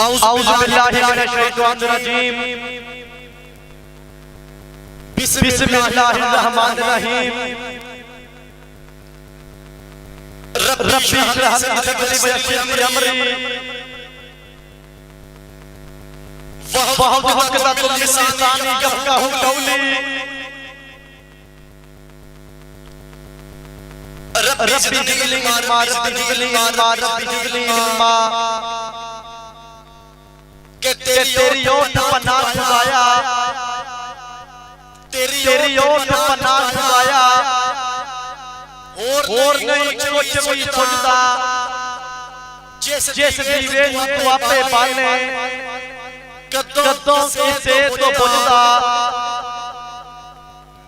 औज़ु बिल्लाहि मिनश शैतानिर रजीम बिस्मिल्लाहिर रहमानिर रहीम रब्बी इश्रह ली सदरी वयस्सिर ली अमरी वहब उक़दतम मिन लिसानी यफ़क़हू क़ौली रब्बी ज़िदनी इल्मा रब्बी ज़िदनी इल्मा रब्बी ज़िदनी इल्मा के तेरी ओट पना खुदाया तेरी ओट पना खुदाया और नहीं कुछ भी सुझदा जिस दीवे तू आपे बाले कदों किसे तो बुझदा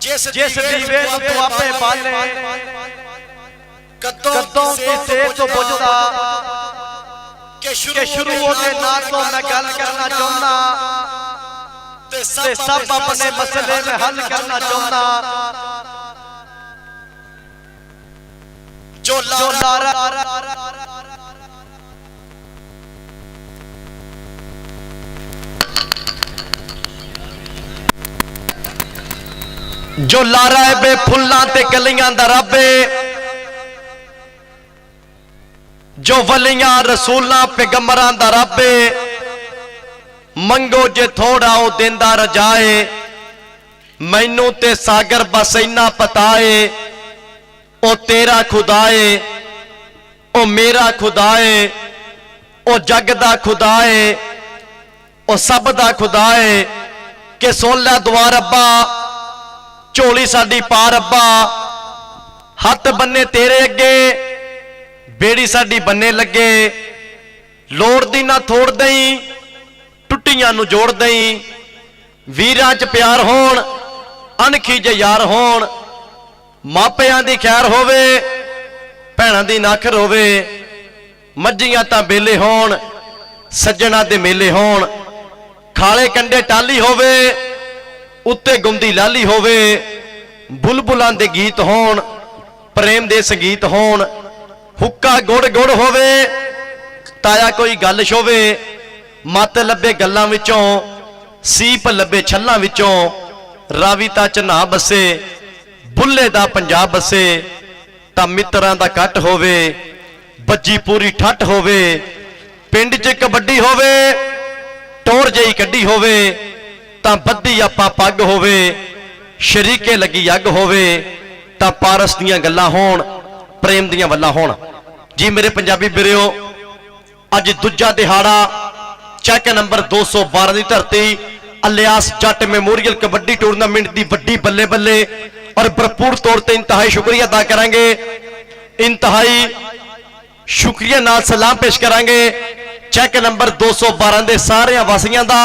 जिस दीवे तू आपे बाले कदों किसे तो बुझदा के शुरू होने ना तो मैं गल करना चाहना ते सब अपने मसले में हल करना चाहना जो लारा जो लारा है बे फुल्लां ते कलियां दा रब्बे जो वलियां रसूलां पैगंबरां दा रब्बे मंगो जे थोड़ा ओ देंदा रजाए मैनू ते सागर बस इन्ना पताए ओ तेरा खुदाए ओ मेरा खुदाए ओ जग दा खुदाए ओ सब दा खुदाए के सुन लै दुआ रब्बा झोली साडी पा रब्बा हथ बन्ने तेरे अगे बेड़ी साडी बन्ने लगे लोड़ दी ना थोड़ दई टुटियां नू जोड़ दई वीरां च प्यार होण अनखी जे यार होण मापियां दी खैर होवे भैणां दी नाखर होवे मज्जियां तां बेले होण सज्जणा दे मेले होण खाले कंडे टाली होवे उत्ते गुंदी लाली होवे बुलबुलां दे गीत होण प्रेम दे संगीत होण हुक्का गुड़ गुड़ होवे ताया कोई गल शोवे मत लभे गल्लां विचों सीप लभे छल्लां विचों रावी ता चन्हा बसे बुल्ले दा पंजाब बसे तां मित्रां दा कट होवे बज्जी पूरी ठट होवे पिंड च कबड्डी होवे टोर जई कड्डी होवे तां बद्दी आपां पग होवे शरीके लगी अग होवे तां पारस दियां गल्लां होण प्रेम दियां वल्लां होण जी मेरे पंजाबी वीरो अज दूजा दिहाड़ा चैक नंबर 212 की धरती alias Jat memorial kabaddi tournament की वड्डी बल्ले बल्ले और भरपूर तौर पर इंतहाई शुक्रिया अदा करांगे इंतहाई शुक्रिया नाल सलाम पेश करांगे चैक नंबर 212 के सारे वासियों का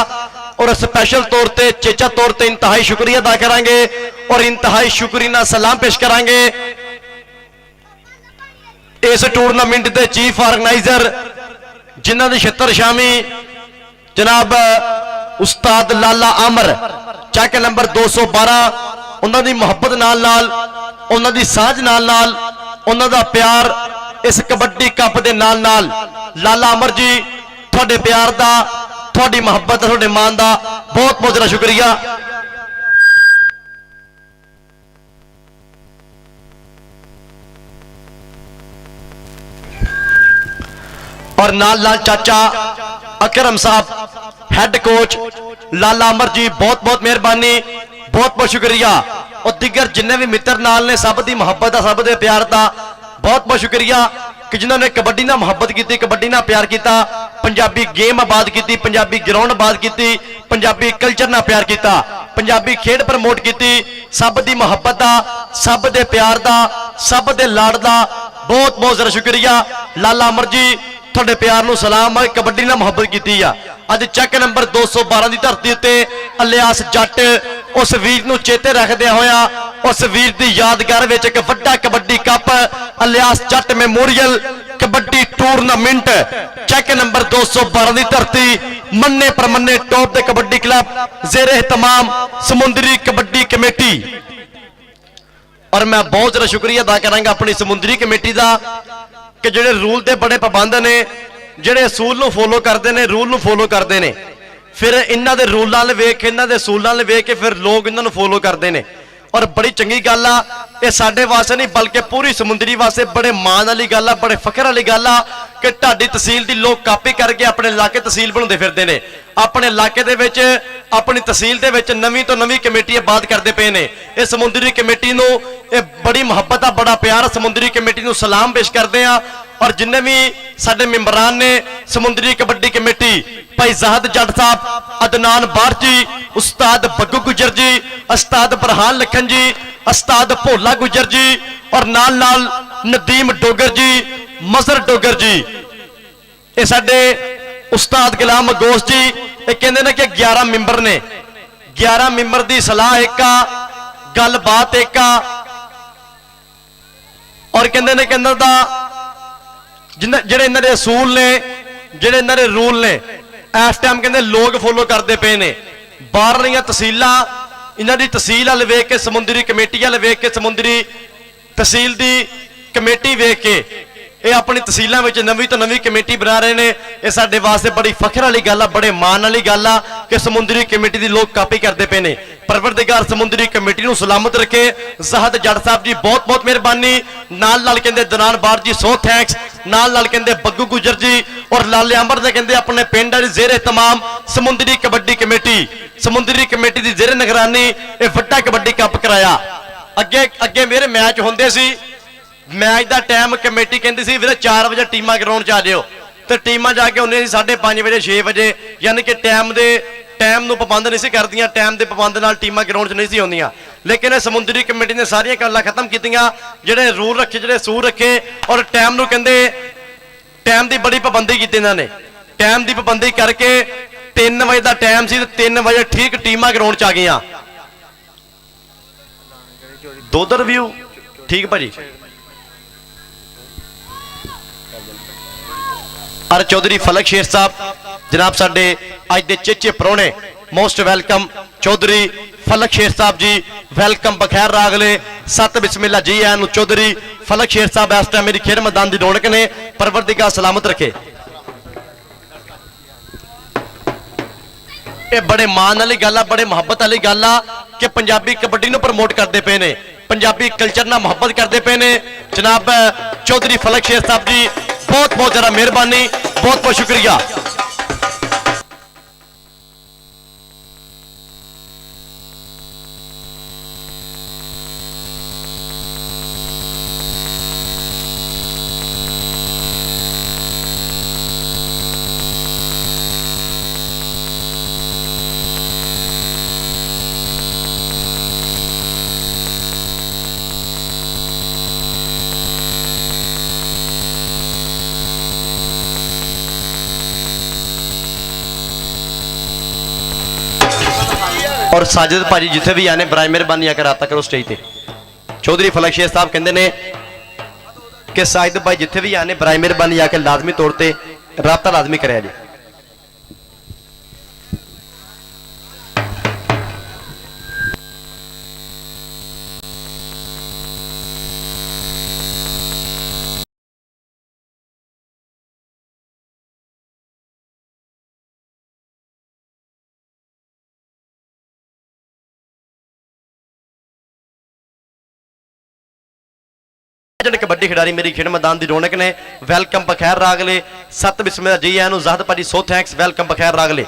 और स्पैशल तौर पर चेचा तौर पर इंतहाई शुक्रिया अदा करांगे और इंतहाई शुक्रिया नाल सलाम पेश करांगे इस टूरनामेंट के चीफ ऑर्गेनाइजर जिन्हों की छित्र शामी जनाब उस्ताद लाला अमर चैक नंबर 212 उन्होंने मुहब्बत नाल नाल उन्होंने साझ नाल नाल उन्होंने प्यार इस कबड्डी कप के नाल नाल लाला अमर जी थोड़े प्यार का थोड़ी मुहब्बत थोड़े मान का बहुत बहुत ज़्यादा शुक्रिया। और नाल नाल चाचा अकरम साहब हेड कोच लाला अमर जी बहुत बहुत मेहरबानी बहुत बहुत शुक्रिया और दिगर जिन्ने भी मित्र नाल ने सब की मुहब्बत का सब के प्यार का बहुत बहुत शुक्रिया कि जिन्होंने कबड्डी ना मुहब्बत की कबड्डी ना प्यार किया पंजाबी गेम आबाद की पंजाबी ग्राउंड आबाद की पंजाबी कल्चर ना प्यार किया पंजाबी खेड प्रमोट की सब की मुहब्बत का सब के प्यार का सब के लाड़ का बहुत बहुत ज़्यादा शुक्रिया लाला अमर जी थोड़े प्यार नूं सलाम कबड्डी नाल मुहब्बत की अज चैक नंबर 212 की धरती उत्ते अलियास जट उस वीर नूं चेते रखदे होया उस वीर की यादगार विच एक वड्डा kabaddi cup alias Jat memorial kabaddi tournament Chak number 212 की धरती मन्ने परमन्ने टॉप दे कबड्डी क्लब जेरे तमाम समुंदरी कबड्डी कमेटी और मैं बहुत ज़्यादा शुक्रिया अदा करांगा अपनी समुंदरी कमेटी का कि जेडे रूल के बड़े पाबंद ने ਜਿਹੜੇ ਅਸੂਲ ਨੂੰ ਫੋਲੋ ਕਰਦੇ ਨੇ, रूल ਨੂੰ ਫੋਲੋ ਕਰਦੇ ਨੇ, ਫਿਰ ਇਹਨਾਂ ਦੇ ਰੂਲਾਂ ਵੱਲ ਵੇਖ ਕੇ, ਇਹਨਾਂ ਦੇ ਅਸੂਲਾਂ ਵੱਲ ਵੇਖ ਕੇ ਫਿਰ ਲੋਕ ਇਹਨਾਂ ਨੂੰ ਫੋਲੋ ਕਰਦੇ ਨੇ। और बड़ी चंगी गल आ, ये साडे वास्ते नहीं बल्कि पूरी समुद्री वास्ते बड़े मान वाली गल आ, बड़े फखर वाली गल आ कि ढाडी तहसील दी लोग कापी करके अपने इलाके तहसील बनाते फिरते हैं। अपने इलाके दे विच, अपनी तहसील दे विच नवीं तो नवीं कमेटी आबाद करते पे ने। ये समुद्री कमेटी नूं ये बड़ी मुहब्बत आ, बड़ा प्यार आ, समुद्री कमेटी नूं सलाम पेश करते हैं। और जिन्ने भी साडे मैंबरान ने समुद्री कबड्डी कमेटी, भाई ज़ाहिद जट साहब, अदनान बार जी, उस्ताद बग्गू गुजर जी, उस्ताद बरहान लखन जी, उस्ताद भोला गुजर जी और नाल नाल नदीम डोगर जी, मजहर डोगर जी, ये साडे उस्ताद गुलाम गोश जी। ये कहते हैं कि 11 मैंबर ने, 11 मैंबर की सलाह एक आ, गल बात एक आ। और कहते हैं कि इन्हां दा ਜਿਹੜੇ ਇਹਨਾਂ ਦੇ ਅਸੂਲ ਨੇ, ਜਿਹੜੇ ਇਹਨਾਂ ਦੇ ਰੂਲ ਨੇ, ਇਸ ਟਾਈਮ ਕਹਿੰਦੇ ਲੋਕ ਫੋਲੋ ਕਰਦੇ ਪਏ ਨੇ। ਬਾਹਰਲੀਆਂ ਤਹਿਸੀਲਾਂ, ਇਹਨਾਂ ਦੀ ਤਹਿਸੀਲ ਵੱਲ ਵੇਖ ਕੇ, ਸਮੁੰਦਰੀ ਕਮੇਟੀ ਵੱਲ ਵੇਖ ਕੇ, ਸਮੁੰਦਰੀ ਤਹਿਸੀਲ ਦੀ ਕਮੇਟੀ ਵੇਖ ਕੇ ਇਹ ਆਪਣੀ ਤਹਿਸੀਲਾਂ ਵਿੱਚ ਨਵੀਂ ਤੋਂ ਨਵੀਂ ਕਮੇਟੀ ਬਣਾ ਰਹੇ ਨੇ। ਇਹ ਸਾਡੇ ਵਾਸਤੇ ਬੜੀ ਫਖਰ ਵਾਲੀ ਗੱਲ ਆ, ਬੜੇ ਮਾਣ ਵਾਲੀ ਗੱਲ ਆ ਕਿ ਸਮੁੰਦਰੀ ਕਮੇਟੀ ਦੀ ਲੋਕ ਕਾਪੀ ਕਰਦੇ ਪਏ ਨੇ। परवरदिगार समुद्री कमेटी ਨੂੰ सलामत रखे। ज़ाहिद जट साहब जी बहुत बहुत मेहरबानी। नाल नाल कहते दनान बार जी सो थैंक्स। नाल नाल कहते बग्गू गुजर जी और लाले अंबर ने कहते अपने पिंड वाली जेरे तमाम समुद्री कबड्डी कमेटी, समुद्री कमेटी की जेरे निगरानी ये वड्डा कबड्डी कप कराया। अगे अगे मेरे मैच होंदे सी, मैच का टाइम कमेटी कहती सी वीरे 4 बजे टीमां ग्राउंड च आ जाओ, तो टीमां जाके आउंदियां सी 5:30 बजे 6 बजे, यानी कि टाइम नूं पाबंद नहीं सी करदियां, टाइम के पाबंद नाल टीमां ग्राउंड च नहीं सी आउंदियां। लेकिन समुद्री कमेटी ने सारियां गल्लां खत्म कीतियां, जिहड़े रूल रखे, जिहड़े सूर रखे और टाइम नूं कहंदे टाइम की बड़ी पाबंदी की इन्हां ने। टाइम की पाबंदी करके 3 बजे का टाइम सी, 3 बजे ठीक टीमां ग्राउंड च आ गईयां। दोदर व्यू ठीक भाजी। और चौधरी फलक शेर साहब जनाब साडे अज दे चेचे परौने, मोस्ट वेलकम चौधरी फलक शेर साहब जी, वेलकम बखैर रागले, सत बिस्मिल्ला जी आन चौधरी फलक शेर साहब इस टाइम मेरी खेल मैदान की रौनक ने। परवरदिगार सलामत रखे। ये बड़े मान वाली गल आ, बड़े मुहब्बत वाली गल आ कि पंजाबी कबड्डी नूं प्रमोट करते पे ने, पंजाबी कल्चर नाल मुहब्बत करते पे ने। जनाब चौधरी फलक शेर साहब जी बहुत बहुत ज़्यादा मेहरबानी, बहुत बहुत शुक्रिया। और साजिद भाजी जिथे भी आने बराए मेहरबानी आकर रब्ता करो स्टेज पे। चौधरी फलक शेर साहब कहते हैं कि साजिद भाई जिथे भी आने बराए मेहरबानी आकर लाजमी तौर पर रब्ता लाजमी कराया जी। कबड्डी खिडारी मेरी खेड मैदान की रौनक ने। वेलकम बखैर रागले, सत बिस्मिल्लाह जी आनू ज़ाहिद भाजी सो थैंक्स, वेलकम बखैर रागले।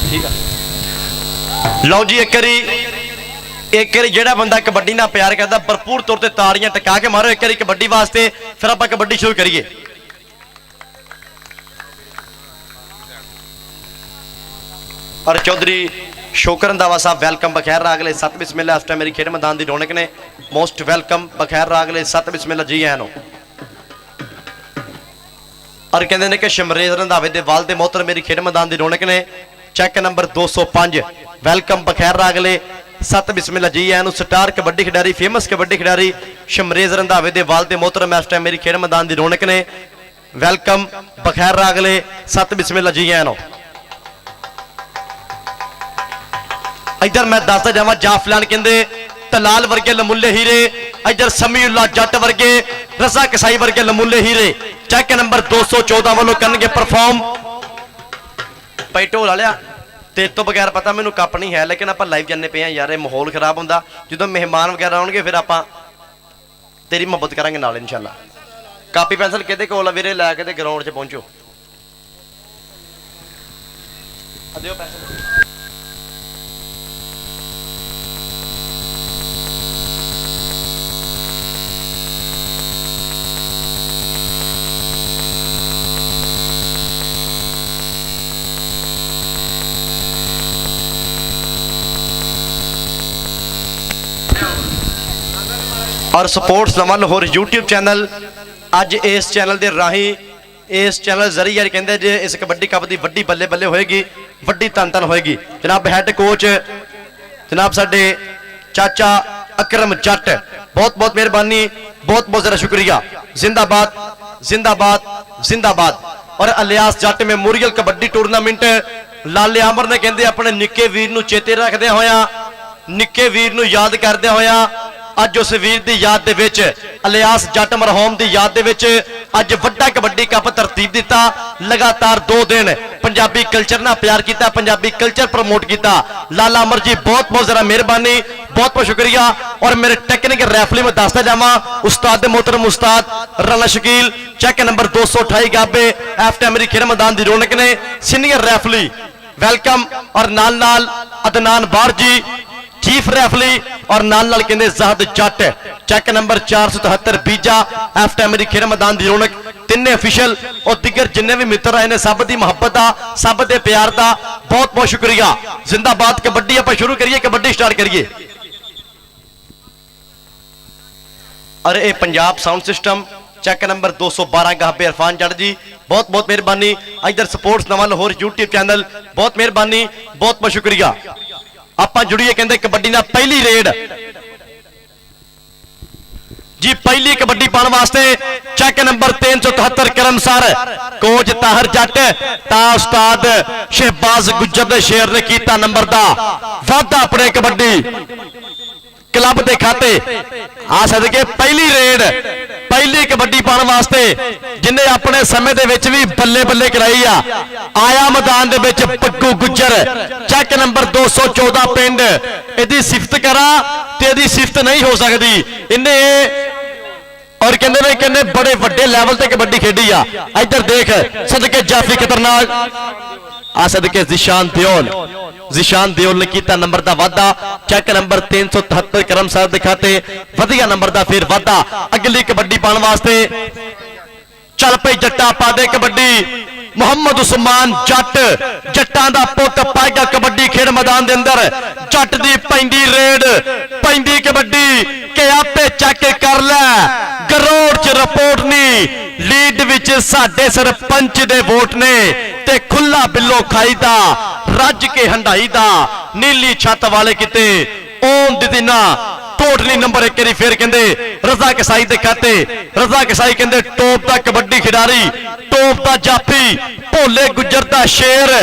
ठीक है लो जी, एक बारी जेड़ा बंदा कबड्डी नाल प्यार करता भरपूर तौर पर ताड़ियां टका के मारो एक बारी कबड्डी वास्ते, फिर आप कबड्डी शुरू करिए। और चौधरी शोकर रंधावा साहब वेलकम बखैर रागले, सत बिस्मिल्लाह। इस टाइम मेरी खेड मैदान की रौनक ने। मोस्ट वेलकम बखैर रागले, सत बिस्मिल्लाह जी आनो। और कहते हैं कि शमरेज रंधावे दे वाल दे मोहतर मेरी खेड मैदान की रौनक ने। चेक नंबर 205 वेलकम बखैर रागले सत बिस्मिल्ला जी एनु स्टार कबड्डी खिडारी फेमस कबड्डी खिडारी शमरेज रंधावे दे वाल दे मोहतरम इस टाइम मेरी खेड मैदान की रौनक ने वेलकम बखैर रागले सत बिस्मिल्ला जी एनो इधर मैं दसदा जावा जाफलान कहते तलाल वर्गे लमुले हीरे इधर समीउल्ला जट वर्गे रजा कसाई वर्गे लमुले हीरे चेक नंबर 214 वालों करनगे परफॉर्म भाई ढोल वालिया तेरे तो बगैर पता मैनू कप नहीं है लेकिन आप लाइव जाने पे हैं यार माहौल खराब होंगे जो मेहमान वगैरह आउणगे फिर आप तेरी मुहब्बत करांगे नाल इंशाल्लाह कापी पेंसिल किहदे कोल वीरे लैके ते ग्राउंड च पहुंचो दिओ पेंसिल और स्पोर्ट्स नवा लाहौर यूट्यूब चैनल अज इस चैनल के राही इस चैनल जरिए कहते जे इस कबड्डी कप की वड्डी बल्ले बल्ले होएगी वड्डी धन धन होएगी जनाब हैड कोच जनाब साडे चाचा अकरम जट बहुत बहुत मेहरबानी बहुत बहुत ज़रा शुक्रिया जिंदाबाद जिंदाबाद जिंदाबाद और alias Jat memorial kabaddi tournament लाले अमर ने कहते अपने निक्के वीर नूं चेते रखदे होया निक्के वीर नूं याद करदे होया अज उस वीर की याद दे विच अलियास जट मरहूम की याद दे विच अज वड्डा कबड्डी कप तरतीब दिता लगातार 2 दिन पंजाबी कल्चर ना प्यार किया पंजाबी कल्चर प्रमोट किया लाला अमर जी बहुत बहुत जरा मेहरबानी बहुत बहुत शुक्रिया और मेरे टेक्निकल रेफरी में दसदा जावा उस्ताद मोहतरम उस्ताद राना शकील चेक नंबर 228 गाबे एफ टाइम मेरी खेल मैदान की रौनक ने सीनियर रेफरी वेलकम और नाल नाल अदनान बार जी चीफ रेफरी और नाल नाल कहते जहद जट चेक नंबर 473 बीजा एफ टाइम मेरी खेल मैदान की रौनक तिने ऑफिशियल और दिगर जिन्ने भी मित्र आए ने सब की मुहब्बत का सब के प्यार का बहुत बहुत शुक्रिया जिंदाबाद कबड्डी आप शुरू करिए कबड्डी स्टार्ट करिए और ये Punjab sound system Chak number 212 गाबे इरफान जट जी बहुत बहुत मेहरबानी इधर स्पोर्ट्स नवा लाहौर यूट्यूब चैनल बहुत मेहरबानी बहुत बहुत शुक्रिया आप जुड़िए कहते कबड्डी ना पहली रेड जी पहली कबड्डी पाने वास्ते check number 373 Karam sir coach Tahir जट ता उस्ताद शहबाज गुज्जर दे शेर ने किया नंबर दा वाधा अपने कबड्डी क्लब के खाते आ सदके पहली रेड पहली कबड्डी पाने वास्ते जिन्हें अपने समय दे विच भी बल्ले बल्ले कराई आया मैदान दे विच पग्गू गुज्जर चेक नंबर 214 पिंड इहदी सिफत करा ते इहदी सिफत नहीं हो सकती इन्हें और कहते बड़े वड्डे लैवल ते कबड्डी खेडी आ इधर देख सदके जाफी खतरनाक आ सदके जिशान देओल ने किया नंबर का वाधा चेक नंबर 373 करम साहब के खाते वधिया नंबर का फिर वाधा अगली कबड्डी पाने वास्ते चल पे जट्टा पा दे कबड्डी मुहम्मद उस्मान जट जट्टां दा पुत पाएगा कबड्डी खेड मैदान के अंदर जट दी पैंदी रेड पैंदी कबड्डी के आपे चेक कर लै गरोड़ च रिपोर्ट नहीं लीड विच साडे सरपंच दे वोट ने ते खुला बिल्लो खाई दा रज के हंडाई दा नीली छत वाले किते ओम दी ना टोटली नंबर 1 करी फिर कहते रजा कसाई दे खाते रजा कसाई कहते टॉप दा कबड्डी खिडारी टॉप दा जाफी भोले गुज्जर दा शेर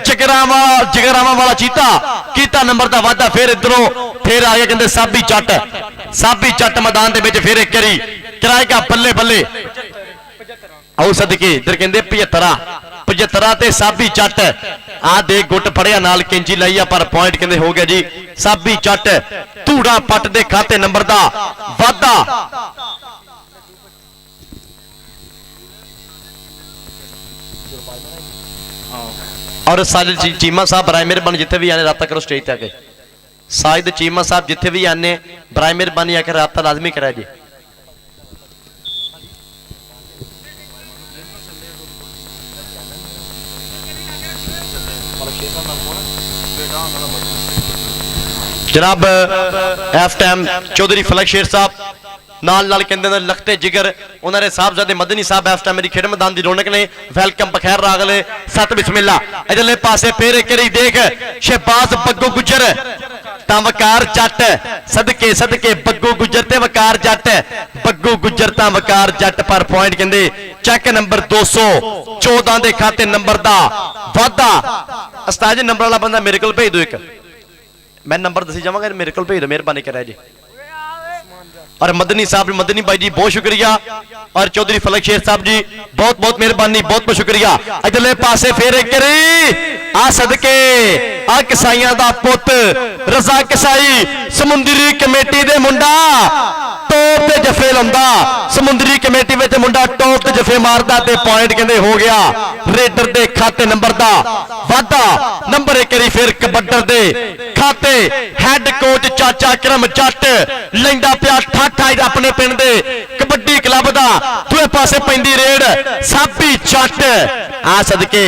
जगरावा वाला चीता कीता नंबर दा वादा फिर इधरों फिर आ गया कहते साबी जट मैदान दे विच फिर एक करी कराएगा बल्ले बल्ले आओ सदके इधर कहते 75 ते साबी जट आ दे गुट फड़िया नाल कैंची लाई पर पॉइंट कहते हो गया जी साबी जट धूड़ा पट दे खाते नंबर दा वादा और साजिद चीमा साहब बराए मेहरबानी जिथे भी आने राता करो स्टेज तक साजिद चीमा साहब जिथे भी आने बराए मेहरबानी आकर राता लाजमी करा जी जनाब एफ टाइम चौधरी फलक शेर साहब नाल नाल कहंदे ने लखते जिगर उन्होंने साहबजादे मदनी साहब इस टाइम मेरी खेड मैदान की रौनक ने वेलकम बखैर रागले सत बिस्मिल्ला इधरले पासे फिर एक बारी देख शहबाज बग्गू गुजर तां वकार जट सदके सदके बग्गू गुजर ते वकार जट बग्गू गुजर तां वकार जट पर पॉइंट कहंदे चेक नंबर 214 दे खाते नंबर दा वादा उस्ताद जी नंबर वाला बंदा मेरे को भेज दो एक मैं नंबर दसी जावांगा मेरे को भेज दो मेहरबानी करे जी और मदनी साहब मदनी भाई जी बहुत शुक्रिया और चौधरी फलक शेर साहब जी बहुत बहुत मेहरबानी बहुत बहुत शुक्रिया इधरले पासे फेर करी आ सदके आ कसाईयां दा पुत रजा कसाई समुंदरी कमेटी दे मुंडा टॉप ते जफे लांदा समुंदरी कमेटी विच मुंडा टॉप ते जफे मारदा ते पॉइंट कहंदे हो गया रेडर दे खाते नंबर दा वादा नंबर एक करी फिर कबड्डर दे खाते हैड कोच चाचा करम जट लैंदा पिया ठाठा अपने पिंड दे कबड्डी क्लब दा दूए पासे पैंदी रेड साबी जट आ सदके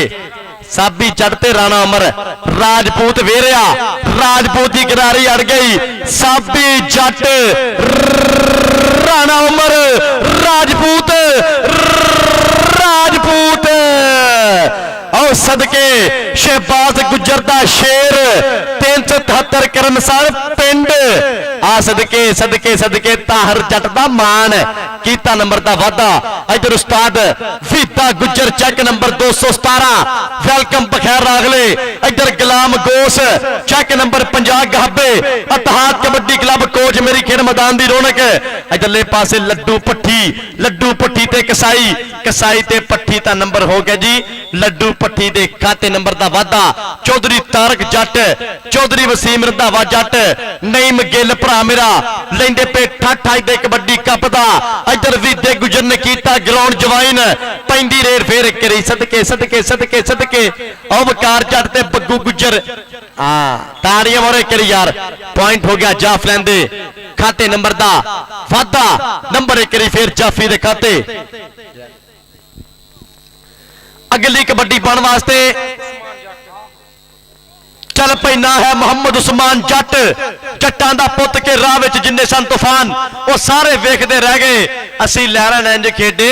साबी जट ते राणा अमर राजपूत वेरिया राजपूत की गिरारी अड़ गई साबी जट राणा अमर राजपूत राजपूत और सदके शहबाज गुजर दा शेर 373 करमसार पिंड आ सदके सदके सदके ताहर जट दा मान कीता नंबर दा वादा इधर उस्ताद फीता गुजर चेक नंबर 217 वेलकम बखैर रागले इधर गुलाम गोस चेक नंबर 50 गहाबे अतहाद कबड्डी क्लब कोच मेरी खेड मैदान दी रौनक इधरले पासे लड्डू पट्ठी ते कसाई कसाई ते पट्ठी दा नंबर हो गया जी लड्डू पट्ठी दे खाते नंबर दा वादा चौधरी तारक जट चौधरी वसीम रंधावा जट नईम गिल भरा मेरा लेंदे पे ठाठा दे कबड्डी कप दा इधर विदे गुजर ने कीता ग्राउंड ज्वाइन पैंदी रेड फेर करी सदके सदके सदके सदके अवकार जट ते बग्गू गुजर ताड़ियां मोरे करी यार पॉइंट हो गया जाफ लेंदे खाते नंबर दा वादा नंबर एक करी फिर जाफी दे खाते अगली कबड्डी पाने वास्ते चल पैना है मोहम्मद उस्मान जट जट्टां दा पुत के राह विच जिन्ने सन तूफान वो सारे वेखदे रह गए असी लहरा नैंज खेडे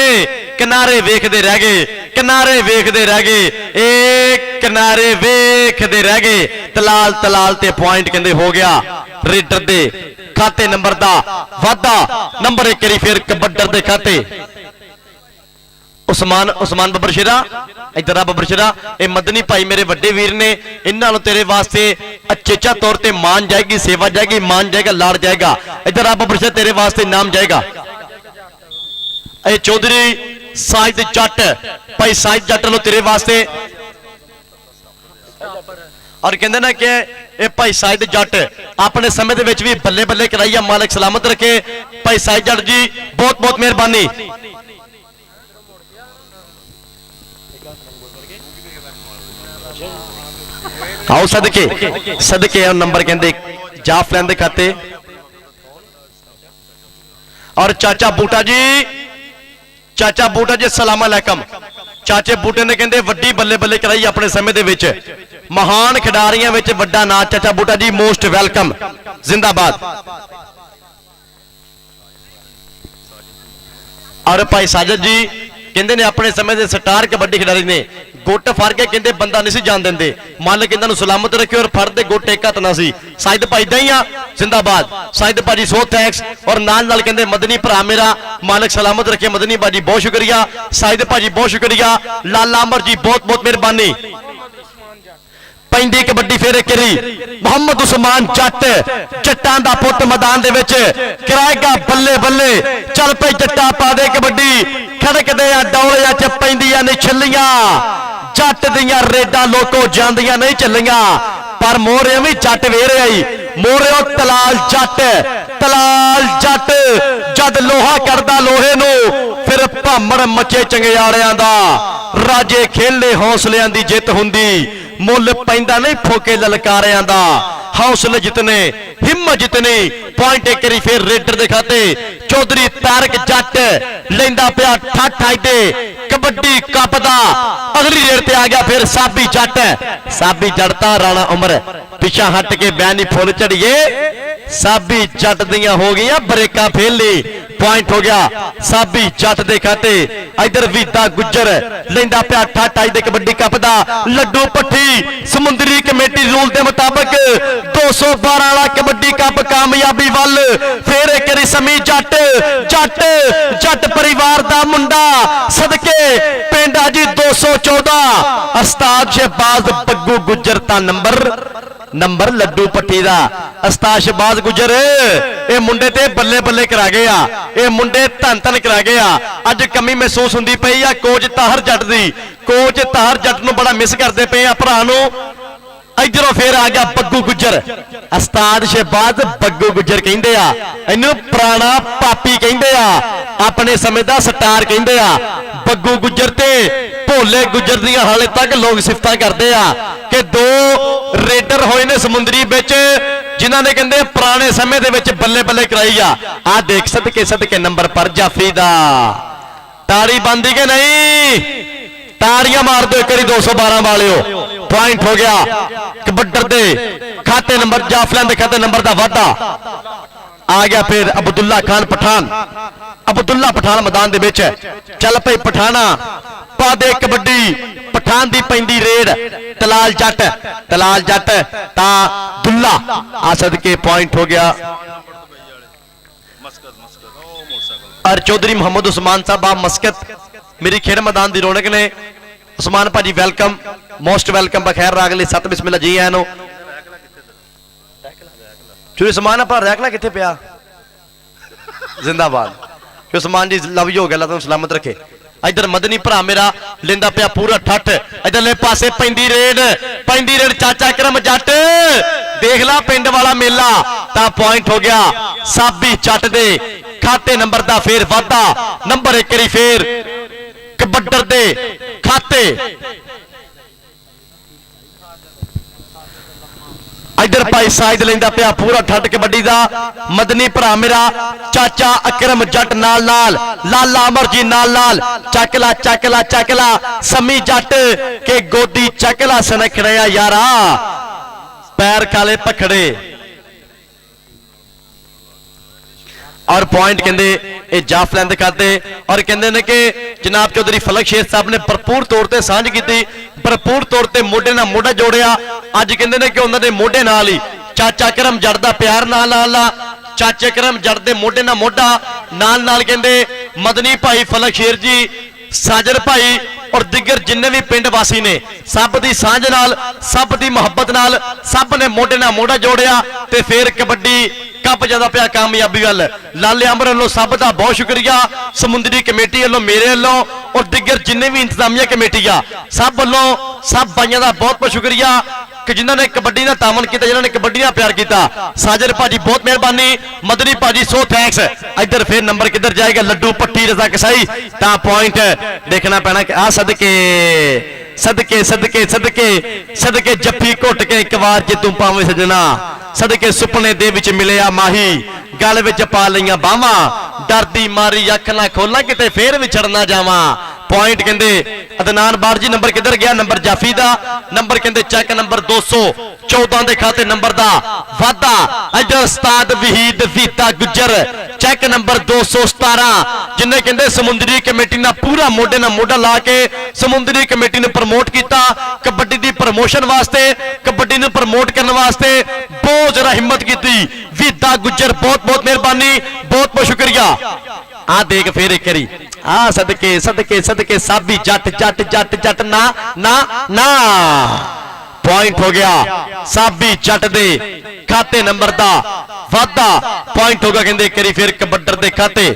किनारे वेखदे रह गए किनारे वेखदे रह गए ए किनारे वेखदे रह गए तलाल तलाल ते पॉइंट कहंदे हो गया रेडर दे खाते नंबर दा वादा नंबर एक करी फिर कबड्डर दे खाते उस्मान उस्मान बब्बर शेरा इधर आ बब्बर शेरा ये मदनी भाई मेरे वड्डे वीर ने इन्हों तेरे वास्ते अचेचा तौर ते मान जाएगी सेवा जाएगी मान जाएगा लाड़ जाएगा इधर आ बब्बर शेरा तेरे वास्ते नाम जाएगा चौधरी साजिद जट भाई साजिद जट लो तेरे वास्ते और कहते ना कि ये भाई साजिद जट अपने समय दे विच भी बल्ले बल्ले कराई मालिक सलामत रखे भाई साजिद जट जी बहुत बहुत मेहरबानी आओ सदके सदके नंबर कहते जाफ लैंदे खाते और चाचा बूटा जी सलाम अलैकुम चाचे बूटे ने कहते वड्डी बल्ले बल्ले कराई अपने समय दे विच महान खिडारियां विच वड्डा नाम चाचा बूटा जी मोस्ट वेलकम जिंदाबाद और भाई साजिद जी कहते ने अपने समय के स्टार कबड्डी खिडारी ने गुट फड़ के कहते बंदा नहीं जान देंगे मालिक इन्होंने सलामत रखे और फड़ते गुट एक हथ ना सी साजिद भाई दईया जिंदाबाद साजिद भाजी सो थैंक्स और नाल नाल कहते मदनी भरा मेरा मालिक सलामत रखे मदनी भाजी बहुत शुक्रिया साजिद भाजी बहुत शुक्रिया लाला अमर जी बहुत बहुत मेहरबानी पैंदी कबड्डी फेर करी मोहम्मद उस्मान जट जट्टां दा पुत मैदान दे विच कराएगा बल्ले बल्ले चल पे जट्टा पा दे कबड्डी खड़कदे आ डौलियां च पैंदियां ने छल्लियां जट दियां रेडां लोको जांदियां नहीं चलियां पर मोरे भी जट वेरे आई मोरे तलाल जट जद लोहा करदा लोहे नू फिर भामड़ मचे चंगियाड़ियां दा राजे खेले हौसलियां दी जित हुंदी मुल पैंदा नहीं फोके ललकारियां दा हौसले जितने हिम्मत जितनी पॉइंट एक करी फिर रेडर दे खाते चौधरी तारक जट लेंदा पिया ठाठा दे कबड्डी कप दा अगली रेड ते आ गया फिर साबी जड़ता राणा उमर पिछा हट के बैनी फुल चढ़िए साबी जट दियां हो गई ब्रेका फेली पॉइंट हो गया साबी जट दे खाते। इधर वीता गुज्जर लेंदा पिया ठट अज दे कबड्डी कप दा लड्डू भट्टी समुंदरी कमेटी रूल के मुताबिक 212 वाला कबड्डी कप कामयाबी वल फिर एक बारी समी जट जट जट परिवार दा मुंडा सदके पिंड जी 214 उस्ताद शहबाज बग्गू गुज्जर ता नंबर लड्डू पट्टी दा उस्ताद शहबाज गुज्जर ये मुंडे ते बल्ले बल्ले करा गए आ। ये मुंडे धन धन करा गए आ। अज कमी महसूस हुंदी पई आ कोच ताहर जट दी। कोच ताहर जट नूं बड़ा मिस करते पे आ भरा नूं। इधरों फिर आ गया बग्गू गुज्जर उस्ताद शहबाज बग्गू गुज्जर कहंदे आ। इहनूं पुराना पापी कहंदे आ अपने समय दा स्टार कहंदे आ। बग्गू गुज्जर ते भोले गुज्जर दी हाले तक लोग सिफतां करते आ कि दो रेडर होए ने समुंदरी बिच जिन्हां ने कहंदे पुराने समय दे विच बल्ले बल्ले कराई आ देख सदके नंबर पर जाफी दा ताड़ी बंदी के नहीं ताड़ियां मार दो एक बारी 212 वालिओ। पॉइंट हो गया कबड्डर दे खाते नंबर जाफलन दे खाते नंबर दा वाधा आ गया। फिर अब्दुल्ला खान पठान मैदान दे विच चल पई पठाना पा दे कबड्डी पठान दी पैंदी रेड तलाल जट ता दुल्ला आ सदके। पॉइंट हो गया और चौधरी मोहम्मद उस्मान साहब आप मस्कत मेरी खेड मैदान दी रौनक ने। उस्मान भाजी वेलकम मोस्ट वेलकम बखैर रागले सत बिस्मिल्लाह जी आया नो चूरी समान आप रैकला कितने पिया जिंदाबाद उस्मान जी लव यू हो गया तुम सलामत रखे। इधर मदनी भरा मेरा लेंदा पिया पूरा ठठ इधरले पासे पैंदी रेड चाचा करम जट देख ला पिंड वाला मेला ता। पॉइंट हो गया साबी जट दे खाते नंबर दा फिर वाधा नंबर एक बारी फिर कबड्डर दे खाते। इधर भाई साइड लेंदा पिया पूरा ठट कबड्डी दा मदनी भरा मेरा चाचा अकरम जट नाल लाला अमर जी नाल चकला समी जट के गोदी चकला सनखड़े यारा पैर काले पखड़े। और पॉइंट कहते ये जाफलैंद करते और कहते हैं कि जनाब चौधरी फलक शेर साहब ने भरपूर तौर पर सांझ की भरपूर तौर पर मोढे नाल मोढा जोड़िया। अज कहते हैं कि उन्होंने मोढे नाल ही चाचा करम जट दा प्यार नाल चाचे करम जट दे मोढे नाल मोढा नाल कहते मदनी भाई फलक शेर जी साजर भाई और दिगर जिन्ने भी पिंड वासी ने सब दी सांझ नाल सब दी मुहब्बत नाल सब ने मोढे नाल मोढा जोड़िया ते फिर कबड्डी कप ज्यादा पिया कामयाबी वाल। लाले अंबर वालों सब का बहुत शुक्रिया समुंदरी कमेटी वालों मेरे वालों और दिगर जिन्ने भी इंतजामिया कमेटी आ सब वालों सब भाइयों का बहुत बहुत शुक्रिया कि जिन्होंने कबड्डी का तामन किया जिन्होंने कबड्डी का प्यार किया। साजर भाजी बहुत मेहरबानी मदनी भाजी सो थैंक्स। इधर फिर नंबर किधर जाएगा लड्डू पट्टी रजा कसाई ता। पॉइंट देखना पैना कि आ सदके जफ्फी घुट के एक बार जे तू पावे सजना सदके सुपने दे विच मिलिया माही गल विच पा लईयां बावां डरदी मारी अख ना खोला किते फिर विछड़ना जावां। पॉइंट कहते अदनान बार जी नंबर किधर गया नंबर जाफी दा नंबर कहते चेक नंबर 214 के खाते नंबर दा वाधा। इधर उस्ताद वहीद वीता गुज्जर चेक नंबर 217 जिन्हें कहते समुंदरी कमेटी ना पूरा मोढे ना मोढा ला के समुंदरी कमेटी ने प्रमोट किया कबड्डी की प्रमोशन वास्ते कबड्डी ने प्रमोट करने वास्ते बहुत ज्यादा हिम्मत की। वीता गुज्जर बहुत बहुत मेहरबानी बहुत बहुत शुक्रिया। आ देख फिर एक बारी आ सदके साबी जट ना। पॉइंट हो गया साबी जट दे खाते नंबर दा वाधा। पॉइंट होगा कहते एक बारी फिर कबड्डर दे खाते।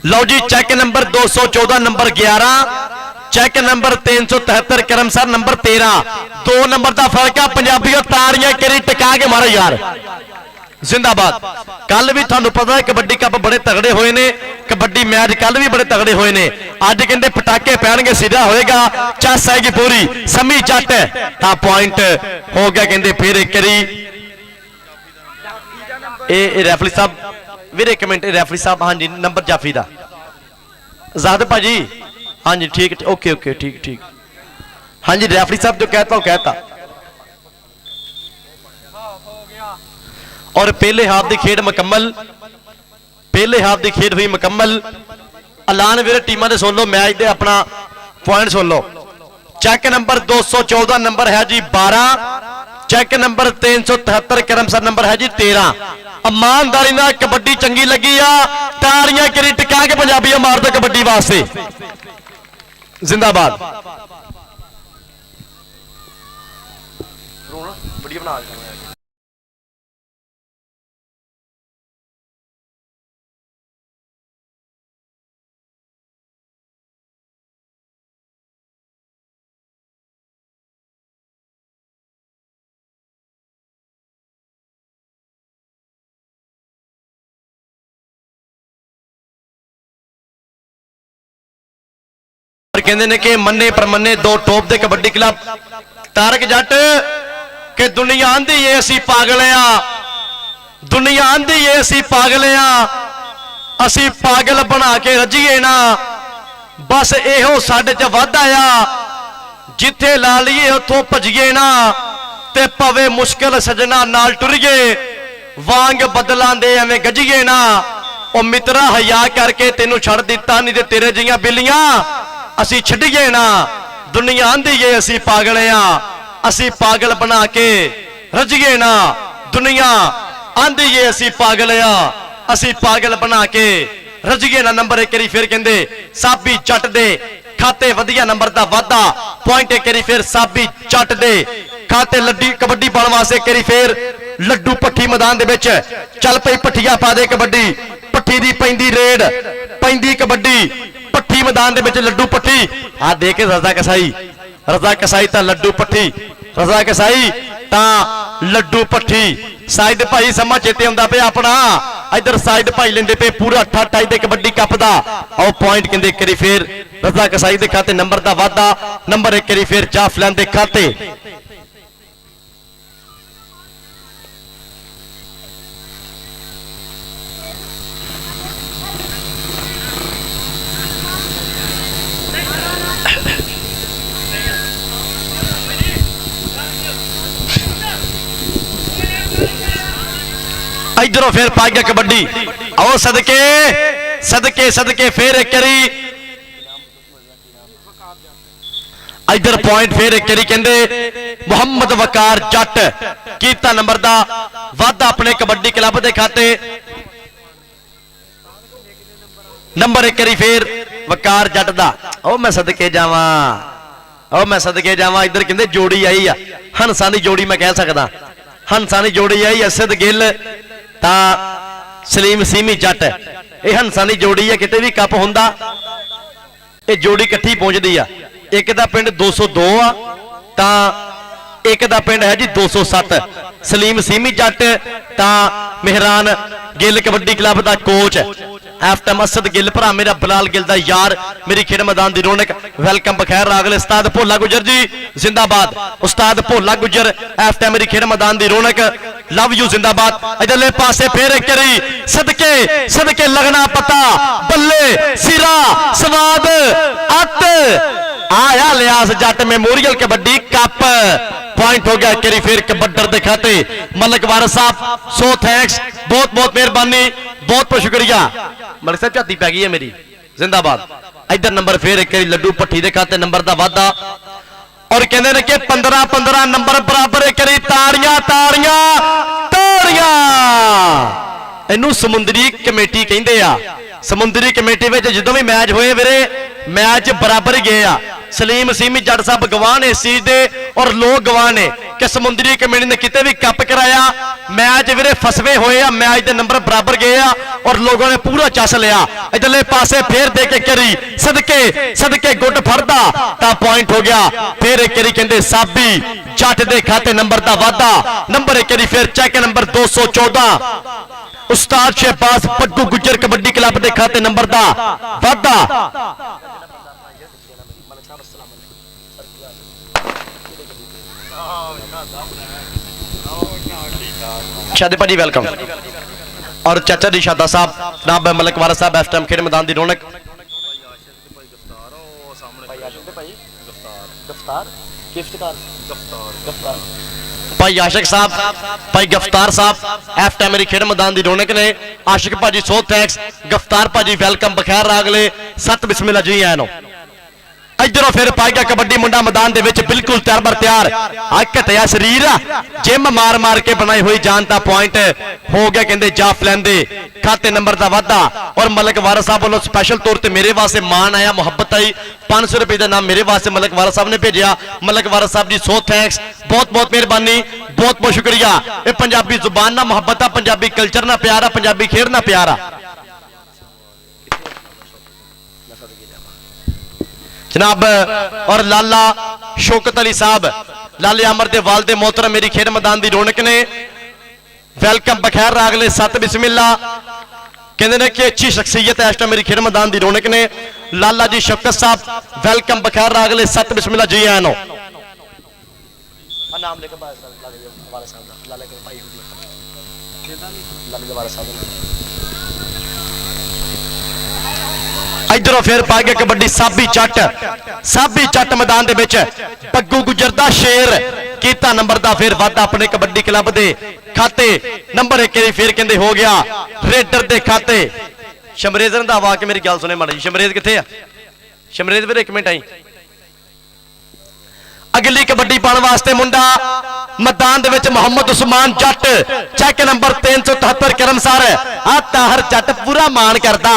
लो जी Chak number 214 number 11 Chak number 373 Karam sir number 13 2 number का फर्क है। पंजाबी तारियां करी टिका के मारो यार जिंदाबाद। कल भी थानू पता है कबड्डी कप बड़े तगड़े हुए ने कबड्डी मैच कल भी बड़े तगड़े हुए ने। अज कहते पटाके पैणगे सिरा होएगा चस आएगी पूरी समी जट ता। पॉइंट हो गया कहते फिर एक करी रेफरी साहब वीर एक मिनट रेफरी साहब हाँ जी नंबर जाफी दा ज़ाहिद भाजी हाँ जी ठीक ओके ओके ठीक हाँ जी रेफरी साहब जो कहता वो कहता। और पहले हाफ की खेड मुकम्मल ਪਹਿਲੇ ਹਾਫ ਦੀ ਖੇਡ ਹੋਈ ਮੁਕੰਮਲ। ਐਲਾਨ ਵੀਰੇ ਟੀਮਾਂ ਦੇ ਸੁਣ ਲਓ, ਮੈਚ ਦੇ ਆਪਣਾ ਪੁਆਇੰਟ ਸੁਣ ਲਓ। ਚੈੱਕ ਨੰਬਰ 214 ਨੰਬਰ ਹੈ ਜੀ 12, ਚੈੱਕ ਨੰਬਰ 373 ਕਰਮਸਰ ਨੰਬਰ ਹੈ ਜੀ 13। ਇਮਾਨਦਾਰੀ ਨਾਲ ਕਬੱਡੀ ਚੰਗੀ ਲੱਗੀ ਆ, ਤਾੜੀਆਂ ਕਰੀ ਟਿਕਾ ਕੇ ਪੰਜਾਬੀਆਂ ਮਾਰ ਦੋ ਕਬੱਡੀ ਵਾਸਤੇ, ਜ਼ਿੰਦਾਬਾਦ। ਵੀਡੀਓ ਬਣਾ ਦੇ। ਕਹਿੰਦੇ ਨੇ ਕਿ ਮੰਨੇ ਪਰਮੰਨੇ ਦੋ ਟੋਪ ਦੇ ਕਬੱਡੀ ਕਲੱਬ ਤਾਰਕ ਜੱਟ ਕਿ ਦੁਨੀਆ ਆਂਦੀ ਏ ਅਸੀਂ ਪਾਗਲ ਆ, ਦੁਨੀਆ ਆਂਦੀ ਏ ਅਸੀਂ ਪਾਗਲ ਆ, ਅਸੀਂ ਪਾਗਲ ਬਣਾ ਕੇ ਰੱਜੀਏ ਨਾ, ਬਸ ਇਹੋ ਸਾਡੇ 'ਚ ਵਾਧਾ ਆ, ਜਿੱਥੇ ਲਾ ਲਈਏ ਉੱਥੋਂ ਭੱਜੀਏ ਨਾ, ਤੇ ਪਵੇ ਮੁਸ਼ਕਲ ਸਜਣਾ ਨਾਲ ਟੁਰੀਏ, ਵਾਂਗ ਬਦਲਾਂ ਦੇ ਐਵੇਂ ਗੱਜੀਏ ਨਾ। ਉਹ ਮਿੱਤਰਾ ਹਿਆ ਕਰਕੇ ਤੈਨੂੰ ਛੱਡ ਦਿੱਤਾ, ਨਹੀਂ ਤੇ ਤੇਰੇ ਜਿਹੀਆਂ ਬਿੱਲੀਆਂ ਅਸੀਂ ਛੱਡੀਏ ਨਾ। ਦੁਨੀਆ ਆਂਦੀ ਏ ਅਸੀਂ ਪਾਗਲ ਆ, ਅਸੀਂ ਪਾਗਲ ਬਣਾ ਕੇ ਰੱਜੀਏ ਨਾ, ਦੁਨੀਆ ਆਂਦੀ ਏ ਅਸੀਂ ਪਾਗਲ ਆ, ਅਸੀਂ ਪਾਗਲ ਬਣਾ ਕੇ ਰੱਜੀਏ ਨਾ। ਨੰਬਰ ਇੱਕ ਵਾਰੀ ਫਿਰ ਕਹਿੰਦੇ ਸਾਬੀ ਜੱਟ ਦੇ ਖਾਤੇ ਵਧੀਆ ਨੰਬਰ ਦਾ ਵਾਧਾ, ਪੁਆਇੰਟ ਇੱਕ ਵਾਰੀ ਫਿਰ ਸਾਬੀ ਜੱਟ ਦੇ ਖਾਤੇ ਲੱਡੀ ਕਬੱਡੀ ਪਾਉਣ ਵਾਸਤੇ ਇੱਕ ਵਾਰੀ ਫਿਰ ਲੱਡੂ ਭੱਠੀ ਮੈਦਾਨ ਦੇ ਵਿੱਚ ਚੱਲ ਪਈ, ਭੱਠੀਆਂ ਪਾ ਦੇ ਕਬੱਡੀ, ਭੱਠੀ ਦੀ ਪੈਂਦੀ ਰੇਡ, ਪੈਂਦੀ ਕਬੱਡੀ ਭੱਠੀ ਮੈਦਾਨ ਦੇ ਵਿੱਚ ਲੱਡੂ ਭੱਠੀ। ਆ ਦੇ ਕੇ ਰਜ਼ਾ ਕਸਾਈ, ਰਜ਼ਾ ਕਸਾਈ ਤਾਂ ਲੱਡੂ ਭੱਠੀ, ਰਜ਼ਾ ਕਸਾਈ ਤਾਂ ਲੱਡੂ ਭੱਠੀ। ਸਾਈਦ ਭਾਈ ਸਮਾਂ ਚੇਤੇ ਆਉਂਦਾ ਪਿਆ ਆਪਣਾ, ਇਧਰ ਸਾਈਦ ਭਾਈ ਲੈਂਦੇ ਪਏ ਪੂਰਾ 28 ਦੇ ਕਬੱਡੀ ਕੱਪ ਦਾ। ਆਓ ਪੁਆਇੰਟ ਕਹਿੰਦੇ ਇੱਕ ਵਾਰੀ ਫੇਰ ਰਜ਼ਾ ਕਸਾਈ ਦੇ ਖਾਤੇ ਨੰਬਰ ਦਾ ਵਾਧਾ, ਨੰਬਰ ਇੱਕ ਵਾਰੀ ਫੇਰ ਜਾਫਲੈਨ ਦੇ ਖਾਤੇ। इधरों फिर पा गया कबड्डी, आओ सदके सदके सदके फिर एक करी इधर पॉइंट फिर एक करी कहते मुहम्मद वकार जट कीता नंबर दा वाधा अपने कबड्डी क्लब के खाते। नंबर एक करी फिर वकार जट दा, ओ मैं सदके जावा, ओ मैं सदके जावा। इधर कहते जोड़ी आई आ, हंसा की जोड़ी मैं कह सकदा, हंसा की जोड़ी आई असद गिल ता सलीम सीमी जट, यह हंसा की जोड़ी है, किते भी कप हुंदा ये जोड़ी इकट्ठी पहुंचती आ। एक दा पिंड 202 आ ता एक दा पिंड है जी 207। सलीम सीमी जट ता मेहरान गिल कबड्डी क्लब का कोच एफटम असद गिल भरा मेरा बिलाल गिल दा यार, मेरी खेड मैदान की रौनक। वेलकम बखैर रागले उस्ताद भोला गुजर जी जिंदाबाद, उस्ताद भोला गुजर एफटम मेरी खेड मैदान की रौनक, लव यू जिंदाबाद। इधरले पासे फिर एक करी सदके सदके लगना पता, बल्ले सिरा स्वाद अत आया लियास जट मेमोरियल कबड्डी कप। पॉइंट हो गया करी फिर कबड्डर दे खाते मलिक वारिस साहब, सो थैंक्स, बहुत बहुत मेहरबानी, बहुत बहुत शुक्रिया। मलिक साहब झाती पै गई है मेरी, जिंदाबाद। इधर नंबर फिर एक लड्डू भट्टी दे खाते नंबर दा वाधा, और कहते हैं कि 15-15 नंबर बराबर करी। ताड़ियां ताड़ियां ताड़ियां, इनू समुद्री कमेटी कहते आ। समुद्री कमेटी में जो भी मैच होए वीरे मैच बराबर ही गए आ। सलीम सीमी जट साहब गवाह ने इस चीज दे और लोग गवाह ने कि समुद्री कमेटी ने किते भी कप कराया, मैच वीरे फसवे होए आ, मैच के नंबर बराबर गए आ और लोगों ने पूरा चस लिया। इधरले पासे फिर दे के करी सदके सदके गुट फरदा ता पॉइंट हो गया। फिर एक करी कहते साबी जट दे खाते नंबर दा वाधा, नंबर एक करी फिर चेक नंबर 214 उस्ताद शहबाज पट्टू गुजर कबड्डी क्लब के खाते नंबर दा वाधा। शादी भाजी वेलकम, और चाचा जी शादा साहब जनाब मलिक वारिस साहब इस टाइम खेड मैदान की रौनक। भाई आशिक साहब, भाई गफ्तार साहब एफ टाइम मेरी खेड मैदान की रौनक ने। आशिक भाजी सो थैंक्स, गफ्तार भाजी वेलकम, बखैर रागले सत बिस्मिल्लाह जी आए नो। इधरों फिर पाएगा कबड्डी मुंडा मैदान दे विच बिल्कुल तैयार बर तैयार। घटिया शरीर जिम मार मार के बनाई हुई जान का पॉइंट हो गया, कहते जाफ लैंदे खाते नंबर का वाधा। और मलक वारस साहब वालों स्पैशल तौर पर मेरे वास्ते मान आया, मुहब्बत आई, 500 रुपए का नाम मेरे वास्ते मलक वारस साहब ने भेजा। मलक वारस साहब जी सो थैंक्स, बहुत बहुत मेहरबानी, बहुत बहुत शुक्रिया। ये पंजाबी जुबान ना मुहब्बत आ, पंजाबी कल्चर ना प्यार आ, पंजाबी खेड ना प्यार आ जनाब। और लाला शौकत अली साहब, लाले अमर दे वालदे मोहतरम मेरी खेड मैदान की रौनक ने। वेलकम बखैर रागले सत बिस्मिल्लाह, कहते हैं कि अच्छी शख्सियत है इस टाइम मेरी खेड मैदान की रौनक ने। लाला जी शौकत साहब वेलकम बखैर रागले सत बिस्मिल्लाह जी आए नो। इधरों फिर पा गया कबड्डी साबी चट, साबी चट मैदान दे विच पग्गू गुजर दा शेर कीता नंबर दा फिर वाधा अपने कबड्डी क्लब दे खाते। नंबर 1 फिर कहते हो गया रेडर दे खाते। शमरेज रंधावा के मेरी गल सुने माड़ी जी, शमरेज किथे आ? शमरेज फिर 1 मिनट आई। अगली कबड्डी पाने वास्ते मुंडा मैदान दे विच मोहम्मद उस्मान जट, चेक नंबर 373 करमसर। आ ताहर जट पूरा मान करदा,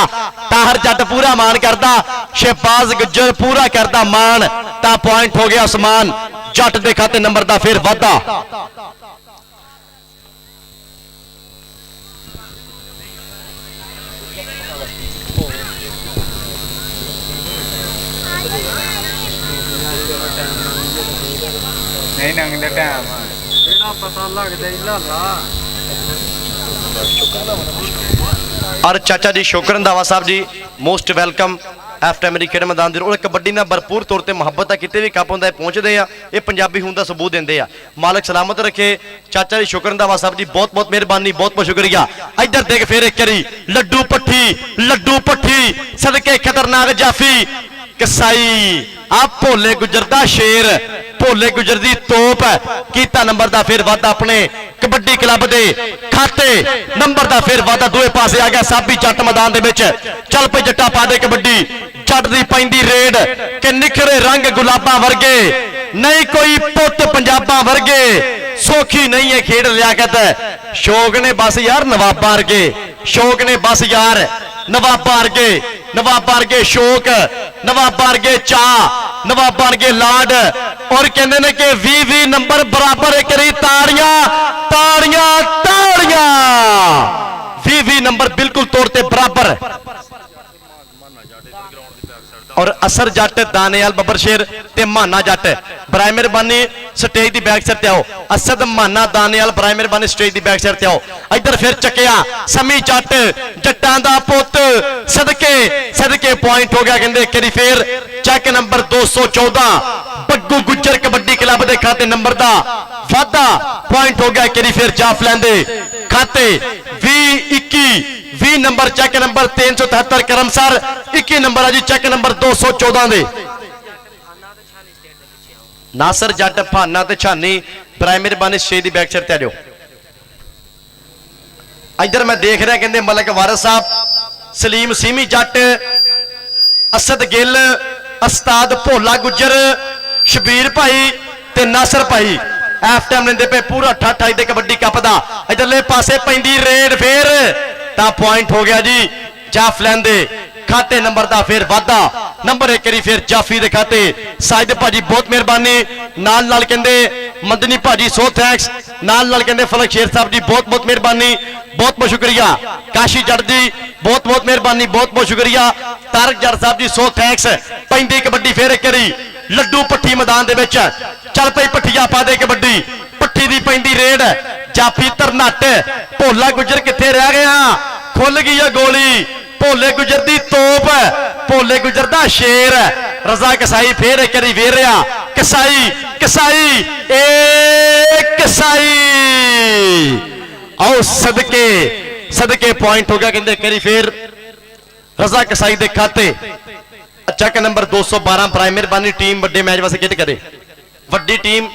ताहर जट पूरा मान करदा, शहबाज गुज्जर पूरा करदा मान। ता पॉइंट हो गया उस्मान जट दे खाते नंबर दा फिर वाधा। नहीं नंगदा टाइम जेड़ा पता लगदा ही लाला। और चाचा जी शौकत रंधावा साहब जी मोस्ट वेलकम एफ टाइम मेरी खेड मैदान और कबड्डी ना भरपूर तौर पर मुहब्बत है, कितने भी कप होंगे पहुंचते हैं, ये पंजाबी होने का सबूत देंगे आ। मालक सलामत रखे चाचा जी शौकत रंधावा साहब जी, बहुत बहुत मेहरबानी, बहुत बहुत शुक्रिया। इधर देख फिर एक करी लड्डू पट्ठी सदके खतरनाक जाफी कसाई। आप भोले गुजर दा शेर, भोले गुजर दी तोप कीता नंबर दा फिर वाधा अपने कबड्डी क्लब दे खाते। नंबर दा फिर वाधा दूए पासे आ गया साबी जट मैदान दे विच। चल पे जट्टा पा दे कबड्डी, जट दी पैंदी रेड के निखरे रंग गुलाबां वर्गे, नहीं कोई पुत पंजाबां वर्गे, सौखी नहीं है खेड लियाकत। शौक ने बस यार नवाबां वर्गे, शौक ने बस यार नवाबां वर्गे, नवाबां वर्गे शौक, नवाबां वर्गे चाह, नवाबां वर्गे लाड। और कहते हैं कि 20 नंबर बराबर करी ताड़ियां ताड़ियां ताड़ियां, 20 नंबर बिल्कुल तौर पर बराबर। और असर जट दानेयाल बब्बर शेर ते माना जट बराए मेहरबानी स्टेज की बैक साइड ते आओ। असद माना दानेयाल बराए मेहरबानी स्टेज की बैक साइड ते आओ। इधर फिर चकिया समी जट जट्टां दा पुत सदके सदके पॉइंट हो गया, कहते करी फिर cheque number 214 Baggu Gujjar kabaddi club के खाते नंबर का वाधा पॉइंट हो गया। करी फिर जाफ लैंदे खाते 20 नंबर चेक नंबर 373 करमसर, 21 नंबर है जी चेक नंबर 214 दे नासर जट फाना ते छानी बराए मेहरबानी स्टेज की बैक साइड ते आ जाओ। इधर मैं देख रहा कहते मलक वारस साहब, सलीम सीमी जट, असद गिल, उस्ताद भोला गुज्जर, शबीर भाई ते नासर भाई एफ टाइम लेंदे पे पूरा ठाठा दे कबड्डी कप दा। इधरले पासे पैंदी रेड फिर ता पॉइंट हो गया जी जाफ लैंदे खाते नंबर दा फिर वाधा। नंबर 1 फिर जाफी दे खाते साजिद भाजी बहुत मेहरबानी, नाल नाल कहंदे मदनी भाजी सो थैंक्स, नाल नाल कहंदे फलक शेर साहब जी बहुत बहुत मेहरबानी, बहुत बहुत शुक्रिया। काशी जट जी बहुत बहुत मेहरबानी, बहुत बहुत शुक्रिया। तारक जट साहब जी सो थैंक्स। पैंदी कबड्डी फिर एक करी लड्डू पट्ठी मैदान दे विच चल पई पट्ठिया पा दे कबड्डी, पट्ठी दी पैंदी रेड जाफी तरनट। भोला गुजर किथे रह गया, खुल गई है गोली, भोले गुजर दी तोप, भोले गुजर दा शेर। रजा कसाई फिर एक करी वेर रहा कसाई कसाई ए कसाई आओ सदके सदके पॉइंट हो गया, कहते करी फिर रजा कसाई दे खाते चेक नंबर 212 बराए मेहरबानी टीम वड्डे मैच वास्ते किट करे, वड्डी टीम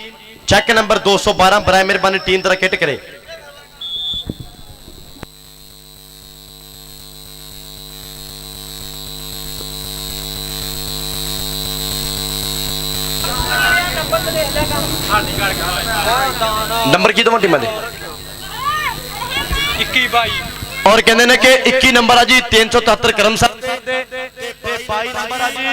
चेक नंबर 212 बराए मेहरबानी टीम तरह किट करे। नंबर की तो टीम दे 21 और कहते हैं कि 21 नंबर आ जी 373 करम साहब 22 नंबर आ जी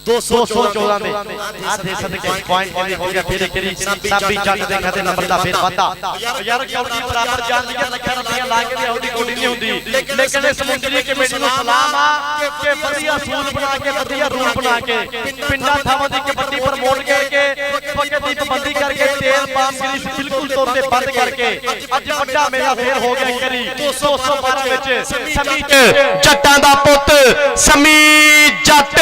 214 में आ दे सकते पॉइंट के लिए हो गया फिर करी साबी जट देखा ते नंबर दा फिर वादा यार कौड़ी बराबर जान दी लखा रुपया ला के होदी कोडी नहीं हुंदी लेकिन इस समुद्री कमेटी नु सलाम आ कि वधिया सूल बना के वधिया रूल बना के पिंडा थावां दी कबड्डी प्रमोट करके पक्के दी पाबंदी करके तेल पाम गिरी बिल्कुल तौर पे बंद करके अज बड़ा मेला फेर हो गया करी 212 विच समी जट्टां दा पुੱਤ समी जट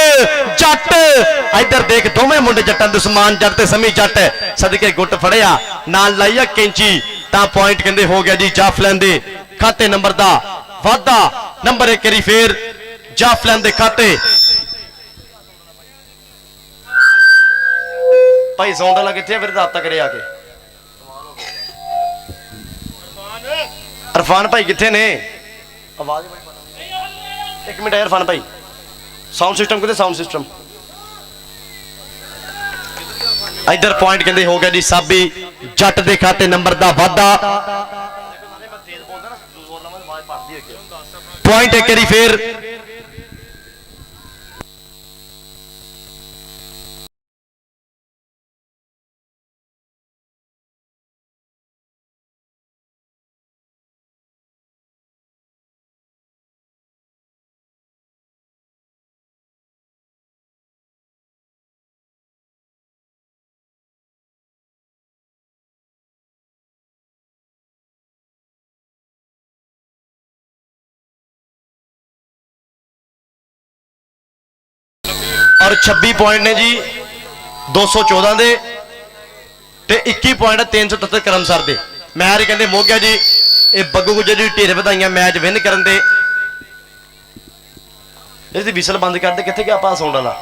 जट इधर देख दोवें मुंडे जट्टां दुश्मन जट ते समी जट सदके गुट फड़िया नाल लाइया कैंची तां पॉइंट कहंदे हो गया जी जाफलैन दे खाते नंबर दा वादा नंबर 1 करी फेर जाफलैन दे खाते भाई साउंड वाला किथे फिर राबता करे आके इरफान भाई किथे ने आवाज एक मिनट इरफान भाई साउंड सिस्टम किथे साउंड सिस्टम इधर पॉइंट कहते हो गया जी साबी जट दे खाते नंबर दा वादा पॉइंट एक करी फिर और 26 पॉइंट ने जी 214 दे ते 21 पॉइंट 373 करम सर दे मैच कहते मोगिया जी ये बग्गू गुजर जी ढेर बधाइयां मैच विन करन दे इसकी विसल बंद कर दे किथे गया पास होने वाला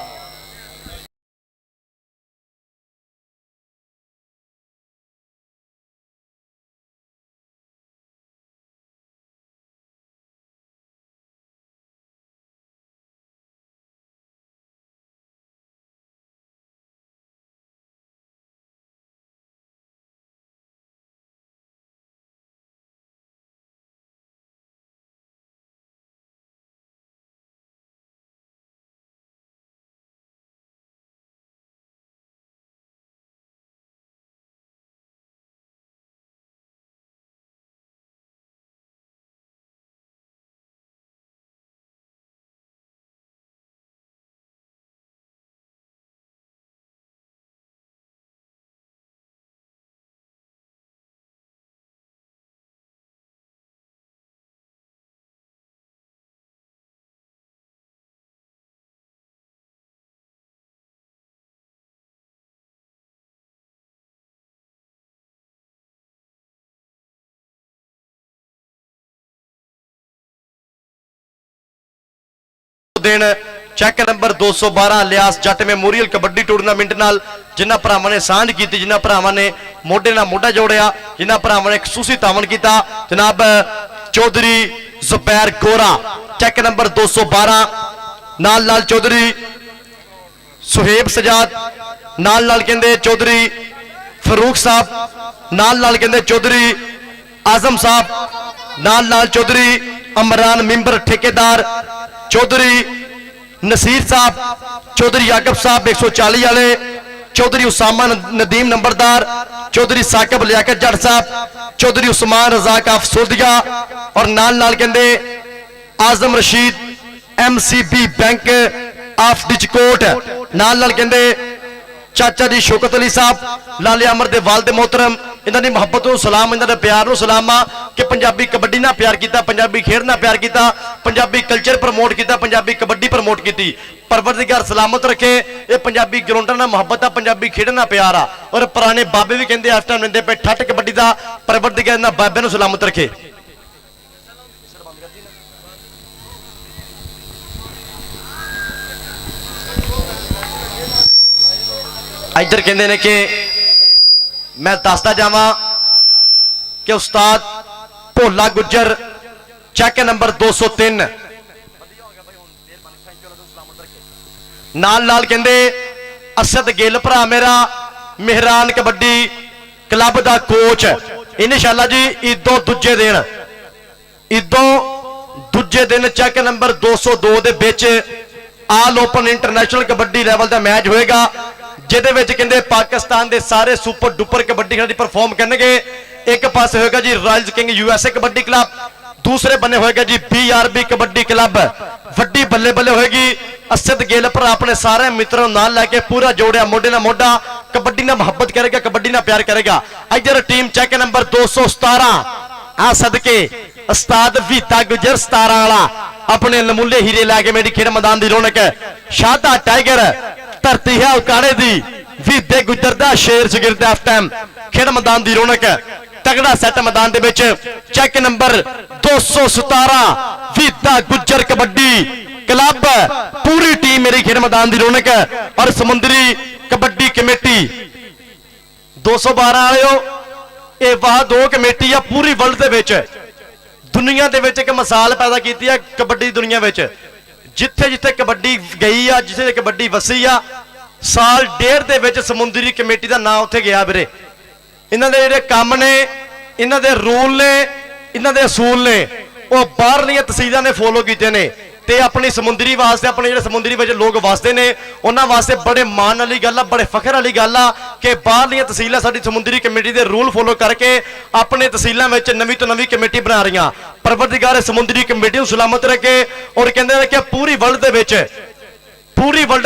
दिन चेक नंबर 212 लियास जट मेमोरियल कबड्डी टूर्नामेंट नाल जिन्हां भरावां ने सांझ की जिन्हां भरावां ने मोढे नाल मोढा जोड़िया जिन्हां भरावां ने खसूसी तावन किया जनाब चौधरी जुबैर गोरा चेक नंबर 212 नाल नाल चौधरी सुहेब सजाद नाल नाल कहंदे चौधरी फरूक साहब नाल नाल कहंदे चौधरी आजम साहब नाल नाल चौधरी अमरान मिंबर ठेकेदार चौधरी नसीर साहब चौधरी याकब साहब 140 वाले चौधरी उसामा नदीम नंबरदार चौधरी साकिब लियाकत जट साहब चौधरी उस्मान रजाक अफसोदिया और नाल नाल कहंदे आजम रशीद MCB बैंक ऑफ डिजकोट नाल नाल कहंदे चाचा जी शौकत अली साहब लाले अमर दे वाल दे मोहतरम इन्हां दी मुहब्बत नूं सलाम इन्हां दे प्यार नूं सलाम आ कि पंजाबी कबड्डी नाल प्यार कीता पंजाबी खेड नाल प्यार कीता पंजाबी कल्चर प्रमोट कीता पंजाबी कबड्डी प्रमोट कीती परवरदिगार सलामत रखे ये पंजाबी ग्राउंडां नाल मुहब्बत आ पंजाबी खेड नाल प्यार आ और पुराने बाबे भी कहंदे इस टाइम लेंदे पे ठट कबड्डी दा परवरदिगार इन्हां बाबे नूं सलामत रखे। इधर कहते हैं कि मैं दसदा जावां कि उस्ताद भोला गुज्जर चैक नंबर 203 नाल नाल कहंदे असद गिल भरा मेरा मेहरान कबड्डी क्लब दा कोच इंशाअल्लाह जी ईदों दूजे दिन चैक नंबर 202 दे विच आल ओपन इंटरनेशनल कबड्डी लैवल का मैच होएगा जिहदे विच कहंदे पाकिस्तान दे सारे सुपर डुपर कबड्डी खिलाड़ी परफॉर्म करनगे। एक पासे होएगा जी royals king USA kabaddi club, दूसरे बने होएगा जी बीआरबी कबड्डी क्लब। वड्डी बल्ले बल्ले होएगी। असद गिल भरा अपने सारे मित्रों नाल लैके पूरा जोड़िया मोढे नाल मोढा कबड्डी नाल मुहब्बत करेगा, कबड्डी नाल प्यार करेगा। इधर टीम चैक नंबर 217 आ सदके उस्ताद वीता गुजर 17 वाला अपने नमूले हीरे लैके मेरी खेड मैदान की रौनक है। शादा टाइगर धरती है उकाड़े दी वीते गुजर दा शेर शगिरद इस टाइम खेड मैदान की रौनक है। तगड़ा सैट मैदान दे विच चैक नंबर 217 वीता गुजर कबड्डी क्लब पूरी टीम मेरी खेड मैदान की रौनक है। और समुद्री कबड्डी कमेटी 212 वालिओ ये वाह दो कमेटी आ पूरी वर्ल्ड दे विच दुनिया दे विच एक मिसाल पैदा की है कबड्डी दुनिया विच। जिथे जिथे कबड्डी गई आ जिथे कबड्डी वसी आ साल डेढ़ दे विच समुद्री कमेटी का नाम उत्थे गया वीरे। इन्हां दे जिहड़े काम ने इन्हां दे रूल ने इन्हां दे असूल ने वो बाहरलियां तहसीलां ने फॉलो कीते ने ते अपनी समुद्री वास्ते अपने जिहड़े समुद्री विच लोग वसदे ने उन्हां वास्ते बड़े मान वाली गल आ बड़े फखर वाली गल आ कि बाहरलियां तहसीलां साडी समुद्री कमेटी दे रूल फॉलो करके अपने तहसीलां विच नवीं तो नवीं कमेटी बना रहीआं। परवरदिगार समुद्री कमेटी नूं सलामत रखे और कहंदे ने कि पूरी वर्ल्ड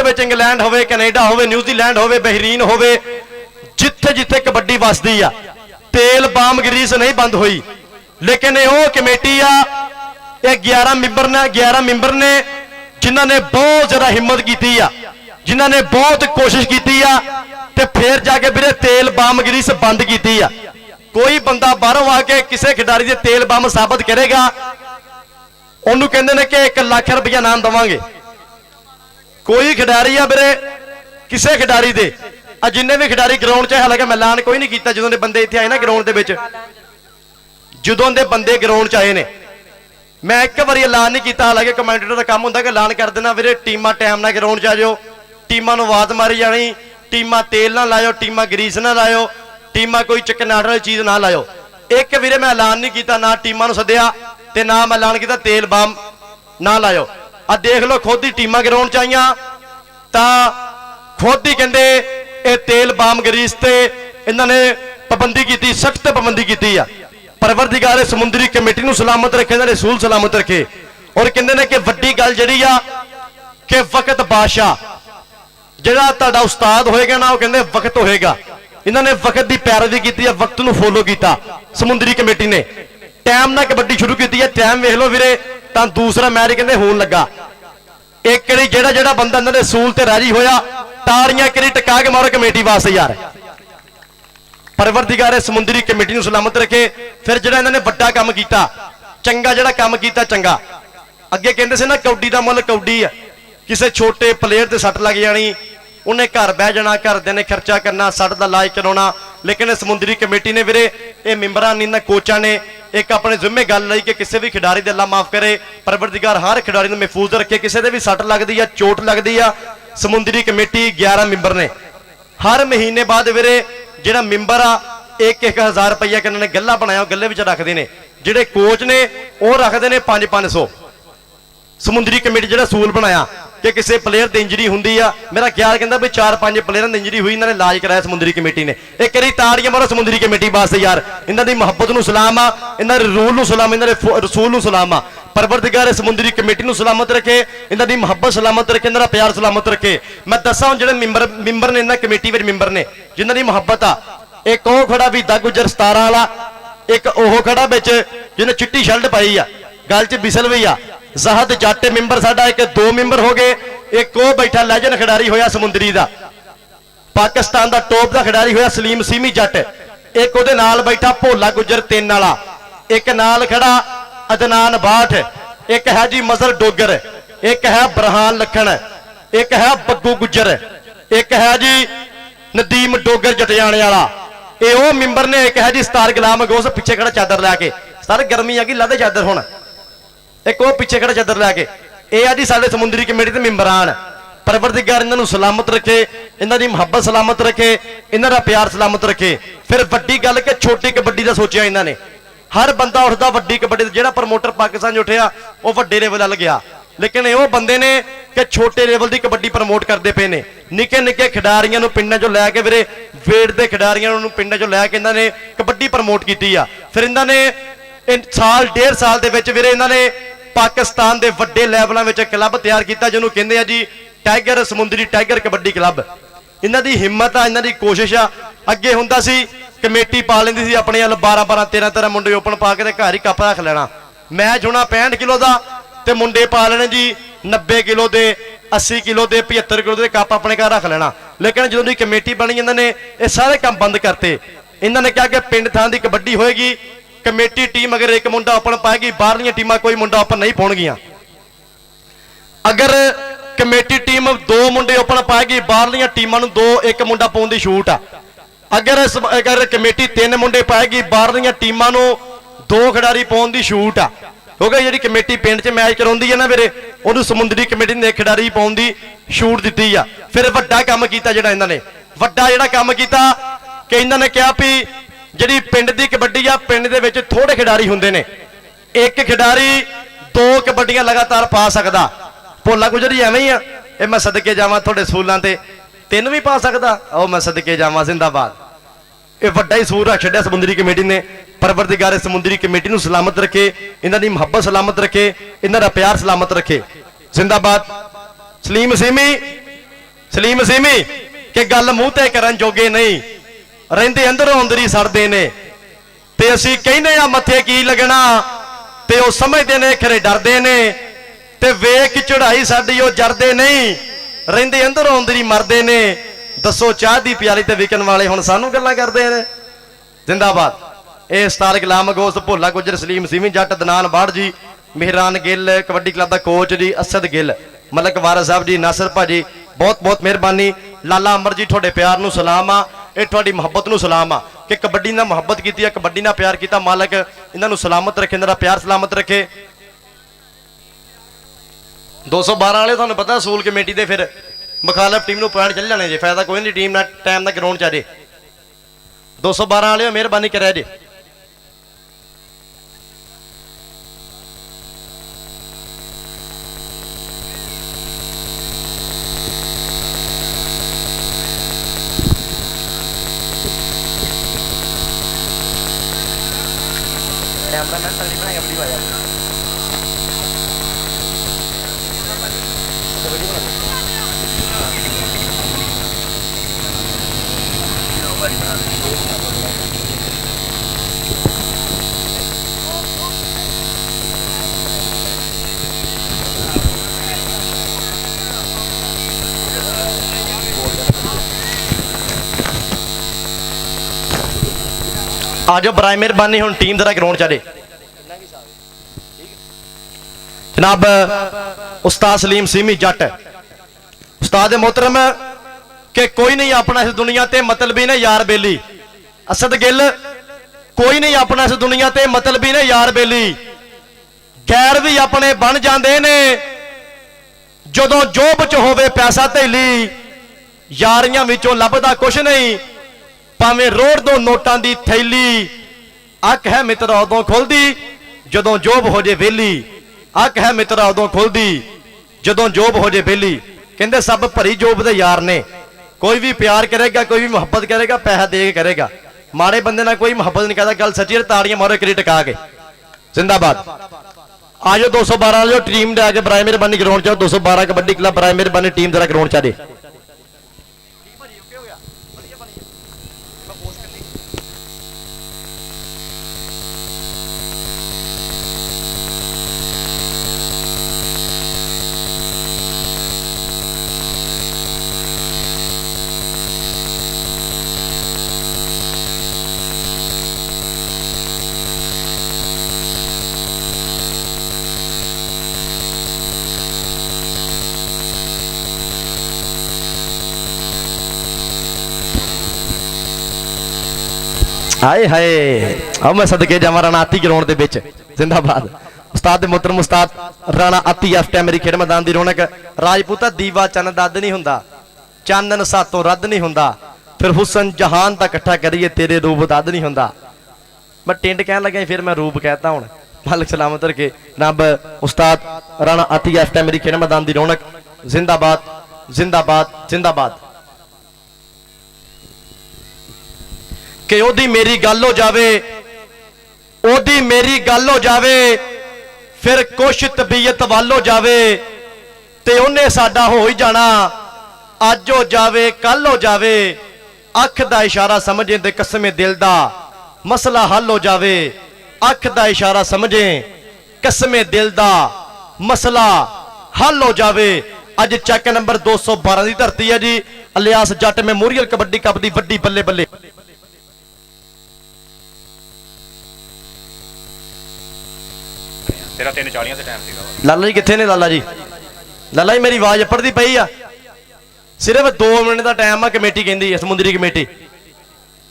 विच इंग्लैंड होवे कैनेडा होवे न्यूजीलैंड होवे बहरीन होवे जिथे जिथे कबड्डी वसदी आ तेल बाम ग्रीस नहीं बंद हुई। लेकिन यह कमेटी आ 11 मैंबर ने जिन्हों ने बहुत ज्यादा हिम्मत की जिन्हों ने बहुत कोशिश की फिर जाके फिर तेल बाम ग्रीस बंद की। कोई बंदा बाहरों आके किसी खिडारी के तेल बाम साबित करेगा उन्होंने कहते हैं कि 1 लाख रुपया नाम देवांगे। कोई खिडारी आ फिर किसी खिडारी दे जिन्हें भी खिडारी ग्राउंड च हालांकि मैं ऐलान कोई नहीं किया जो बंदे इतने आए ना ग्राउंड के जो बंदे ग्राउंड च आए ने मैं एक बार ऐलान नहीं किया। हालांकि कमेंटेटर का काम होंगे कि ऐलान कर देना वीरे टीमां टाइम ना ग्राउंड च आ जाओ, टीमां नूं आवाज़ मारी जानी, टीमां तेल ना लाओ, टीमां ग्रीस ना लाओ, टीमां कोई चकनाहट वाली चीज़ ना लाओ। एक वीरे मैं ऐलान नहीं किया ना टीमां नूं सद्दिया ते ना मैं ऐलान किया तेल बाम ना लाओ। आ देख लो खुद ही टीमां ग्राउंड च आईयां तां खुद ही कहंदे ये तेल बाम ग्रीस ते इन्होंने पाबंदी की सख्त पाबंदी की। परवरदिगार समुद्री कमेटी नूं सलामत रखे रसूल सलामत रखे। और कहते हैं कि वड्डी गल जिहड़ी आ कि वक्त बादशाह जिहड़ा तुहाडा उस्ताद होएगा ना वो कहंदे वक्त होएगा। इन्होंने वक्त की पैरवी की वक्त नूं फॉलो किया समुद्री कमेटी ने टाइम ना कबड्डी शुरू की है। टाइम वेख लो वीरे तां दूसरा मैच कहंदे होण लगा। एक करी जिहड़ा बंदा इन्हां दे असूल ते राजी होया ताड़ियां करी टका के मारो कमेटी वास्ते यार। परवरदिगार समुद्री कमेटी नूं सलामत रखे। फिर जिहड़ा इन्हां ने वड्डा काम कीता चंगा जिहड़ा काम कीता चंगा। अगे कहंदे सी ना कौडी दा मुल कौडी है, किसी छोटे प्लेयर ते सट लग जानी उन्हें घर बह जाना, घरदे ने खर्चा करना, सट दा इलाज कराउणा। लेकिन समुद्री कमेटी ने वीरे ये मैंबरां ने कोचां ने एक अपने जिम्मे गल लई कि किसी भी खिडारी दे अल्लाह माफ करे परवरदिगार हर खिडारी नूं महफूज रखे। किसी दे भी सट लगदी आ चोट लगदी आ समुद्री कमेटी 11 मैंबर ने हर महीने बाद वीरे जिहड़ा मैंबर आ 1-1000 रुपया किन्ने गल्ला बनाया गल्ले विच रखदे ने। जिहड़े कोच ने वो रखदे ने 500-500। समुद्री कमेटी जिहड़ा असूल बनाया कि किसी प्लेयर की इंजरी होंगी आ मेरा ख्याल कहता भी 4-5 प्लेयर की इंजरी हुई इन्होंने इलाज कराया समुद्री कमेटी ने। एक बारी ताड़ियां मारो समुद्री कमेटी वास्ते यार। इन्हों की मुहब्बत नूं सलाम आ, इन्हों के रूल नूं सलाम, इन्हों के रसूल नूं सलाम आ। परवरदिगार समुद्री कमेटी नूं सलामत रखे, इन्हों की मुहब्बत सलामत रखे, इन्हों प्यार सलामत रखे। मैं दसा हूं जिहड़े मैंबर ने इन्होंने कमेटी में मैंबर ने जिन्हों की मुहब्बत आ एक वो खड़ा वीता गुजर 17 वाला, एक ओह खड़ा बिच जिन्हें चिट्टी शर्ट पाई आ गल च बिसल भी आ ज़हद जट मैंबर साडा एक 2 मैंबर हो गए। एक वो बैठा लैजन खिडारी होया समुद्री का पाकिस्तान का टॉप का खिडारी होया सलीम सीमी जट। एक वो नाल बैठा भोला गुजर 3 वाला, एक नाल खड़ा अदनान बाठ, एक है जी मजर डोगर, एक है बरहान लखन, एक है बग्गू गुजर, एक है जी नदीम डोगर जटियाने वाला, ਇਹ ਉਹ ਮੈਂਬਰ ਨੇ ਇੱਕ ਹੈ ਜੀ ਸਤਾਰ ਗੁਲਾਮ ਗੋਸ ਪਿੱਛੇ ਖੜਾ ਚਾਦਰ ਲੈ ਕੇ। ਸਰ ਗਰਮੀ ਆ ਗਈ ਲਾਦੇ ਚਾਦਰ ਹੁਣ। ਇੱਕ ਉਹ ਪਿੱਛੇ ਖੜਾ ਚਾਦਰ ਲੈ ਕੇ ਇਹ ਆ ਜੀ ਸਾਡੇ ਸਮੁੰਦਰੀ ਕਮੇਟੀ ਦੇ ਮੈਂਬਰਾਨ। परवरदिगार इन्होंने सलामत रखे, इन्हों मुहब्बत सलामत रखे, इन्हों प्यार सलामत रखे। फिर वड्डी गल कि छोटी कबड्डी का सोचा इन्होंने। हर बंदा उठता वड्डी कबड्डी, जो प्रमोटर पाकिस्तान उठिया वो वड्डे लेवल वाल गया, लेकिन वो बंदे ने कि छोटे लेवल की कबड्डी प्रमोट करते पे ने। निके निके खिडारियों पिंडों चो लैके वीरे वेट के खिडारियों पिंडों चो लैके इन्होंने कबड्डी प्रमोट की आ। फिर इन्होंने साल डेढ़ साल के वीरे इन्होंने पाकिस्तान के वड्डे लैवलों में क्लब तैयार किया जिन्होंने कहते हैं जी टाइगर समुद्री टाइगर कबड्डी क्लब। इन्हों की हिम्मत आ, इन्हों की कोशिश आ। अगे हुंदा सी कमेटी पा लेंदी सी अपने 12-12 13-13 मुंडे ओपन पा के घर ही कप रख लेना। मैच होना 65 किलो का तो मुंडे पा लेने जी 90 किलो के 80 किलो के 75 किलो के कप अपने घर रख लेना। लेकिन जो दी कमेटी बनी इन्होंने ये सारे काम बंद करते। इन्होंने कहा कि पिंड थां की कबड्डी होएगी, कमेटी टीम अगर एक मुंडा ओपन पाएगी, बाहरलियां टीमां कोई मुंडा ओपन नहीं पाउणगियां। अगर कमेटी टीम 2 मुंडे ओपन पाएगी, बाहरलियां टीमां नूं 2-1 मुंडा पाउण दी छूट आ। अगर कमेटी 3 मुंडे पाएगी, बाहरलियां टीमां नूं 2 खिडारी पाउण दी छूट आ। क्योंकि जिहड़ी कमेटी पिंड च मैच कराउंदी है ना वीरे, उहनूं समुंदरी कमेटी ने खिडारी पाउण दी छूट दित्ती आ। फिर वड्डा काम कीता जिहड़ा इन्हां ने, वड्डा जिहड़ा काम कीता कि इन्हां ने कहा भी जिहड़ी पिंड दी कबड्डी आ, पिंड दे विच थोड़े खिडारी हुंदे ने, एक खिडारी 2 कबड्डियां लगातार पा सकदा। भोला गुजरी एवं ही आ, ये मैं सदके जावां थोड़े स्कूलों से 3 भी पा सकता, आओ मैं सदके जावां जिंदाबाद। ये वड्डा ही सूर रख छड्या समुंदरी कमेटी ने। परवरदिगार समुंदरी कमेटी नूं सलामत रखे, इन्हां दी मुहब्बत सलामत रखे, इन्हां दा प्यार सलामत रखे, जिंदाबाद। सलीम सीमी, सलीम सीमी कि गल मूँह ते करन जोगे नहीं, रहिंदे अंदरों अंदर ही सड़दे ने। ते असीं कहने आ मत्थे की लगना, ते वो समझदे ने खरे डरदे ने, ते वेख चढ़ाई साडी ओ जरदे नहीं, रहिंदे अंदरों अंदर ही मरदे ने। दसो चाह दी प्याली ते विकन वाले हुण सानूं गल्लां करदे ने, जिंदाबाद। ये उस्ताद गुलाम गोस, भोला गुजर, सलीम सीमी जट, दनान बाड़ जी, मेहरान गिल कबड्डी क्लब का कोच जी, असद गिल, मलक वारस साहब जी, नासर भाजी, बहुत बहुत मेहरबानी। लाला अमर जी तुहाडे प्यार नूं सलाम आ, ये तुहाडी मुहब्बत नूं सलाम आ कि कबड्डी नाल मुहब्बत कीती, कबड्डी नाल प्यार कीता। मालक इन्हां नूं सलामत रखे, इन्हां दा प्यार सलामत रखे। 212 वाले तुहानूं पता सूल कमेटी दे फिर मुखालफ टीम नूं पॉइंट चल जाने जे, फायदा कोई नहीं, टीम ना टाइम ना ग्राउंड च आ जे। 212 वाले मेहरबानी करा जे। आज बराए मेहरबानी हुण टीम जरा ग्राउंड चले। जनाब उस्ताद सलीम सीमी जट, उस्ताद मोहतरम के कोई नहीं अपना इस दुनिया ते मतलबी ने यार बेली। असद गिल कोई नहीं अपना इस दुनिया ते मतलबी ने यार बेली, गैर भी अपने बन जाते ने जदों जोब च होवे पैसा थैली, यारियां विचों लभदा कुछ नहीं भावें रोड दो नोटां दी थैली। अख है मित्रा उदों खुलदी जदों जोब हो जे वेली, अख है मित्रा उदों खुलदी जदों जोब हो जे वेली। कहंदे सब भरी जोब दे यार ने, कोई भी प्यार करेगा, कोई भी मुहब्बत करेगा, पैसा दे के करेगा, माड़े बंदे ना कोई मुहब्बत नहीं करता। गल सच्ची, ताड़ियां मारो करी टका के, जिंदाबाद। आज 212 जो टीम दे आके बराए मेहरबानी ग्राउंड च 212 कबड्डी क्लब बराए मेहरबानी टीम जरा ग्राउंड च आ। हाय हाय आओ मैं सदके जावा राणा आती ग्राउंड दे विच जिंदाबाद उस्ताद दे मोहतरम उस्ताद राणा आती इस टाइम मेरी खेड मैदान दी रौनक राजपूता दीवा चन्न दद नहीं हुंदा चानन सातों रद्द नहीं हुंदा फिर हुसन जहान दा इकट्ठा करिए तेरे रूप दद नहीं हुंदा मैं टिंड कहन लगा फिर मैं रूप कहता हूं मालिक सलामत रखे रब उस्ताद राणा आती इस टाइम मेरी खेड मैदान दी रौनक जिंदाबाद जिंदाबाद जिंदाबाद कि ओदी मेरी गल हो जावे ओदी मेरी गल हो जावे फिर कुछ तबीयत वाल हो जावे ते उन्हें साडा हो ही जाना अज हो जावे कल हो जावे अख दा इशारा समझे ते कसमे दिल दा मसला हल हो जावे अख दा इशारा समझे कसमे दिल दा मसला हल हो जावे अज चैक नंबर 212 की धरती है जी alias Jat memorial kabaddi cup की वड्डी बल्ले बल्ले तेरा 3:40 से टाइम सीगा लाला जी कितने ने लाला जी मेरी आवाज पढ़ती पई आ सिर्फ 2 मिनट का टाइम आ कमेटी कहती है समुद्री कमेटी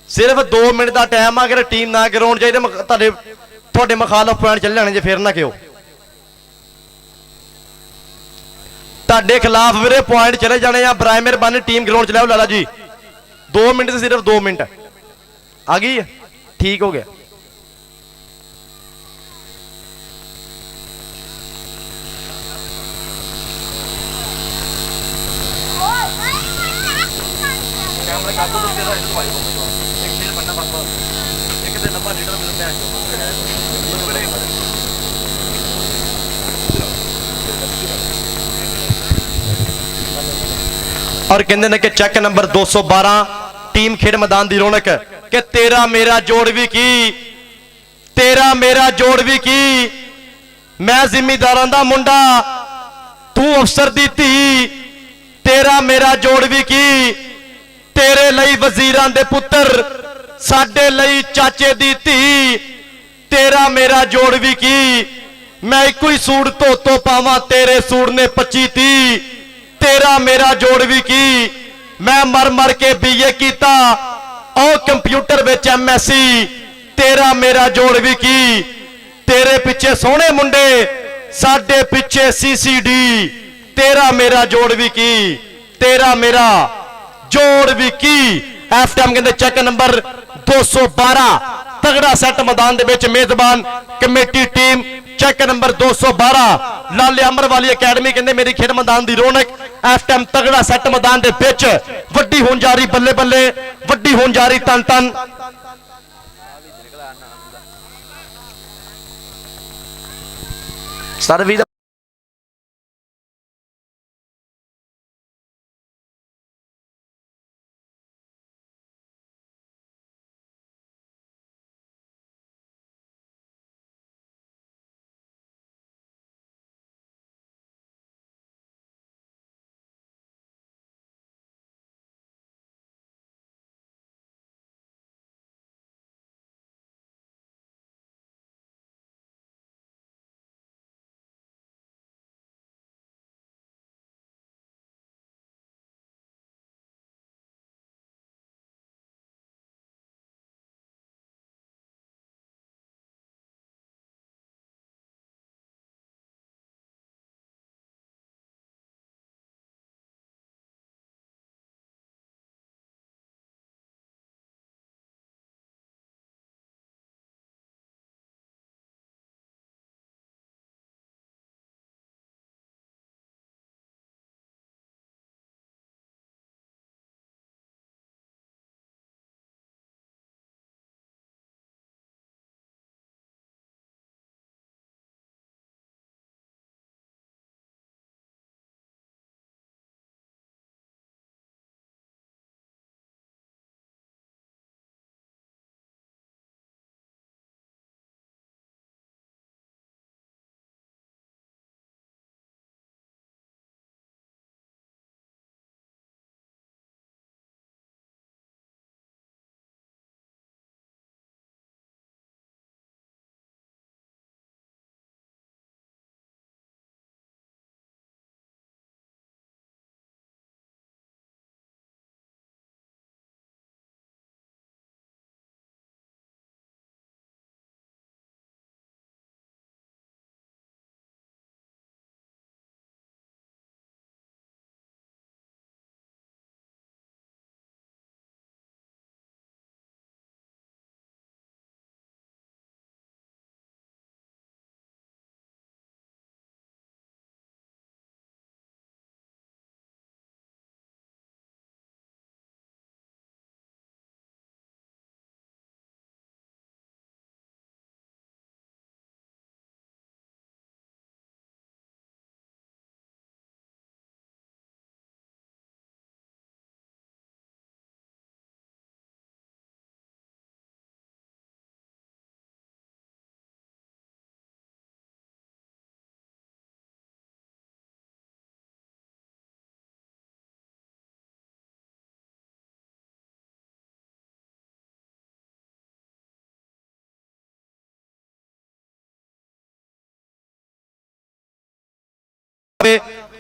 सिर्फ 2 मिनट का टाइम आ अगर टीम ना ग्राउंड चाहिए थोड़े मुखालफ पॉइंट चल जाने जे फिर ना क्यों ਤੁਹਾਡੇ खिलाफ ਵੀਰੇ पॉइंट चले जाने या बराए मेहरबानी टीम ग्राउंड च लाओ लाला जी 2 मिनट से सिर्फ 2 मिनट आ गई है ठीक हो गया और कहते हैं कि चेक नंबर 212 टीम खेड मैदान की रौनक कि तेरा मेरा जोड़ भी की तेरा मेरा जोड़ भी की मैं जिम्मेदारां दा मुंडा तू अफसर दी धी तेरा मेरा जोड़ भी की तेरे लई वजीरां दे पुत्र साडे लई चाचे दी धी तेरा मेरा जोड़ भी की मैं एक ही सूट धोतो पावां तेरे सूट ने 25-30 तेरा मेरा जोड़ भी की मैं मर मर के बीए कीता और कंप्यूटर विच MSc तेरा मेरा जोड़ भी की तेरे पिछे सोहने मुंडे साडे पिछे CCD तेरा मेरा जोड़ भी की तेरा मेरा जोड़ भी की इस टाइम कहते चेक नंबर 212 तगड़ा सैट मैदान दे विच मेजबान कमेटी टीम चेक नंबर 212 लाले अमर वाली अकेडमी कहते मेरी खेड मैदान की रौनक इस टाइम तगड़ा सैट मैदान दे विच वड्डी होण जा रही बल्ले बल्ले वड्डी होण जा रही तन तन सर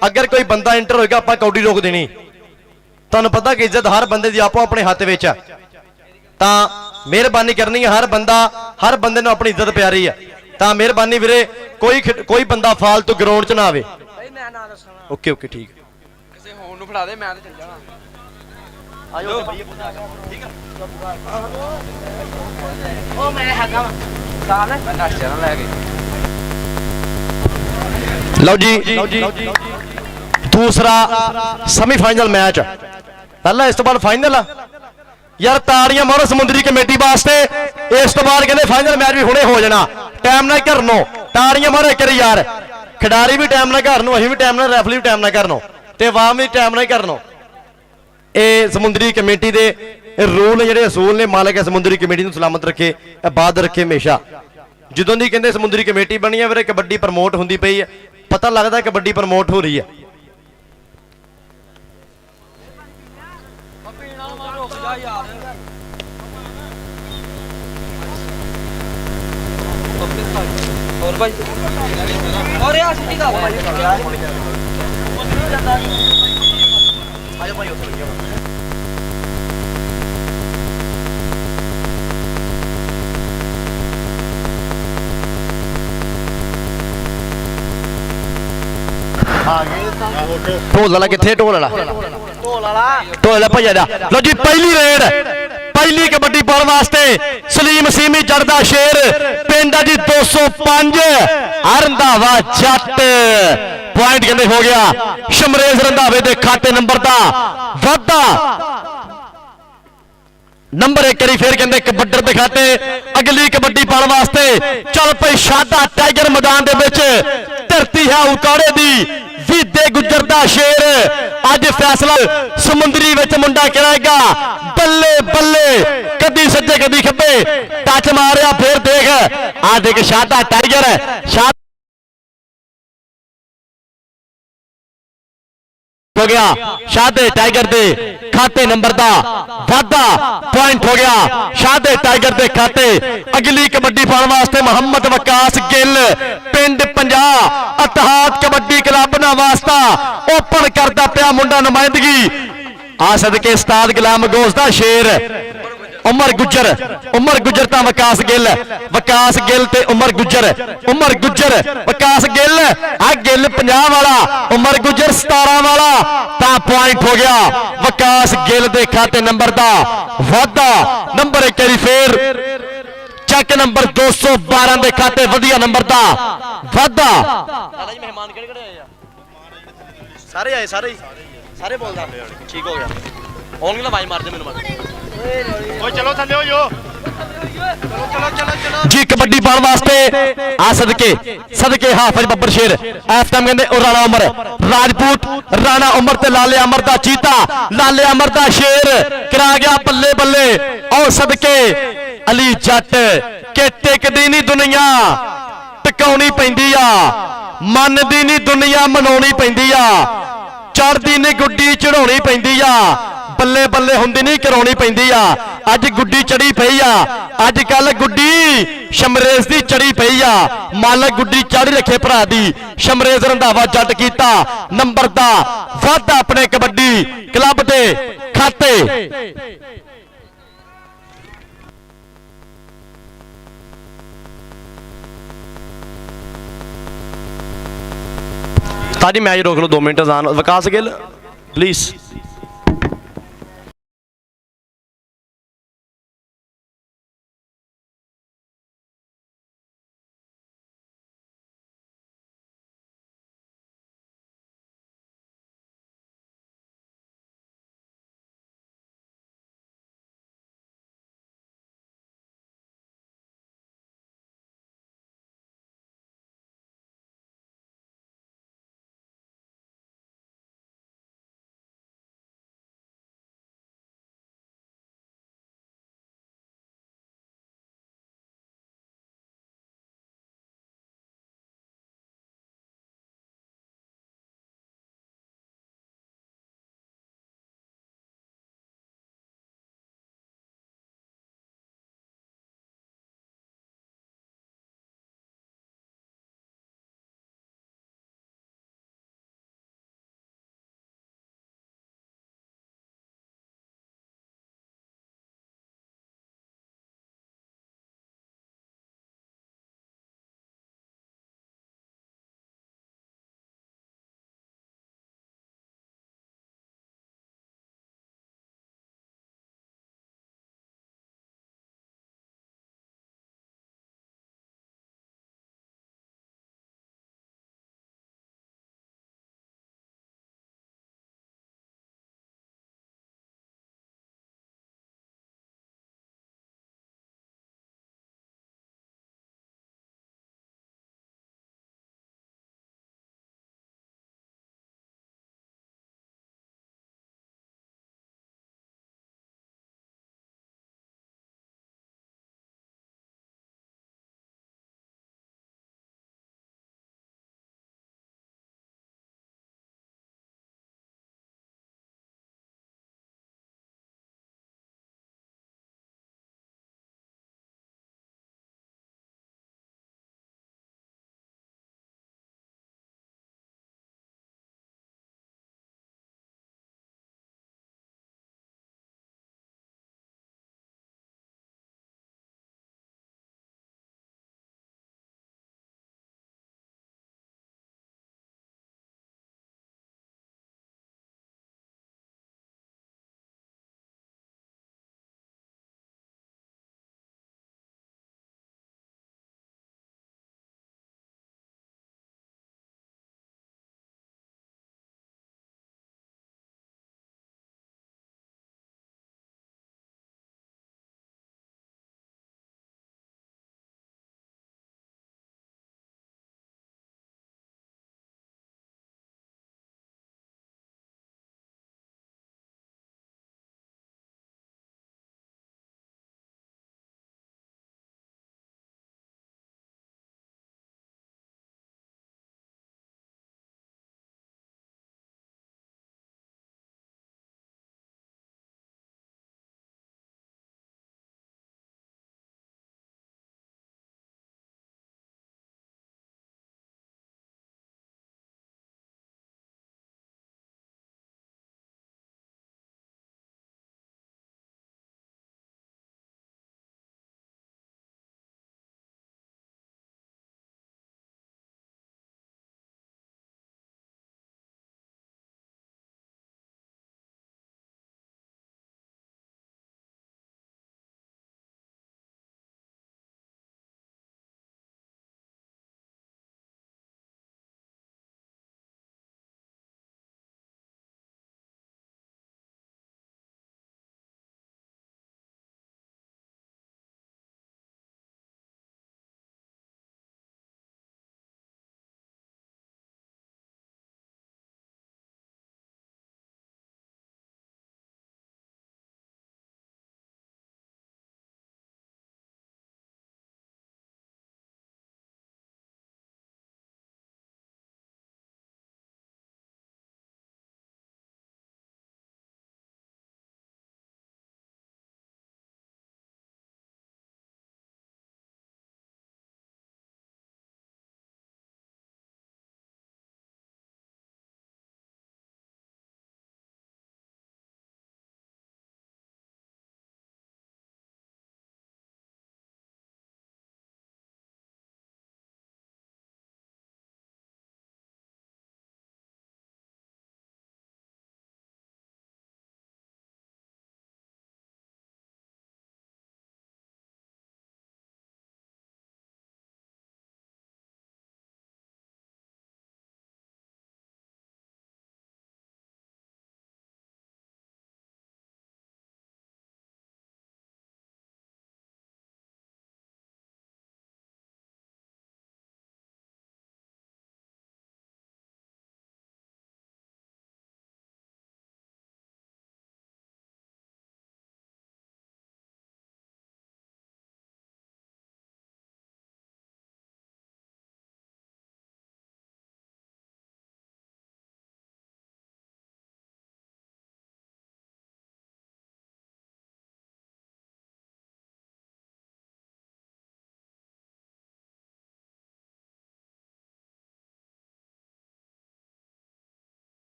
अगर कोई बंदा इंटर होएगा आप कौडी रोक देनी। तुहानूं पता कि इज्जत हर बंदे दी आपो अपने हत्थ विच है, तां मेहरबानी करनी है, हर बंदे नूं अपनी इज्जत प्यारी है, तां मेहरबानी वीरे कोई बंदा फालतू ग्राउंड च ना आवे। ओके ओके ठीक ਕਿਸੇ ਹੋਰ ਨੂੰ ਫੜਾ ਦੇ ਮੈਂ ਤੇ ਚੱਲ ਜਾਣਾ। आयो ठीक है ਉਹ ਮੈਂ ਹੈਗਾ ਵਾ ਸਾਲ ਮੈਂ ਨੱਚ ਜਾਣਾ ਲੈ ਕੇ। लो जी दूसरा सेमीफाइनल मैच, पहला इस तो बाद फाइनल यार ताड़ियां मारो समुद्री कमेटी वास्ते। इस तो बाद कहते फाइनल मैच भी हुणे हो जाना, टाइम ना घर नो ताड़ियां मारो एक यार, खिडारी भी टाइम ना घर नो, असीं भी टाइम ना, रैफरी भी टाइम ना घर नो, ते अवाम भी टाइम ना घर नो। ये समुद्री कमेटी दे रूल ने, ਜਿਹੜੇ असूल ने, मालिक है समुद्री कमेटी ਨੂੰ सलामत रखे, आबाद रखे हमेशा। ਜਦੋਂ ਦੀ ਕਹਿੰਦੇ ਸਮੁੰਦਰੀ ਕਮੇਟੀ ਬਣੀ ਹੈ ਵੀਰੇ ਕਬੱਡੀ ਪ੍ਰਮੋਟ ਹੁੰਦੀ ਪਈ ਹੈ, ਪਤਾ ਲੱਗਦਾ ਕਬੱਡੀ ਪ੍ਰਮੋਟ ਹੋ ਰਹੀ ਹੈ। ਹੋਰ ਭਾਈ ਔਰ ਇਹ ਸਿੱਧੀ ਗੱਲ ਭਾਈ ਆਜੋ ਭਾਈ ਉੱਥੇ ढोल वाला किथे? ढोल वाला भैया दा। लो जी पहली रेड, पहली कबड्डी पाने वास्ते सलीम सीमी चढ़दा शेर, पिंड जी 205 रंधावा जट। पॉइंट कहते हो गया शमरेज रंधावे दे खाते नंबर दा वाधा। नंबर एक करी फिर कहते कबड्डर दे खाते अगली कबड्डी पाने वास्ते चल पई शादा टाइगर मैदान दे विच। धरती है उकाड़े दी विदे गुजर दा शेर, अज फैसला समुंदरी विच मुंडा कराएगा। बल्ले बल्ले कदी सज्जे कदी खब्बे टच मारिया, फिर देख आ देख शादा टाइगर हो गया, शादे टाइगर दे खाते नंबर दा वाधा। पॉइंट हो गया शादे टाइगर दे खाते। अगली कबड्डी पाने वास्ते मोहम्मद वकास गिल पिंड 50 इतिहाद कबड्डी क्लब ना वास्ता ओपन करता पिया मुंडा नुमाइंदगी। आ सदके उस्ताद गुलाम गोश दा शेर उमर गुजर ता वकास गिल ते उमर गुजर वकास गिल आ गिल 50 वाला, उमर गुजर 17 वाला। ता पॉइंट हो गया वकास गिल दे खाते नंबर दा वाधा। नंबर एक फिर चेक नंबर 212 दे खाते वधिया नंबर दा वाधा। मेहमान किहड़े आए? सारे आए, सारे बोलदा ठीक हो गया। आउणगे ना, आवाज मार दे मैनूं। ओए चलो थल्ले हो जो, चलो जी कबड्डी पाने वास्ते आ सदके हाफिज बब्बर शेर। इस टाइम कहंदे ओ राणा उमर राजपूत, राणा उमर ते लाले अमर दा चीता, लाले अमर दा शेर करा गया बल्ले बल्ले। और सदके अली जट के टिकदी नहीं दुनिया टिकाउणी पैंदी आ, मनदी नहीं दुनिया मनाउणी पैंदी आ, चढ़दी नहीं गुड्डी चढ़ाउणी पैंदी आ, बल्ले बल्ले हुंदी नहीं कराउणी पैंदी आ। अज गुड्डी चढ़ी पई आ, अज कल गुड्डी शमरेज दी चढ़ी पई आ। मालक गुड्डी चढ़ रखे भरा दी, शमरेज रंधावा जट कीता नंबर दा वाधा अपने कबड्डी क्लब दे खाते। ताजी मैच रोक लो 2 मिनट। Vikas Gill please.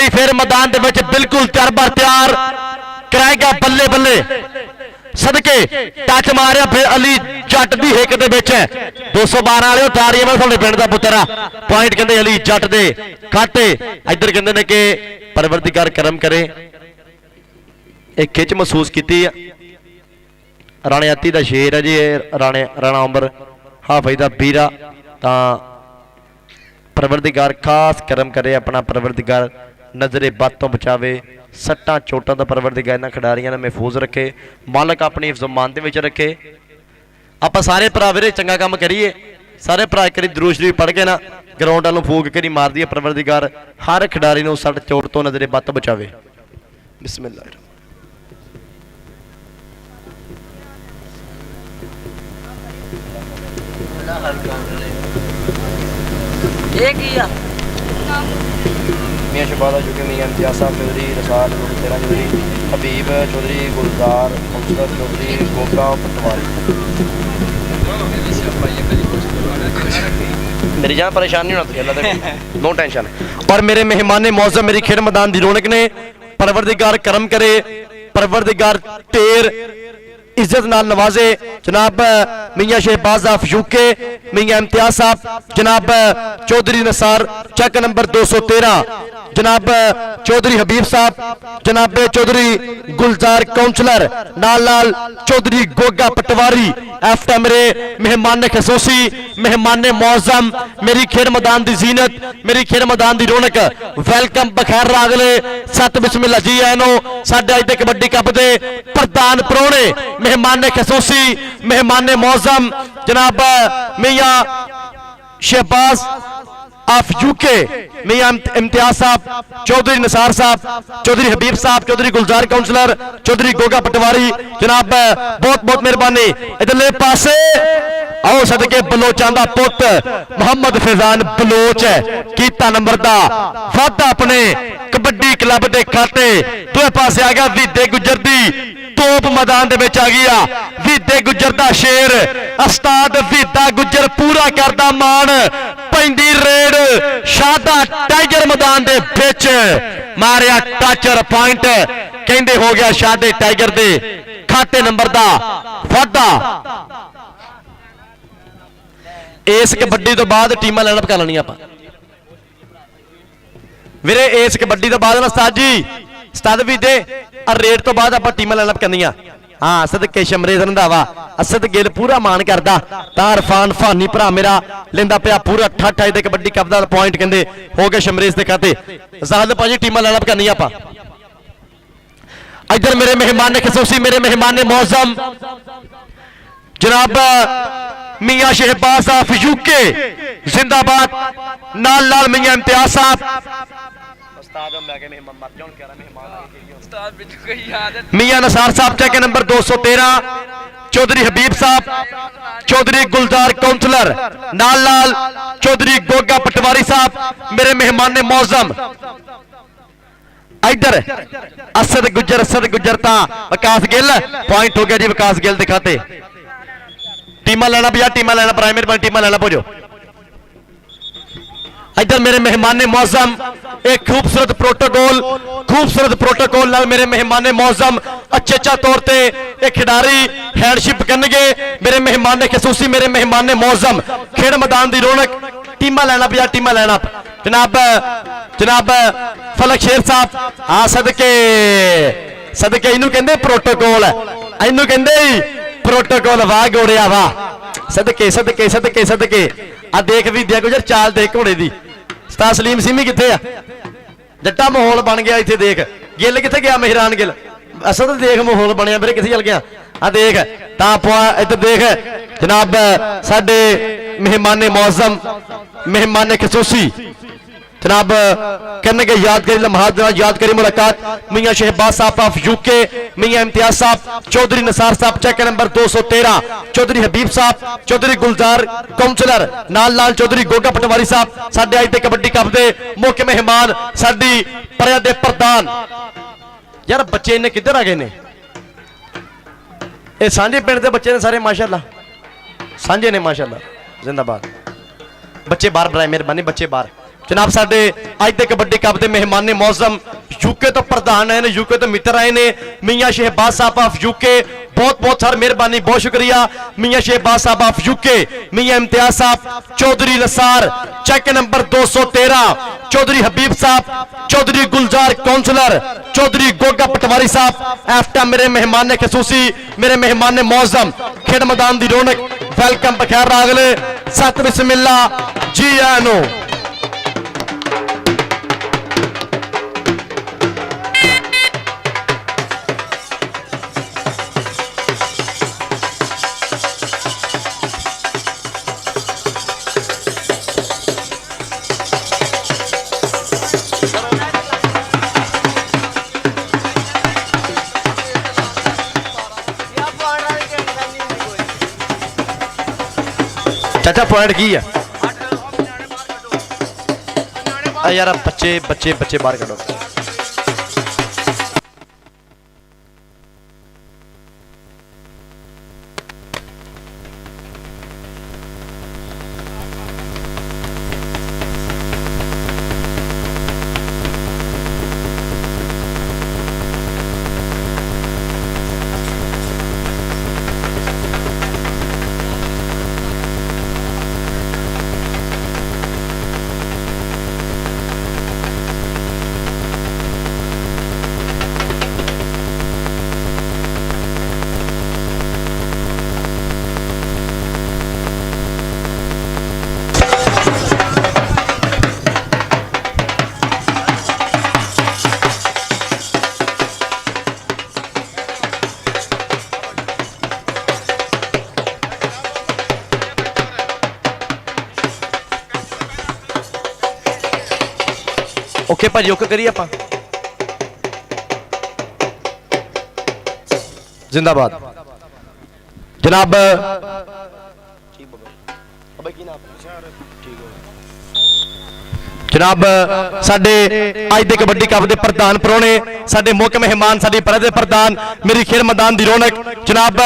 मेरी फिर मैदान दे विच बिल्कुल त्यार-बार तैयार कराएगा बल्ले बल्ले सदके टच मारिया फिर अली जट दी हिक दे विच 212 वाले तारियां में साडे पिंड दा पुत्तर आ पॉइंट कहंदे अली जट दे खाते इधर कहंदे ने कि परवरदिगार करम करे एक खिच महसूस की राणे अती दा शेर है जी राणा अंबर हाफिज दा बीरा तां परवरदिगार खास करम करे अपना परवरदिगार नजरे बद तो बचावे सट्टां चोटां दा परवरदिगार इन्हां खिडारियां ने महफूज रखे मालक अपनी हिफ्ज़-ओ-मान दे विच रखे आपां सारे भरा वीरे चंगा काम करिए सारे भरा एक दरूद शरीफ पढ़ के ना ग्राउंड वालों फूक करी मार दिए परवरदिगार हर खिडारी नूं सट चोट तो नजरे बद तो बचावे बिस्मिल्लाह मियां शहबाज चुके मियां इम्तियाज साहब चौधरी रसाल तेरा चौधरी हबीब चौधरी गुलजार हमसद चौधरी गोगा पटवारी मेरी जान परेशान नहीं होना चाहिए नो टेंशन और मेरे मेहमान मौजूद मेरी खेल मैदान की रौनक ने परवरदिगार करम करे परवरदिगार ढेर इज्जत नाल नवाजे जनाब मियां शहबाज फयूके मियां इम्तियाज साहब जनाब चौधरी नसार चेक नंबर 213 जनाब चौधरी हबीब साहब जनाब चौधरी गुलजार काउंसलर नाल नाल चौधरी गोगा पटवारी एफ मेरे मेहमान खसूसी मेहमान मौजम मेरी खेड मैदान की जीनत मेरी खेड मैदान की रौनक वेलकम बखैर रागले सत बिस्मिल्लाह जी आनो साडे अज दे कबड्डी कप दे प्रधान प्रोहणे मेहमान खसूसी मेहमान मौजम जनाब मियां शहबाज ऑफ यूके मियां इम्तियाज साहब चौधरी नसार साहब चौधरी हबीब साहब चौधरी गुलजार काउंसलर चौधरी गोगा पटवारी जनाब बहुत बहुत मेहरबानी इधरले पासे आओ सदके बलोचां दा पुत मोहम्मद फैजान बलोच कीता नंबर दा वादा अपने कबड्डी क्लब दे खाते दूए पासे आ गया विदे गुजर दी तोप मैदान दे विच आ गया विदे गुजर दा शेर उस्ताद विदा गुजर पूरा करदा मान पैंदी रेड शादा टाइगर मैदान दे विच मारिया टचर पॉइंट कहंदे हो गया शादे टाइगर दे खाते नंबर दा वादा इस कबड्डी तो बाद टीमां लाइनअप कर लैणियां आपां वीरे इस कबड्डी तो बाद ना उस्ताद जी उस्ताद भी दे रेड तो बाद आपां टीमां लाइनअप करनियां हाँ सदके शमरेज रंधावा असद गिल पूरा मान करदा तां इरफान फानी भरा मेरा लेंदा पिया पूरा ठठ अज दे कबड्डी कप दा पॉइंट कहंदे हो गए शमरेज दे खाते जाहद भाजी टीमां लाइनअप करनियां आपां इधर मेरे मेहमान खसूसी मेरे मेहमान मौजम जनाब मियां शहबाज साहब यूके जिंदाबाद नाल नाल मियां इम्तियाज साहब मियां नसार साहब चेक नंबर 213 चौधरी हबीब साहब चौधरी गुलजार काउंसलर नाल नाल चौधरी गोगा पटवारी साहब मेरे मेहमान मौजम इधर असद गुजर ता विकास गिल पॉइंट हो गया जी विकास गिल के खाते टीमां लेना भैया टीमां लेना प्राइमरी टीमां लेना भोजो इधर मेरे मेहमान मौजम एक खूबसूरत प्रोटोकॉल नाल मेरे मेहमान मौजम अच्छे तौर पे एक खिडारी हैंडशिप करनगे मेरे मेहमान खसूसी मेरे मेहमान मौजम खेड मैदान की रौनक टीमां लेना भैया टीमां लेना जनाब फलक शेर साहब आ सदके इनू कहंदे प्रोटोकॉल इनू कहंदे प्रोटोकॉल वाह गोड़िया वाह सदके आ देख भी दिया गुजर चाल देख घोड़े दी उस्ताद सलीम सिमी किथे आ जट्टा माहौल बन गया इत्थे देख गिल किथे गया मेहरान गिल असद देख माहौल बनया मेरे किथे चल गया आ देख ता इधर देख जनाब साडे मेहमान मौजम मेहमान खसूसी जनाब करने यादगारी लम्हात यादगारी मुलाकात मियां शहबाज साहब ऑफ यूके मियां इम्तियाज साहब चौधरी नसार साहब चेक नंबर 213 चौधरी हबीब साहब चौधरी गुलजार काउंसलर नाल नाल चौधरी गोगा पटवारी साहब साडे अज दे कबड्डी कप दे मुख्य मेहमान साडी परिया दे प्रधान यार बच्चे इन्ने किधर आ गए ने ये सांझे पिंड दे बच्चे ने सारे माशाअल्लाह सांझे ने माशाअल्लाह जिंदाबाद बच्चे बाहर बनाए मेहरबानी बच्चे बाहर जनाब साडे अज दे कबड्डी कप के मेहमान मौजम यूके तो प्रधान आए ने, यूके तो मित्र आए ने, मियां शहबाज साहब ऑफ यूके, बहुत बहुत सर मेहरबानी, बहुत शुक्रिया मियां शहबाज साहब ऑफ यूके, मियां इम्तियाज साहब, चौधरी लसार चेक नंबर 213, चौधरी हबीब साहब, चौधरी गुलजार काउंसलर, चौधरी गोगा पटवारी साहब एफ्टा मेरे मेहमान खसूसी, मेरे मेहमान मौजम, खेड मैदान की रौनक, वेलकम बखैर रागले, सत बिस्मिल्ला जी आनो। चाचा पॉइंट की है यार, बच्चे बच्चे बच्चे बाहर करो। ओके भाजी ओके करिए आप जिंदाबाद जनाब। जनाब साडे अज दे कबड्डी कप दे प्रधान परौने, साडे मुख मेहमान, साडी परद दे प्रधान, मेरी खेल मैदान दी रौनक जनाब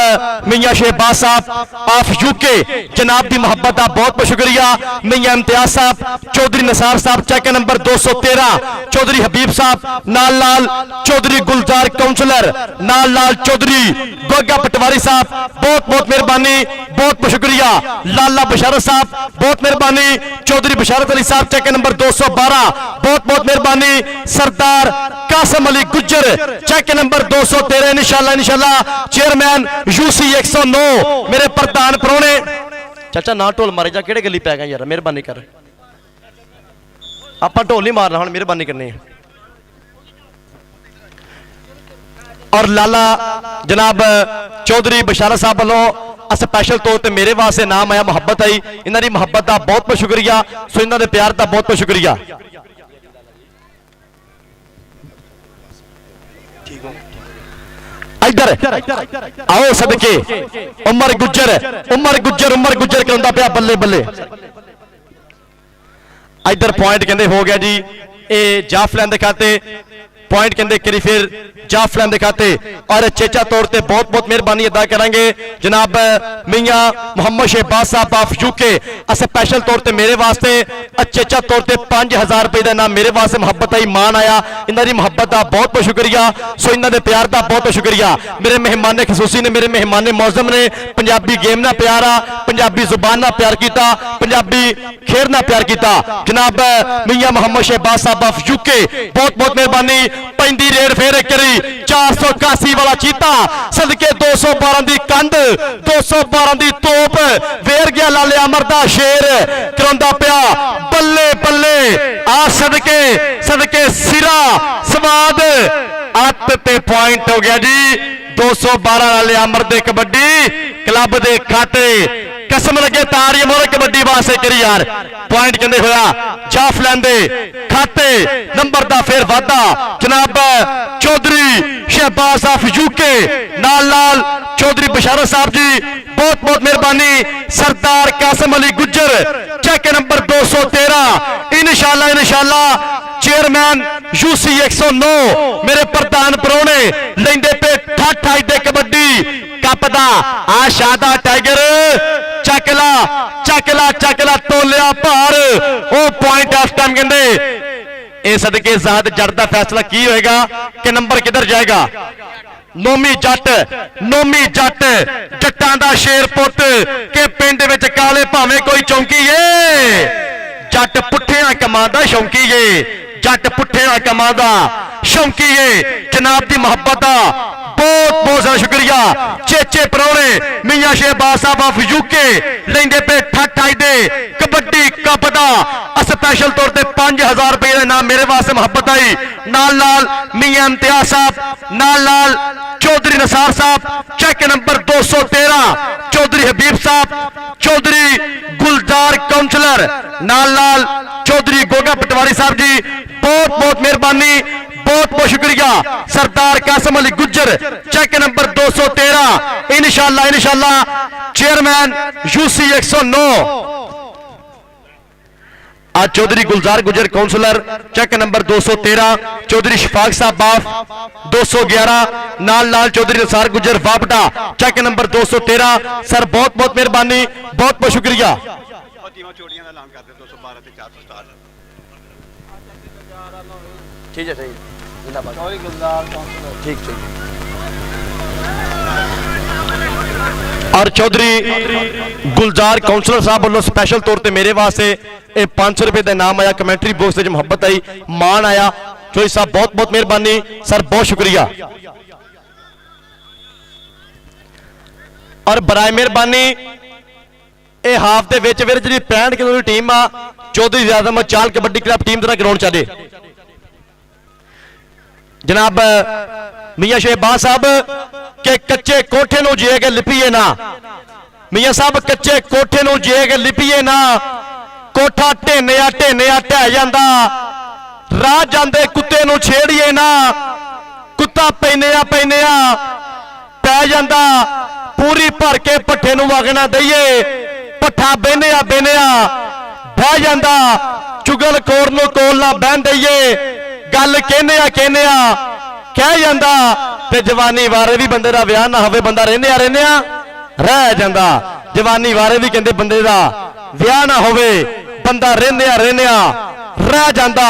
मियां शहबाज साहब ऑफ यूके, जनाब दी मोहब्बत का बहुत बहुत शुक्रिया। मियां इम्तियाज साहब, चौधरी नसार साहब चेक नंबर 213, चौधरी हबीब साहब, नाल लाल चौधरी गुलजार काउंसलर, नाल लाल चौधरी गोगा पटवारी साहब, बहुत बहुत मेहरबानी, बहुत बहुत शुक्रिया। लाला बशारत साहब बहुत मेहरबानी, चौधरी बशारत अली साहब चेक नंबर 212, बहुत बहुत मेहरबानी। सरदार कासम अली गुज्जर चेक नंबर 213, इंशाल्लाह इंशाल्लाह चेयरमैन यूसी 109 मेरे प्रधान परौने। चाचा ना ढोल मारे जा, केड़े गली पै गए यार, मेहरबानी कर, आप ढोल नहीं मारना हुण, मेहरबानी करनी है। और लाला जनाब चौधरी बशारत साहब वालों स्पैशल तौर पर मेरे वास्ते नाम आया, मुहब्बत आई, इन्हां दी मुहब्बत का बहुत बहुत शुक्रिया, सो इन्हां दे प्यार का बहुत बहुत शुक्रिया। इधर आओ सदके उमर गुज्जर, उमर गुज्जर, उमर गुज्जर कहंदा पिया बल्ले बल्ले। इधर पॉइंट कहंदे हो गया जी, ए जाफलैन दे खाते पॉइंट कहते करी फिर जाफलैन दे खाते, और चेचा तौर पर बहुत बहुत मेहरबानी अदा करेंगे जनाब मियां मोहम्मद शहबाज साहब ऑफ यूके, स्पैशल तौर पर मेरे वास्ते चेचा तौर पर 5000 रुपए का नाम मेरे वास्ते मुहब्बत आई, मान आया, इन्हों की मुहब्बत का बहुत बहुत शुक्रिया, सो इन्हों के प्यार का बहुत बहुत शुक्रिया। मेरे मेहमान खसूसी ने, मेरे मेहमान मौजम ने पंजाबी गेम ना प्यार आ, पंजाबी जुबान ना प्यार किया, पंजाबी खेल ना प्यार किया। जनाब मियां मोहम्मद शहबाज साहब ऑफ यूके बहुत बहुत मेहरबानी। पैंदी रेड फेर करी 481 वाला चीता सदके 212 की कंध, 212 की तोप, वेर गया लाले अमर दा शेर करांदा पिया बल्ले बल्ले, आ सदके सदके सिरा स्वाद अत पे पॉइंट हो गया जी। 212 लाले अमर दे कबड्डी क्लब दे खाते, कसम लगे तारी मोर कबड्डी वास्ते करी यार, पॉइंट कहते होया जाफलैन दे खाते, नंबर दा फिर वादा जनाब चौधरी शहबाज ऑफ यूके, नाल नाल चौधरी बशारत साहब जी बहुत बहुत मेहरबानी। सरदार कासम अली गुज्जर चेक नंबर 213, इंशाल्लाह इंशाल्लाह चेयरमैन यूसी 109 मेरे प्रधान परौने लेंदे पे ठा दे कबड्डी कप दा आ शादा टाइगर ਚੱਕ ਲਾ ਤੋਲਿਆ ਭਾਰ ਉਹ ਪੁਆਇੰਟ ਇਸ ਟਾਈਮ ਕਹਿੰਦੇ ਇਹ ਸਦਕੇ ਜ਼ਾਦ ਜੱਟ ਦਾ ਫੈਸਲਾ ਕੀ ਹੋਏਗਾ ਕਿ ਨੰਬਰ ਕਿੱਧਰ ਜਾਏਗਾ। ਨੋਮੀ ਜੱਟ ਜੱਟਾਂ ਦਾ ਸ਼ੇਰ ਪੁੱਤ ਕਿ ਪਿੰਡ ਵਿੱਚ ਕਾਲੇ ਭਾਵੇਂ ਕੋਈ ਚੌਂਕੀ ਏ ਜੱਟ ਪੁੱਠਿਆਂ ਕੰਮਾਂ ਦਾ ਸ਼ੌਂਕੀ ਏ ਜੱਟ ਪੁੱਠਿਆਂ ਕੰਮਾਂ ਦਾ ਸ਼ੌਂਕੀ ਏ ਜਨਾਬ ਦੀ ਮੁਹੱਬਤ ਦਾ ਬਹੁਤ ਬਹੁਤ ਜ਼ਿਆਦਾ ਸ਼ੁਕਰੀਆ। ਚੇਚੇ ਪਰੌਣੇ ਮੀਆਂ ਸ਼ਹਿਬਾਜ਼ ਸਾਹਿਬ ਆਫ ਯੂਕੇ ਲੈਂਦੇ ਪਏ ਠੱਠ ਦੇ ਕਬੱਡੀ ਕੱਪ ਦਾ ਸਪੈਸ਼ਲ ਤੌਰ ਤੇ 5000 ਰੁਪਏ ਦਾ ਇਨਾਮ ਮੇਰੇ ਵਾਸਤੇ ਮੁਹੱਬਤ ਆਈ ਨਾਲ ਮੀਆਂ ਇਮਤਿਆਜ਼ ਸਾਹਿਬ ਨਾਲ ਚੌਧਰੀ ਨਸਾਰ ਸਾਹਿਬ ਚੈੱਕ ਨੰਬਰ 213 ਚੌਧਰੀ ਹਬੀਬ ਸਾਹਿਬ ਚੌਧਰੀ ਗੁਲਜ਼ਾਰ ਕਾਉਂਸਲਰ ਨਾਲ ਚੌਧਰੀ ਗੋਗਾ ਪਟਵਾਰੀ ਸਾਹਿਬ जी बहुत बहुत मेहरबानी बहुत बहुत शुक्रिया। सरदार कासिम अली गुज्जर चेक नंबर 213 इंशाल्लाह चेयरमैन यूसी 109 आज चौधरी गुलजार गुज्जर काउंसलर चेक नंबर 213 चौधरी शफाक साहब बाफ 211 नाल चौधरी नसार गुज्जर वापटा चेक नंबर 213 सर बहुत बहुत मेहरबानी बहुत बहुत शुक्रिया। ठीक है ठीक और चौधरी गुलजार काउंसलर साहब वालों स्पेशल तौर पे मेरे वास्ते 500 रुपए का इनाम आया कमेंटरी बॉक्स में मुहब्बत आई मान आया चौधरी साहब बहुत बहुत मेहरबानी सर बहुत शुक्रिया और बराए मेहरबानी ये हाफ के विच वीर जी 65 किलो की टीम आ चौधरी ज़ियाद अहमद चाल कबड्डी क्लब टीम का ग्राउंड चले जनाब मियां शहबाज साहब के कच्चे कोठे नूं जे के लिपीए ना मियां साहब कच्चे कोठे नूं जे के लिपीए ना कोठा ढेनिया ढह जांदा राह जांदे कुत्ते नूं छेड़िए ना कुत्ता पैनिया पै जांदा पूरी भर के पट्ठे नूं वगना दईए पट्ठा बेनिया बह जांदा चुगल कोर नूं कोल ना बहन दईए गल कहने कह जांदा ते जवानी वारे भी बंदे दा विआह ना होवे बंदा रहने रह जांदा जवानी वारे भी कहंदे बंदे दा विआह ना होवे बंदा रहने रह जांदा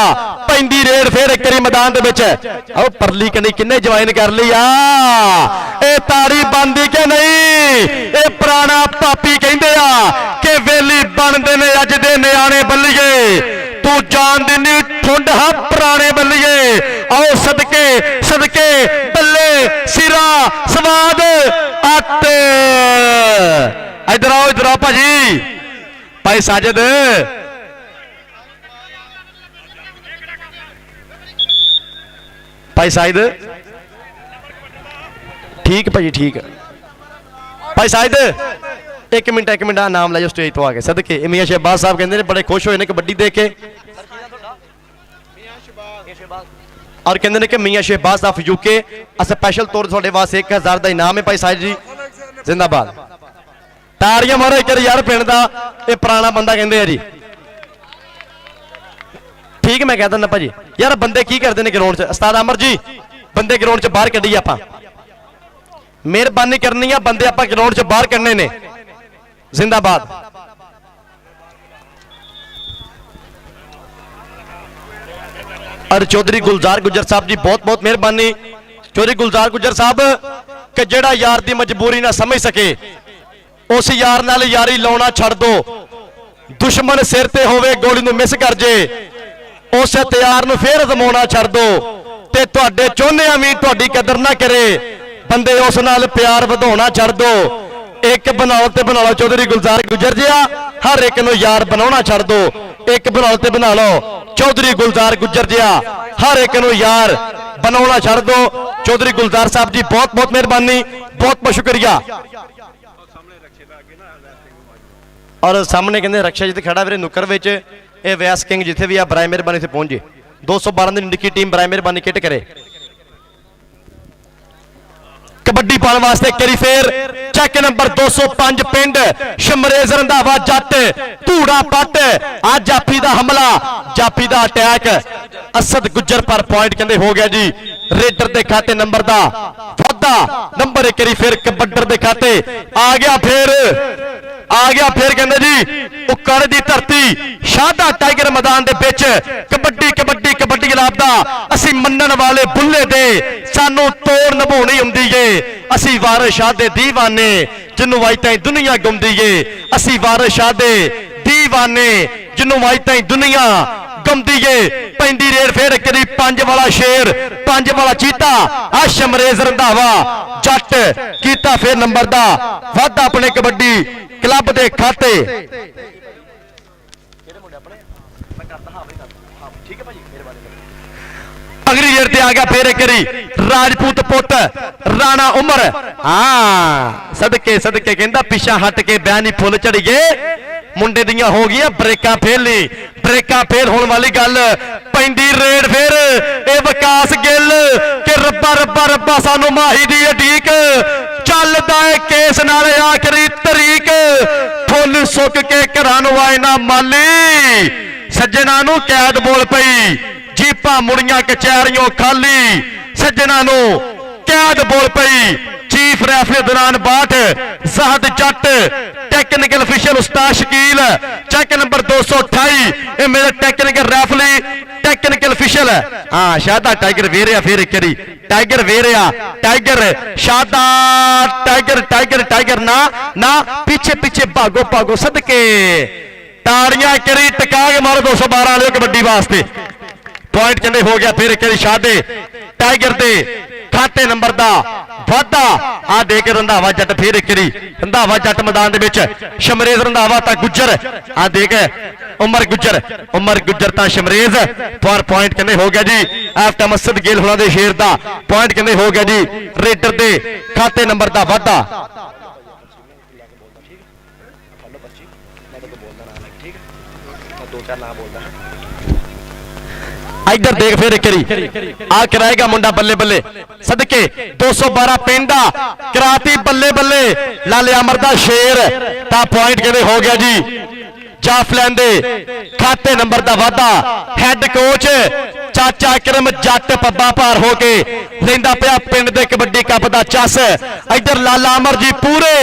पैंदी रेड फिर एक बारी मैदान दे विच आओ परली कनी किन्ने ज्वाइन कर ली ए तारी बनदी के नहीं ए पुराना पापी कहंदे आ कि वेली बनदे ने अज दे नियाणे बल्लीए तू जान दिनी ठुंड हा पुराने बल्लीए आओ सदके बल्ले सिरा स्वाद आटे इधर आओ भाजी भाई साजिद भाई साहिद ठीक भाजी ठीक भाई साहिद एक मिनट नाम लै जाओ स्टेज तो आके सदके मियां शहबाज साहब कहते हैं बड़े खुश होए ने कबड्डी देख के और कहते हैं कि मियां शहबाज ऑफ यूके स्पेशल तौर थोड़े वास्ते 1000 का इनाम है भाई साहिद जी जिंदाबाद तारियां मारो एक यार पिंड का ये पुराना बंदा कहते हैं जी ठीक मैं कह दिना भाजी यार बंदे की करते हैं ग्राउंड च उस्ताद अमर जी बंदे ग्राउंड च बाहर कड्ढिए आपां मेहरबानी करनी है बंदे आपां ग्राउंड च बाहर कड्ढने ने जिंदाबाद और चौधरी गुलजार गुज्जर साहब जी बहुत बहुत मेहरबानी चौधरी गुलजार गुज्जर साहब कि जेड़ा यार दी मजबूरी ना समझ सके उस यार नाल यारी लाउणा छड़ दो दुश्मन सिर ते होवे गोली नूं मिस कर जे उस हथियार नूं फिर अजमाउणा छड़ दो ते तुहाडे चोहनिया भी तुहाडी कदर ना करे बंदे उस नाल प्यार वधाउणा छड़ दो एक बनाओ ते बना लो चौधरी गुलजार गुज्जर जिया हर एक नूं यार बनाउणा छड़ दो एक बनाओ ते बना लो चौधरी गुलजार गुज्जर जिया हर एक नूं यार बनाउणा छड़ दो चौधरी गुलजार साहब जी बहुत बहुत मेहरबानी बहुत बहुत शुक्रिया और सामने कहते रक्षा जिते खड़ा वीरे नुक्कर विच ये वैस किंग जिथे भी आ बराए मेहरबानी से पहुंचे 212 की निक्की टीम बराए मेहरबानी किट करे कबड्डी पाने वास्ते करी फेर चेक नंबर 205 पिंड शमरेज रंधावा जट धूड़ा पट आ जाफी दा हमला जाफी दा अटैक असद गुज्जर पर पॉइंट कहते हो गया जी रेडर दे खाते नंबर दा वादा नंबर एक करी फिर कबड्डर दे खाते आ गया फिर ਆ ਗਿਆ ਫਿਰ ਕਹਿੰਦੇ ਜੀ ਉਕਾੜੇ ਦੀ ਧਰਤੀ ਸ਼ਾਹਦਾ ਟਾਈਗਰ ਮੈਦਾਨ ਦੇ ਵਿੱਚ ਕਬੱਡੀ ਕਬੱਡੀ ਕਬੱਡੀ ਲੱਭਦਾ ਅਸੀਂ ਮੰਨਣ ਵਾਲੇ ਬੁੱਲੇ ਦੇ ਸਾਨੂੰ ਤੋੜ ਨਿਭਾਉਣੀ ਹੁੰਦੀ ਏ ਅਸੀਂ ਵਾਰਿਸ ਸ਼ਾਹ ਦੇ دیਵਾਨੇ ਜਿਹਨੂੰ ਵਾਈ ਤਾਈਂ ਦੁਨੀਆ ਗਾਉਂਦੀ ਏ ਅਸੀਂ ਵਾਰਿਸ ਸ਼ਾਹ ਦੇ دیਵਾਨੇ ਜਿਹਨੂੰ ਵਾਈ ਤਾਈਂ ਦੁਨੀਆ ਗਾਉਂਦੀ ਏ ਪੈਂਦੀ ਰੇਡ ਫੇਰ ਕਦੀ 5 ਵਾਲਾ ਸ਼ੇਰ 5 ਵਾਲਾ ਚੀਤਾ ਆ ਸ਼ਮਰੇਜ਼ ਰੰਧਾਵਾ ਜੱਟ ਕੀਤਾ ਫੇਰ ਨੰਬਰ ਦਾ ਵਾਧਾ ਆਪਣੇ ਕਬੱਡੀ ਕਲੱਬ ਦੇ ਖਾਤੇ ਅਗਲੀ ਜੇਰ ਤੇ ਆ ਗਿਆ ਫੇਰ ਇੱਕ ਵਾਰੀ ਰਾਜਪੂਤ ਪੁੱਤ ਰਾਣਾ ਉਮਰ ਹਾਂ ਸਦਕੇ ਸਦਕੇ ਕਹਿੰਦਾ ਪਿੱਛਾ ਹਟ ਕੇ ਬਿਆਨੀ ਫੁੱਲ ਝੜੀਏ ਮੁੰਡੇ ਦੀਆਂ ਹੋ ਗਈਆਂ ਬ੍ਰੇਕਾਂ ਫੇਲ ਨਹੀਂ ਬ੍ਰੇਕਾਂ ਫੇਲ ਹੋਣ ਵਾਲੀ ਗੱਲ ਪੈਂਦੀ ਰੇਡ ਫੇਰ ਇਹ ਵਿਕਾਸ ਗਿੱਲ ਕਿ ਰੱਬਾ ਰੱਬਾ ਰੱਬਾ ਸਾਨੂੰ ਮਾਹੀ ਦੀ ਢੀਕ ਚੱਲਦਾ ਏ ਕੇਸ ਨਾਲ ਆਖਰੀ ਤਰੀਕ ਫੁੱਲ ਸੁੱਕ ਕੇ ਘਰਾਂ ਨੂੰ ਆਏ ਨਾ ਮਾਲੀ ਸੱਜਣਾ ਨੂੰ ਕੈਦ ਬੋਲ ਪਈ ਜੀਪਾਂ ਮੁੜੀਆਂ ਕਚਹਿਰੀਆਂ ਖਾਲੀ ਸੱਜਣਾ ਨੂੰ ਕੈਦ ਬੋਲ ਪਈ ਚੀਫ ਰੈਫਰੀ ਦੌਰਾਨ 62 ਜ਼ਹਦ ਜੱਟ ਟੈਕਨੀਕਲ ਅਫੀਸ਼ੀਅਲ ਉਸਤਾਦ ਸ਼ਕੀਲ ਚੈੱਕ ਨੰਬਰ 228 ਇਹ ਮੇਰੇ ਟੈਕਨੀਕਲ ਰੈਫਰੀ ਟੈਕਨੀਕਲ ਅਫੀਸ਼ੀਅਲ ਹਾਂ ਸ਼ਾਹਦਾ ਟਾਈਗਰ ਵੇਰਿਆ ਫੇਰ ਇੱਕ ਵਾਰੀ ਟਾਈਗਰ ਵੇਰਿਆ ਟਾਈਗਰ ਸ਼ਾਹਦਾ ਟਾਈਗਰ ਟਾਈਗਰ ਟਾਈਗਰ ਨਾ ਨਾ ਪਿੱਛੇ ਪਿੱਛੇ ਭਾਗੋ ਭਾਗੋ ਸਦਕੇ ਤਾੜੀਆਂ ਕਰੀ ਟਿਕਾ ਕੇ ਮਾਰੋ 212 ਵਾਲੇ ਕਬੱਡੀ ਵਾਸਤੇ ਪੁਆਇੰਟ ਕਹਿੰਦੇ ਹੋ ਗਿਆ ਫਿਰ ਇੱਕ ਵਾਰੀ ਸ਼ਾਹਦੇ ਟਾਈਗਰ ਦੇ ਖਾਤੇ ਨੰਬਰ ਦਾ ਵਾਧਾ ਆ ਦੇ ਕੇ ਰੰਧਾਵਾ ਜੱਟ ਫੇਰ ਇੱਕ ਵਾਰੀ ਰੰਧਾਵਾ ਜੱਟ ਮੈਦਾਨ ਦੇ ਵਿੱਚ ਸ਼ਮਰੇਜ਼ ਰੰਧਾਵਾ ਤਾਂ ਗੁੱਜਰ ਆ ਦੇ ਕੇ ਉਮਰ ਗੁੱਜਰ ਤਾਂ ਸ਼ਮਰੇਜ਼ ਫॉर ਪੁਆਇੰਟ ਕਹਿੰਦੇ ਹੋ ਗਿਆ ਜੀ ਆਫਟਰ ਮਸਦ ਗਿੱਲ ਹੁਣਾਂ ਦੇ ਸ਼ੇਰ ਦਾ ਪੁਆਇੰਟ ਕਹਿੰਦੇ ਹੋ ਗਿਆ ਜੀ ਰੇਡਰ ਦੇ ਖਾਤੇ ਨੰਬਰ ਦਾ ਵਾਧਾ इधर देख फिर एक आ कराएगा मुंडा बल्ले बल्ले सदके 212 पिंडा कराती बल्ले बल्ले लाले अमर दा शेर ता पॉइंट कहते हो गया जी जाफ लैंदे खाते नंबर दा वादा हैड कोच चाचा करम जट पब्बा पार हो के लेंदा पिया पिंड दे कबड्डी कप दा चस इधर लाला अमर जी पूरे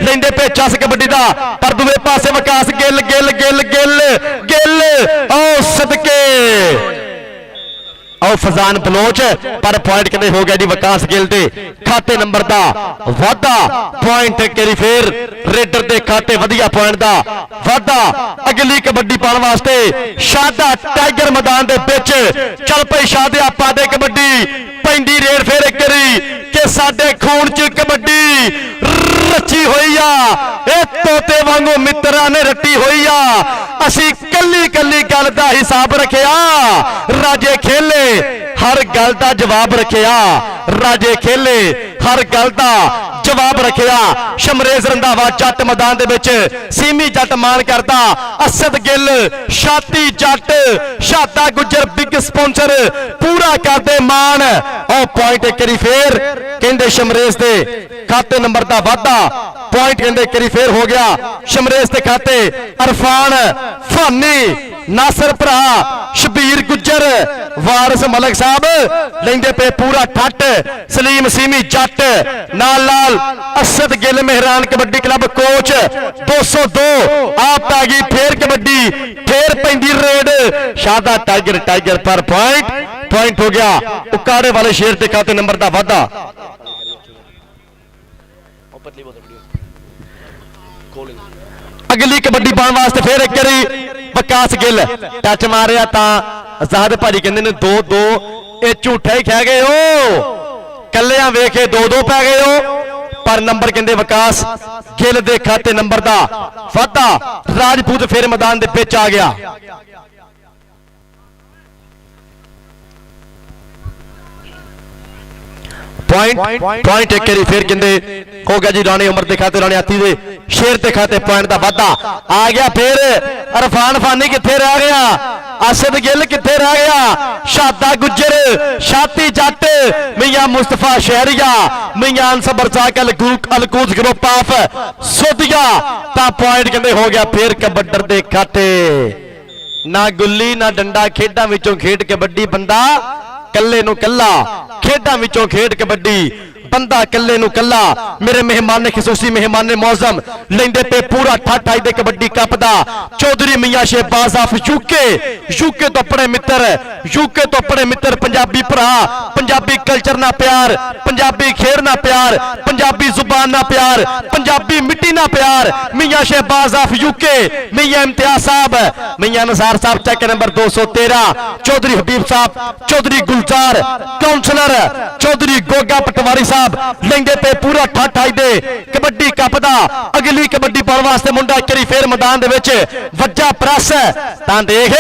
लेंदे पे चस कबड्डी दा पर दूसरे पासे विकास गिल गिल गिल गिल गिल ओ सदके और फजान बलोच पर पॉइंट कहते हो गया जी विकास गिल दे खाते नंबर दा वादा पॉइंट करी फिर रेडर दे खाते वधिया पॉइंट दा वादा अगली कबड्डी पाने वास्ते शादा टाइगर मैदान दे विच चल पई शादे आपा दे कबड्डी पैंदी रेड फिर एक करी कि साडे खून च कबड्डी रची हुई आ ए तोते वांगू मित्रां ने रटी हुई आ असी कल्ली कल्ली गल दा हिसाब रखिया राजे खेले हर गल दा जवाब रखिया राजे खेले हर गल दा जवाब रखिया शमरेज रंधावा जट मैदान दे विच सीमी जट मान करदा असद गिल छाती जट शादा गुजर बिग स्पॉन्सर पूरा करदे मान और पॉइंट करी फिर कहंदे शमरेज दे खाते नंबर दा वादा पॉइंट कहंदे करी फिर हो गया शमरेज दे खाते अरफान फानी नासर भरा शबीर गुजर वारिस मलिक साहब लेंदे पे पूरा ठट सलीम सीमी जट नाल नाल असद गिल मेहरान कबड्डी क्लब कोच 202 आप आ गई फिर कबड्डी फिर पैंदी रेड शादा टाइगर टाइगर पर पॉइंट हो गया उकाड़े वाले शेर के खाते नंबर का वादा अगली कबड्डी पाने वास्ते फिर एक बारी विकास गिल टच मारिया आजाद भाजी कहते ने 2-2 ये झूठा ही खा गए हो कलिया वेखे 2-2 पै गए हो पर नंबर कहते विकास गिल दे खाते नंबर का वाधा राजपूत फिर मैदान दे विच आ गया पॉइंट एक बारी फिर कहते हो गया जी राणे उमर के खाते राणे हाथी दे शेर के खाते पॉइंट का वाधा आ गया फिर अरफान फानी किथे रह गया असद गिल किथे रह गया शादा गुजर छाती जट मियां मुस्तफा शहरिया मियां अनसबर जाक अलकूज ग्रुप ऑफ सोदिया ता पॉइंट कहते हो गया फिर कबड्डर दे खाते ना गुल्ली ना डंडा खेडां विचों खेड कबड्डी बंदा कल्ले नूं कल्ला खेडां विचों खेड कबड्डी बंदा कल्ले नू कल्ला मेरे मेहमान ने खसूसी मेहमान ने मौजम लेंदे पे पूरा ठाठा दे कबड्डी कप दा चौधरी मियां शहबाज ऑफ यूके तो अपने मित्र पंजाबी भरा पंजाबी कल्चर ना प्यार पंजाबी खेर ना प्यार पंजाबी जुबान ना प्यार पंजाबी मिट्टी ना प्यार मियां शहबाज ऑफ यूके मियां इम्तियाज साहब मियां नज़ार साहब चेक नंबर 213 चौधरी हबीब साहब चौधरी गुलजार काउंसलर चौधरी गोगा पटवारी साहब लेंदे पे पूरा ठाठाई दे कबड्डी कप दा अगली कबड्डी पाउण वास्ते मुंडा एक वारी फेर मैदान दे विच वज्जा प्रैस तां देख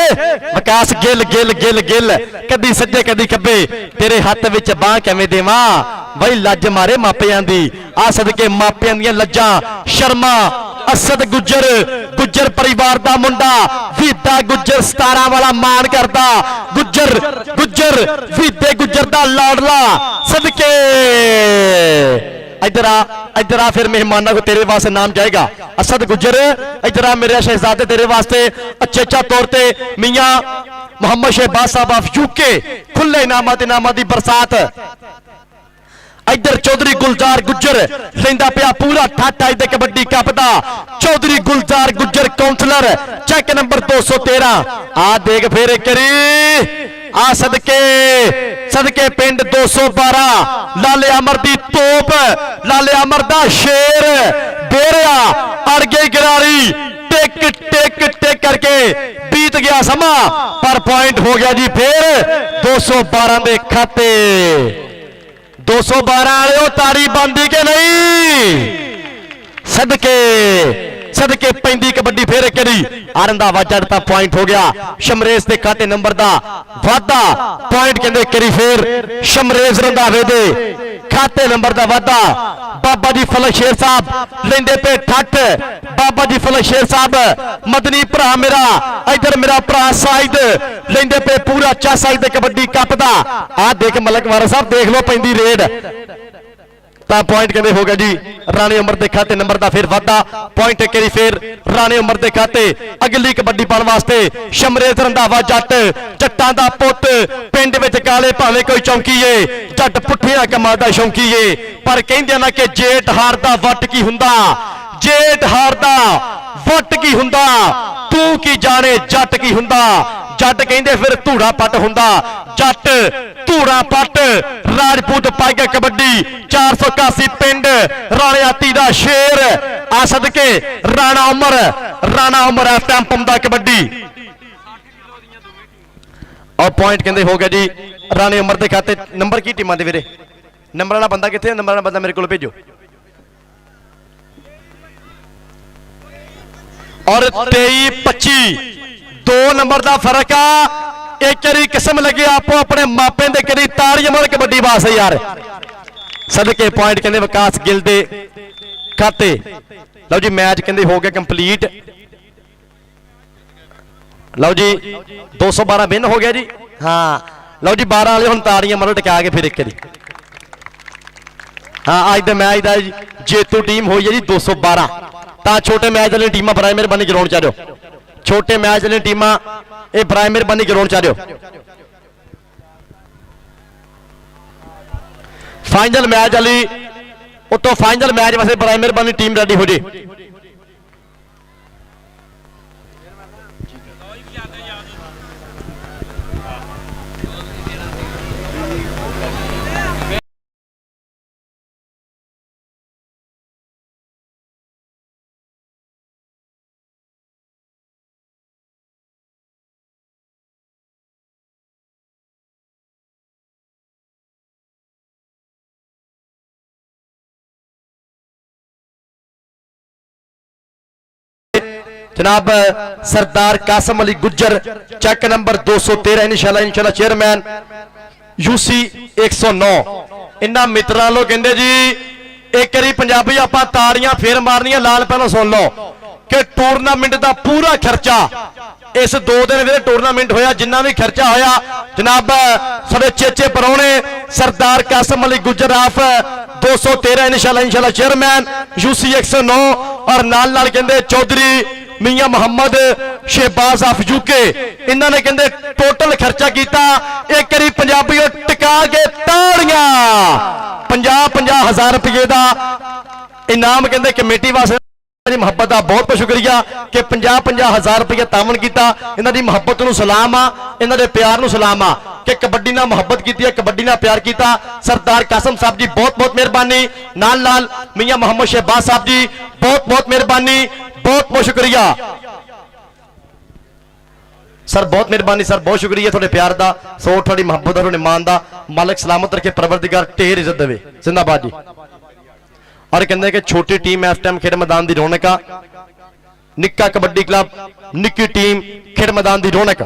विकास गिल गिल गिल गिल कदी सज्जे कदी खब्बे तेरे हत्थ विच बाह किवें देवां बई लज मारे मापियां दी आ सदके मापियां दीयां लज्जां शर्मा असद गुज्जर परिवार दा मुंडा वीदा गुज्जर 17 वाला मान करदा गुज्जर वीदे गुज्जर दा लाडला सदके इधर आ फिर मेहमानों को तेरे वास्ते नाम जाएगा असद गुज्जर इधर आ मेरे शहजादे तेरे वास्ते अच्छे तौर पे मियां मोहम्मद शहबाज साहब ऑफ यूके खुले इनामां दी बरसात इधर चौधरी गुलजार गुज्जर लेंदा पिया पूरा ठाठा दे कबड्डी कप दा चौधरी गुलजार गुज्जर काउंसलर चेक नंबर 213 आ देख फिर करी आ सदके पिंड 212 लाले अमर दी तोप लाले अमर दा शेर डेरिया अड़ गई गिरारी टिक करके बीत गया समा पर पॉइंट हो गया जी फिर 212 दे खाते 212 वाले तारी बंदी के नहीं सदके पैंदी कबड्डी फेर करी रंधावा जड़ता पॉइंट हो गया शमरेज के खाते नंबर दा वाधा पॉइंट कहते करी फिर शमरेज रंधावे दे खाते नंबर दा वाधा बाबा जी फलक शेर साहब लेंदे पे ठठ बाबा जी फलक शेर साहब मदनी भरा मेरा इधर मेरा भरा साइद लेंदे पे पूरा चासा दे कबड्डी कप दा आ देख मलक वारा साहब देख लो पैंदी रेड ता पॉइंट कहते हो गया जी राणे उमर के खाते नंबर का फिर वाधा पॉइंट करी फिर राणे उमर के खाते अगली कबड्डी पाने वास्ते शमरेज रंधावा जट जट्टां दा पुत पिंड विच काले भावें कोई चौंकी है जट पुठिया कमां दा शौंकी है पर कहंदे ना कि जेठ हारदा वट की हुंदा जेठ हारदा वट की हुंदा तू की जाने जट की हुंदा जट कहंदे फिर धूड़ा पट हुंदा जट धूड़ा पट राजपूत पाइगा कबड्डी 481 पिंड राणियाती दा शेर आ सदके राणा उमर इस टाइम पंदा कबड्डी और पॉइंट कहंदे हो गया जी राणे उमर के खाते नंबर की टीमां दे वीरे नंबर वाला बंदा कित्थे नंबर वाला बंदा मेरे को भेजो और 23-25 2 नंबर का फर्क आ एक करी किस्म लगे आपो अपने मापे दे करी ताड़ियां मार कबड्डी वास्ते यार सदके पॉइंट कहंदे विकास गिल दे खाते लो जी मैच कहंदे हो गया कंप्लीट लो जी 212 विन हो गया जी हाँ लो जी 12 वाले हुण ताड़ियां मारो टिका के फिर एक करी हाँ अज दे मैच का जेतू टीम हुई है जी 212 ता छोटे मैच वाली टीमां बराए मेहरबानी ग्राउंड च आ जाओ छोटे मैच वाली टीमां ये बराए मेहरबानी ग्राउंड च आ जाओ फाइनल मैच वाली उतो फाइनल मैच वास्ते बराए मेहरबानी टीम रेडी हो जाए जनाब सरदार कासम अली गुज्जर चेक नंबर 213 इंशाल्लाह चेयरमैन यूसी 109 इन्ना मित्रों लो कहते जी एक बारी पंजाबी आपां ताड़ियां फिर मारनियां लाल पहलों सुन लो कि टूरनामेंट का पूरा खर्चा इस 2 दिन वे टूरनामेंट होया जिन्ना भी खर्चा होया जनाब साडे चेचे परौने सरदार कासम अली गुज्जर ऑफ 213 इंशाल्लाह चेयरमैन यूसी 109 और नाल नाल कहंदे चौधरी ਮੀਆਂ ਮੁਹੰਮਦ ਸ਼ਹਿਬਾਜ਼ ਅਫਜੂਕੇ ਇਹਨਾਂ ਨੇ ਕਹਿੰਦੇ ਟੋਟਲ ਖਰਚਾ ਕੀਤਾ ਇੱਕ ਵਾਰੀ ਪੰਜਾਬੀਓ ਟਿਕਾ ਕੇ ਤਾੜੀਆਂ 50 ਹਜ਼ਾਰ ਰੁਪਏ ਦਾ ਇਨਾਮ ਕਹਿੰਦੇ ਕਮੇਟੀ ਵਾਸਤੇ ਦੀ ਮੁਹੱਬਤ ਦਾ ਬਹੁਤ ਬਹੁਤ ਸ਼ੁਕਰੀਆ ਕਿ 50 ਹਜ਼ਾਰ ਰੁਪਏ ਤਾਮਨ ਕੀਤਾ ਇਹਨਾਂ ਦੀ ਮੁਹੱਬਤ ਨੂੰ ਸਲਾਮ ਆ ਇਹਨਾਂ ਦੇ ਪਿਆਰ ਨੂੰ ਸਲਾਮ ਆ ਕਿ ਕਬੱਡੀ ਨਾਲ ਮੁਹੱਬਤ ਕੀਤੀ ਹੈ ਕਬੱਡੀ ਨਾਲ ਪਿਆਰ ਕੀਤਾ ਸਰਦਾਰ ਕਾਸਮ ਸਾਹਿਬ ਜੀ ਬਹੁਤ ਬਹੁਤ ਮਿਹਰਬਾਨੀ ਨਾਲ ਮੀਆਂ ਮੁਹੰਮਦ ਸ਼ਹਿਬਾਜ਼ ਸਾਹਿਬ ਜੀ ਬਹੁਤ ਬਹੁਤ ਮਿਹਰਬਾਨੀ ਬਹੁਤ ਬਹੁਤ ਸ਼ੁਕਰੀਆ सर बहुत मेहरबानी सर बहुत शुक्रिया थोड़े प्यार दा सो थोड़ी मोहब्बत और ईमान दा मालिक सलामत रखे परवरदिगार ढेर इज्जत देवे जिंदाबाद जी और कहते कि छोटी टीम इस टाइम खेड मैदान की रौनक निक्का कबड्डी क्लब निक्की टीम खेड मैदान की रौनक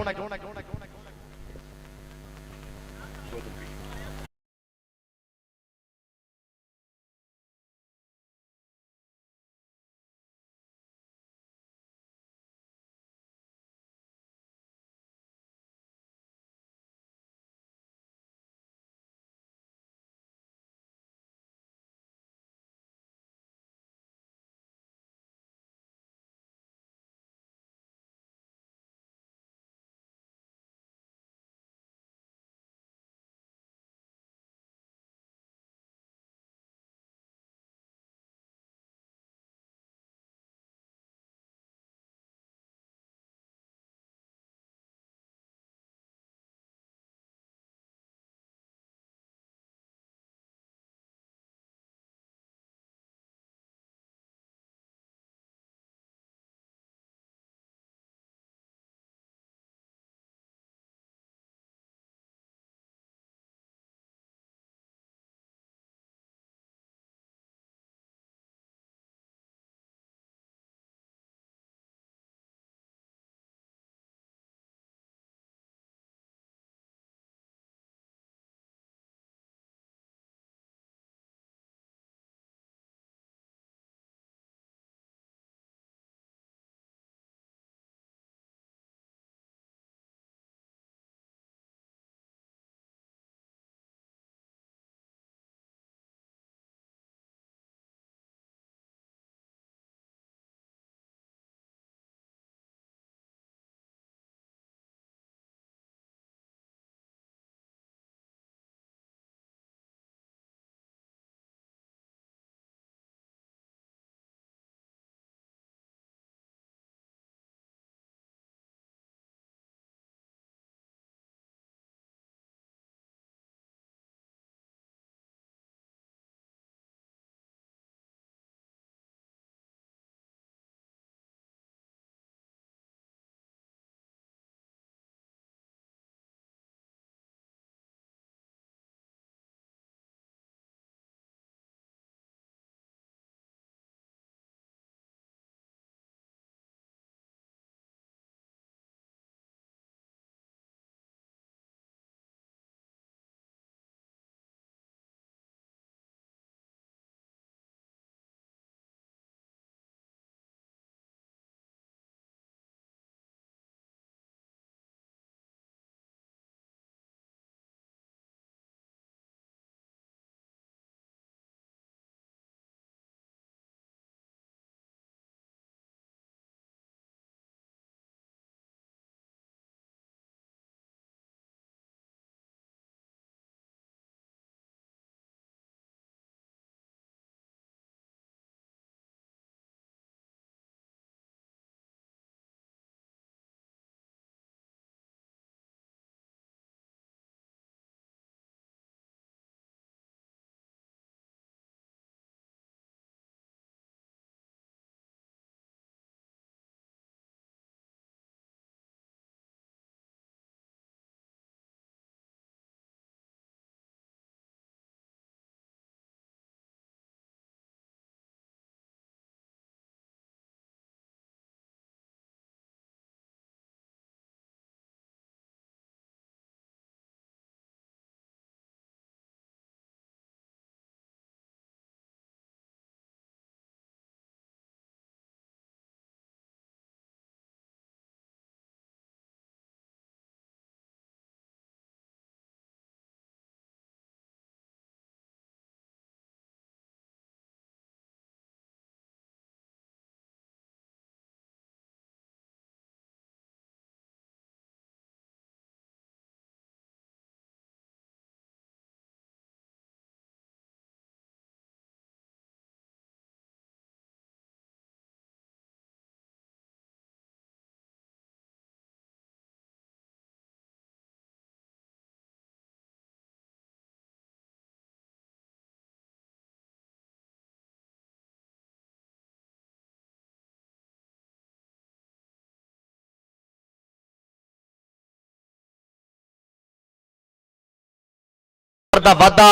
ਦਾ ਵਾਧਾ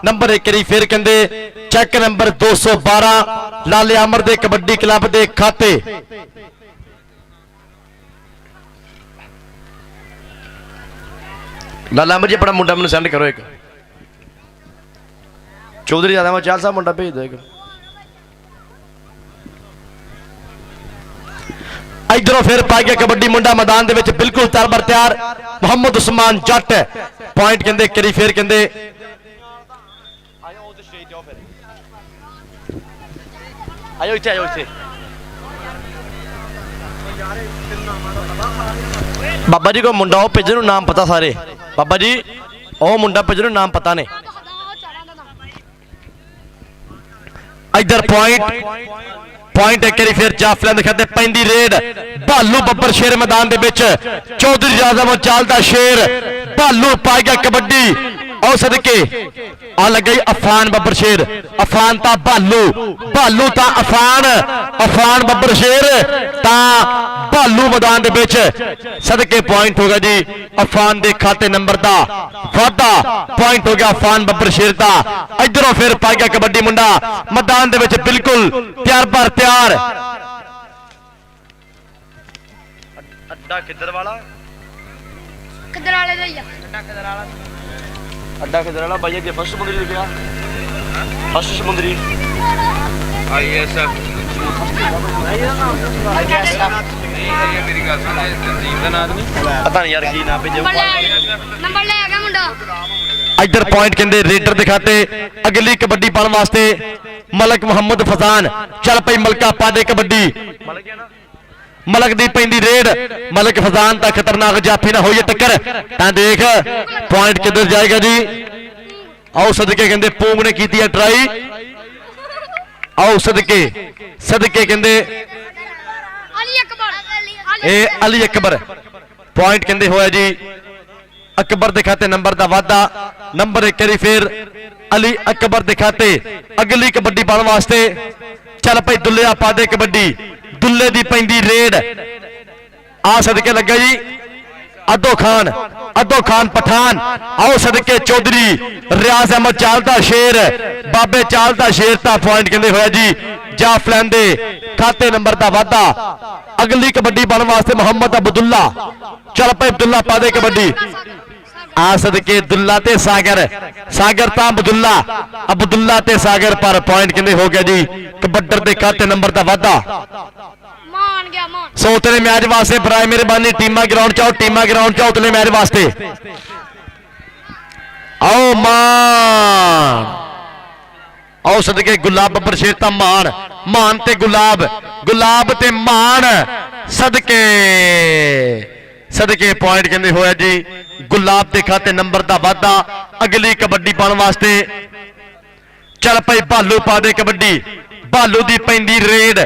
ਨੰਬਰ 1 ਰੀ ਫਿਰ ਕਹਿੰਦੇ ਚੈੱਕ ਨੰਬਰ 212 ਲਾਲੇ ਅਮਰ ਦੇ ਕਬੱਡੀ ਕਲੱਬ ਦੇ ਖਾਤੇ ਲਾਲਾ ਅਮਰ ਜੀ ਆਪਣਾ ਮੁੰਡਾ ਮੈਨੂੰ ਸੈਂਡ ਕਰੋ ਇੱਕ ਚੌਧਰੀ ਜਿਆਦਾ ਮੈਂ ਚਾਲ ਸਾਹਿਬ ਮੁੰਡਾ ਭੇਜ ਦਿਓ ਇੱਕ ਇਧਰੋਂ ਫਿਰ ਪਾ ਗਿਆ ਕਬੱਡੀ ਮੁੰਡਾ ਮੈਦਾਨ ਦੇ ਵਿੱਚ ਬਿਲਕੁਲ ਤਰਬਰ ਤਿਆਰ ਮੁਹੰਮਦ ਉਸਮਾਨ ਜੱਟ ਪੁਆਇੰਟ ਕਹਿੰਦੇ ਕਰੀ ਫਿਰ ਕਹਿੰਦੇ ਆਇਓ ਇੱਥੇ ਬਾਬਾ ਜੀ ਕੋ ਮੁੰਡਾ ਉਹ ਭੇਜਣ ਨੂੰ ਨਾਮ ਪਤਾ ਸਾਰੇ ਬਾਬਾ ਜੀ ਉਹ ਮੁੰਡਾ ਭੇਜਣ ਨੂੰ ਨਾਮ ਪਤਾ ਨੇ ਇਧਰ ਪੁਆਇੰਟ ਇੱਕ ਵਾਰੀ ਫਿਰ ਜਾਫਲਾਂ ਦੇ ਖਾਤੇ ਪੈਂਦੀ ਰੇਡ ਭਾਲੂ ਬੱਬਰ ਸ਼ੇਰ ਮੈਦਾਨ ਦੇ ਵਿੱਚ ਚੌਧਰੀ ਆਜ਼ਮ ਚਾਲਦਾ ਸ਼ੇਰ ਭਾਲੂ ਪਾ ਗਿਆ ਕਬੱਡੀ ਔ ਸਦਕੇ ਆ ਲੱਗਾ ਅਫਾਨ ਬੱਬਰ ਸ਼ੇਰ ਅਫਾਨ ਤਾਂ ਭਾਲੂ ਤਾਂ ਅਫਾਨ ਬੱਬਰ ਸ਼ੇਰ ਤਾਂ ਭਾਲੂ ਮੈਦਾਨ ਦੇ ਵਿੱਚ ਸਦਕੇ ਪੁਆਇੰਟ ਹੋ ਗਿਆ ਜੀ ਅਫਾਨ ਦੇ ਖਾਤੇ ਨੰਬਰ ਦਾ ਵਾਧਾ ਪੁਆਇੰਟ ਹੋ ਗਿਆ ਅਫਾਨ ਬੱਬਰ ਸ਼ੇਰ ਦਾ ਇਧਰੋਂ ਫਿਰ ਪਾ ਗਿਆ ਕਬੱਡੀ ਮੁੰਡਾ ਮੈਦਾਨ ਦੇ ਵਿੱਚ ਬਿਲਕੁਲ ਤਿਆਰ ਅੱਡਾ ਕਿੱਧਰ ਵਾਲਾ ਕਿੱਧਰ ਵਾਲੇ ਦਾ ਹੀ ਆ ਅੱਡਾ ਕਿੱਧਰ ਵਾਲਾ ਬਾਈ ਅੱਗੇ ਫਸਟ ਸਮੁੰਦਰੀ ਲਿਖਿਆ ਫਸਟ ਸਮੁੰਦਰੀ ਮੇਰੀ ਗੱਲ ਸੁਣ ਤਨਜ਼ੀਮ ਦਾ ਨਾਮ ਨਹੀਂ ਪਤਾ ਨਹੀਂ ਯਾਰ ਕੀ ਨਾ ਭੇਜੋ ਨੰਬਰ ਲੈ ਆ ਗਿਆ ਮੁੰਡਾ ਇਧਰ ਪੁਆਇੰਟ ਕਹਿੰਦੇ ਰੇਡਰ ਦੇ ਖਾਤੇ ਅਗਲੀ ਕਬੱਡੀ ਪਾਉਣ ਵਾਸਤੇ ਮਲਕ ਮੁਹੰਮਦ ਫਜ਼ਾਨ ਚੱਲ ਪਈ ਮਲਕਾ ਪਾ ਦੇ ਕਬੱਡੀ ਮਲਕ ਦੀ ਪੈਂਦੀ ਰੇਡ ਮਲਕ ਫਜ਼ਾਨ ਤਾਂ ਖਤਰਨਾਕ ਜਾਫੀ ਨਾ ਹੋਈ ਟੱਕਰ ਤਾਂ ਦੇਖ ਪੁਆਇੰਟ ਕਿੱਧਰ ਜਾਏਗਾ ਜੀ ਆਓ ਸਦਕੇ ਕਹਿੰਦੇ ਪੂੰਗ ਨੇ ਕੀਤੀ ਹੈ ਟਰਾਈ ਆਓ ਸਦਕੇ ਕਹਿੰਦੇ ਅਲੀ ਅਕਬਰ ਇਹ ਅਲੀ ਅਕਬਰ ਪੁਆਇੰਟ ਕਹਿੰਦੇ ਹੋਇਆ ਜੀ ਅਕਬਰ ਦੇ ਖਾਤੇ ਨੰਬਰ ਦਾ ਵਾਧਾ ਨੰਬਰ 1 ਵਾਰੀ ਫਿਰ ਅਲੀ ਅਕਬਰ ਦੇ ਖਾਤੇ ਅਗਲੀ ਕਬੱਡੀ ਪਾਉਣ ਵਾਸਤੇ ਚੱਲ ਭਾਈ ਦੁੱਲਿਆ ਪਾ ਦੇ ਕਬੱਡੀ ਦੁੱਲੇ ਦੀ ਪੈਂਦੀ ਰੇਡ ਆ ਸਦਕੇ ਲੱਗਾ ਜੀ ਅਦੋ ਖਾਨ ਪਠਾਨ ਆਓ ਸਦਕੇ ਚੌਧਰੀ ਰਿਆਜ਼ ਅਹਿਮਦ ਚਾਲਦਾ ਸ਼ੇਰ ਬਾਬੇ ਚਾਲਦਾ ਸ਼ੇਰ ਤਾਂ ਪੁਆਇੰਟ ਕਹਿੰਦੇ ਹੋਇਆ ਜੀ ਜਾਫਲੈਨ ਦੇ ਖਾਤੇ ਨੰਬਰ ਦਾ ਵਾਧਾ ਅਗਲੀ ਕਬੱਡੀ ਪਾਉਣ ਵਾਸਤੇ ਮੁਹੰਮਦ ਅਬਦੁੱਲਾ ਚੱਲ ਭਾਈ ਅਬਦੁੱਲਾ ਪਾ ਦੇ ਕਬੱਡੀ ਆ ਸਦਕੇ ਦੁੱਲਾ ਤੇ ਸਾਗਰ ਤਾਂ ਅਬਦੁੱਲਾ ਤੇ ਸਾਗਰ ਪਰ ਪੁਆਇੰਟ ਕਹਿੰਦੇ ਹੋ ਗਿਆ ਜੀ ਕਬੱਡਰ ਦੇ ਖਾਤੇ ਨੰਬਰ ਦਾ ਵਾਧਾ ਮਾਨ ਗਿਆ ਮਾਨ ਸੋ ਉਤਲੇ ਮੈਚ ਵਾਸਤੇ ਬਰਾਏ ਮਿਹਰਬਾਨੀ ਟੀਮਾਂ ਗਰਾਊਂਡ ਚ ਆਓ ਉਤਲੇ ਮੈਚ ਵਾਸਤੇ ਆਓ ਮਾਨ ਆਓ ਸਦਕੇ ਗੁਲਾਬ ਬੱਬਰ ਸ਼ੇਰ ਤਾਂ ਮਾਨ ਤੇ ਗੁਲਾਬ ਤੇ ਮਾਨ ਸਦਕੇ ਪੁਆਇੰਟ ਕਹਿੰਦੇ ਹੋਇਆ ਜੀ ਗੁਲਾਬ ਦੇ ਖਾਤੇ ਨੰਬਰ ਦਾ ਵਾਧਾ ਅਗਲੀ ਕਬੱਡੀ ਪਾਉਣ ਵਾਸਤੇ ਚੱਲ ਭਾਈ ਭਾਲੂ ਪਾ ਦੇ ਕਬੱਡੀ ਭਾਲੂ ਦੀ ਪੈਂਦੀ ਰੇਡ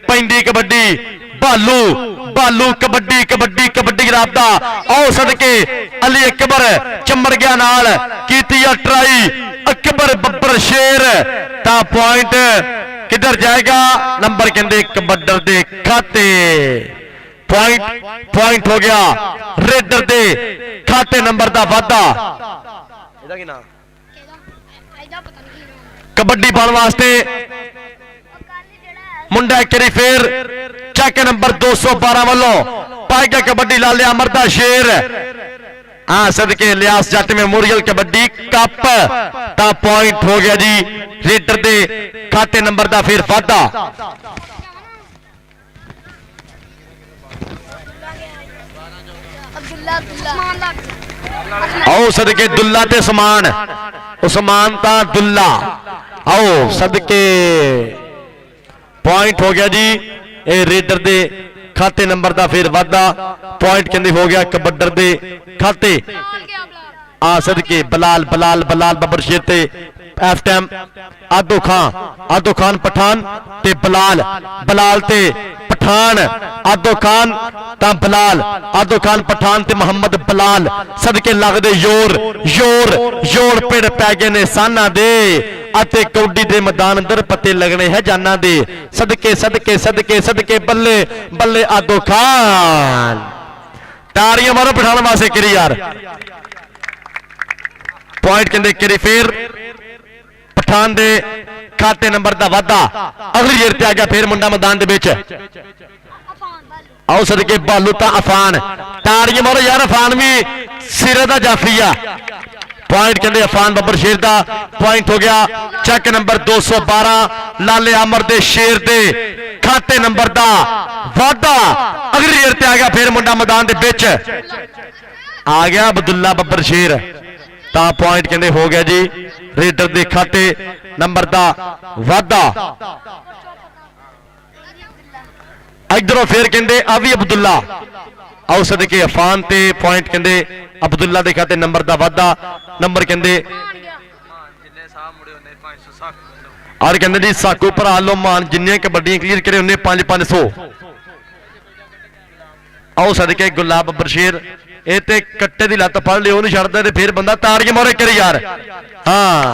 ਪੈਂਦੀ ਕਬੱਡੀ ਭਾਲੂ ਕਬੱਡੀ ਰਾਬਤਾ ਆਓ ਸਦਕੇ ਅਲੀ ਅਕਬਰ ਚੰਮੜ ਗਿਆ ਨਾਲ ਕੀਤੀ ਆ ਟਰਾਈ ਅਕਬਰ ਬੱਬਰ ਸ਼ੇਰ ਤਾਂ ਪੁਆਇੰਟ ਕਿੱਧਰ ਜਾਏਗਾ ਨੰਬਰ ਕਹਿੰਦੇ ਕਬੱਡਰ ਦੇ ਖਾਤੇ ਪੁਆਇੰਟ ਹੋ ਗਿਆ ਰੇਡਰ ਦੇ ਖਾਤੇ ਨੰਬਰ ਦਾ ਵਾਧਾ ਇਹਦਾ ਕੀ ਨਾਮ ਇਹਦਾ ਪਤਾ ਨਹੀਂ ਕੀ ਨਾਮ ਕਬੱਡੀ ਪਾਉਣ ਵਾਸਤੇ ਮੁੰਡਾ ਇੱਕ ਵਾਰੀ ਫੇਰ ਚੱਕ ਨੰਬਰ 212 ਵੱਲੋਂ ਪਾਏਗਾ ਕਬੱਡੀ ਲਾਲੇ ਅਮਰ ਦਾ ਸ਼ੇਰ ਹਾਂ ਸਦਕੇ ਇਲਿਆਸ ਜੱਟ ਮੈਮੋਰੀਅਲ ਕਬੱਡੀ ਕੱਪ ਤਾਂ ਪੁਆਇੰਟ ਹੋ ਗਿਆ ਜੀ ਰੇਡਰ ਦੇ ਖਾਤੇ ਨੰਬਰ ਦਾ ਫੇਰ ਵਾਧਾ ਅਬਦੁੱਲਾ ਮਾਨ ਲੱਗ ਆਓ ਸਦਕੇ ਦੁੱਲਾ ਤੇ ਉਸਮਾਨ ਤਾਂ ਦੁੱਲਾ ਆਓ ਸਦਕੇ ਪੁਆਇੰਟ ਹੋ ਗਿਆ ਜੀ ਇਹ ਰੇਡਰ ਦੇ ਖਾਤੇ ਨੰਬਰ ਦਾ ਫੇਰ ਵਾਧਾ ਪੁਆਇੰਟ ਕਹਿੰਦੇ ਹੋ ਗਿਆ ਕਬੱਡਰ ਦੇ ਖਾਤੇ ਮਾਨ ਗਿਆ ਬਲਾ ਆ ਸਦਕੇ ਬਲਾਲ ਬੱਬਰ ਸ਼ੇਰ ਤੇ ਇਸ ਟਾਈਮ ਆਦੋ ਖਾਨ ਪਠਾਨ ਤੇ ਬਲਾਲ ਤੇ ਪਠਾਨ ਆਦੋ ਖਾਨ ਤਾਂ ਆਦੋ ਖਾਨ ਪਠਾਨ ਤੇ ਮੁਹੰਮਦ ਬਲਾਲ ਸਦਕੇ ਲੱਗਦੇ ਜ਼ੋਰ ਪਿੜ ਪੈ ਗਏ ਨੇ ਸਾਨਾਂ ਦੇ ਅਤੇ ਕੌਡੀ ਦੇ ਮੈਦਾਨ ਅੰਦਰ ਪੱਤੇ ਲੱਗਣੇ ਹੈ ਜਾਨਾਂ ਦੇ ਸਦਕੇ ਬੱਲੇ ਆਦੋ ਖਾਨ ਤਾੜੀਆਂ ਮਾਰੋ ਪਠਾਨ ਵਾਸਤੇ ਕਰੀ ਯਾਰ ਪੁਆਇੰਟ ਕਹਿੰਦੇ ਕਰੀ ਫੇਰ ਪਠਾਨ ਦੇ ਖਾਤੇ ਨੰਬਰ ਦਾ ਵਾਧਾ। ਅਗਲੀ ਜੇਰ ਤੇ ਆ ਗਿਆ ਫੇਰ ਮੁੰਡਾ ਮੈਦਾਨ ਦੇ ਵਿੱਚ। ਅਫਾਨ ਬਾਲੂ ਆਓ ਸਦਕੇ ਬਾਲੂ ਤਾਂ ਅਫਾਨ, ਤਾੜੀਆਂ ਮਾਰੋ ਯਾਰ, ਅਫਾਨ ਵੀ ਸਿਰੇ ਦਾ ਜਾਫੀ ਆ। ਪੁਆਇੰਟ ਕਹਿੰਦੇ ਅਫਾਨ ਬੱਬਰ ਸ਼ੇਰ ਦਾ ਪੁਆਇੰਟ ਹੋ ਗਿਆ। ਚੱਕ ਨੰਬਰ 212 ਲਾਲੇ ਅਮਰ ਦੇ ਸ਼ੇਰ ਦੇ ਖਾਤੇ ਨੰਬਰ ਦਾ ਵਾਧਾ। ਅਗਲੀ ਜੇਰ ਤੇ ਆ ਗਿਆ ਫੇਰ ਮੁੰਡਾ ਮੈਦਾਨ ਦੇ ਵਿੱਚ, ਆ ਗਿਆ ਅਬਦੁੱਲਾ ਬੱਬਰ ਸ਼ੇਰ ਤਾਂ ਪੁਆਇੰਟ ਕਹਿੰਦੇ ਹੋ ਗਿਆ ਜੀ ਰੇਡਰ ਦੇ ਖਾਤੇ ਨੰਬਰ ਦਾ ਵਾਧਾ। ਇਧਰੋਂ ਫੇਰ ਕਹਿੰਦੇ ਆ ਵੀ ਅਬਦੁੱਲਾ। ਆਓ ਸਦਕੇ ਅਫਾਨ ਤੇ ਪੁਆਇੰਟ ਕਹਿੰਦੇ ਅਬਦੁੱਲਾ ਦੇ ਖਾਤੇ ਨੰਬਰ ਦਾ ਵਾਧਾ। ਨੰਬਰ ਕਹਿੰਦੇ ਮਾਨ ਗਿਆ ਜਿੰਨੇ ਸਾਹ ਮੁੜੇ ਉਹਨੇ 560 ਔਰ ਕਹਿੰਦੇ ਜੀ ਸਾਕੂ ਭਰਾ ਲੋ ਮਾਨ ਜਿੰਨੀਆਂ ਕਬੱਡੀਆਂ ਕਲੀਅਰ ਕਰੇ ਉਹਨੇ 5-500। ਆਓ ਸਦਕੇ ਗੁਲਾਬ ਬੱਬਰ ਸ਼ੇਰ ਇਹ ਤੇ ਕੱਟੇ ਦੀ ਲੱਤ ਫੜ ਲਿਓ, ਉਹਨੂੰ ਛੱਡਦਾ ਤੇ ਫੇਰ ਬੰਦਾ ਤਾੜੀਆਂ ਮਾਰੇ ਕਰੇ ਯਾਰ। ਹਾਂ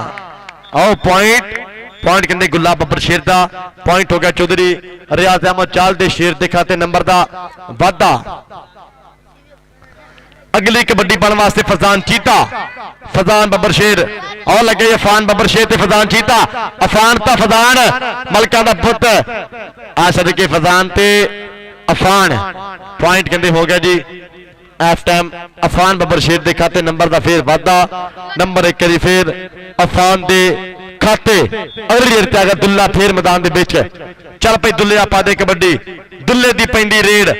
ਆਓ ਪੁਆਇੰਟ ਕਹਿੰਦੇ ਗੁਲਾਬ ਬੱਬਰ ਸ਼ੇਰ ਦਾ ਪੁਆਇੰਟ ਹੋ ਗਿਆ ਚੌਧਰੀ ਰਿਆਜ਼ ਅਹਿਮਦ ਚਾਲ ਦੇ ਸ਼ੇਰ ਦੇ ਖਾਤੇ ਨੰਬਰ ਦਾ ਵਾਧਾ। ਅਗਲੀ ਕਬੱਡੀ ਪਾਉਣ ਵਾਸਤੇ ਫਜ਼ਾਨ ਚੀਤਾ, ਫਜ਼ਾਨ ਬੱਬਰ ਸ਼ੇਰ। ਆਓ ਲੱਗੇ ਅਫਾਨ ਬੱਬਰ ਸ਼ੇਰ ਤੇ ਫਜ਼ਾਨ ਚੀਤਾ। ਅਫਾਨ ਤਾਂ ਫਜ਼ਾਨ ਮਲਕਾਂ ਦਾ ਪੁੱਤ, ਆ ਸਦਕੇ ਫਜ਼ਾਨ ਤੇ ਅਫਾਨ ਪੁਆਇੰਟ ਕਹਿੰਦੇ ਹੋ ਗਿਆ ਜੀ ਇਸ ਟਾਈਮ ਅਫਾਨ ਬੱਬਰ ਸ਼ੇਰ ਦੇ ਖਾਤੇ ਨੰਬਰ ਦਾ ਫੇਰ ਵਾਧਾ। ਨੰਬਰ 1 ਕਰੀ ਫੇਰ ਅਫਾਨ ਦੇ ਖਾਤੇ। ਅਗਲੀ ਜੇਰ ਤੇ ਆ ਗਿਆ ਦੁੱਲਾ ਫੇਰ ਮੈਦਾਨ ਦੇ ਵਿੱਚ। ਚੱਲ ਪਈ ਦੁੱਲੇ ਪਾ ਦੇ ਕਬੱਡੀ, ਦੁੱਲੇ ਦੀ ਪੈਂਦੀ ਰੇਡ,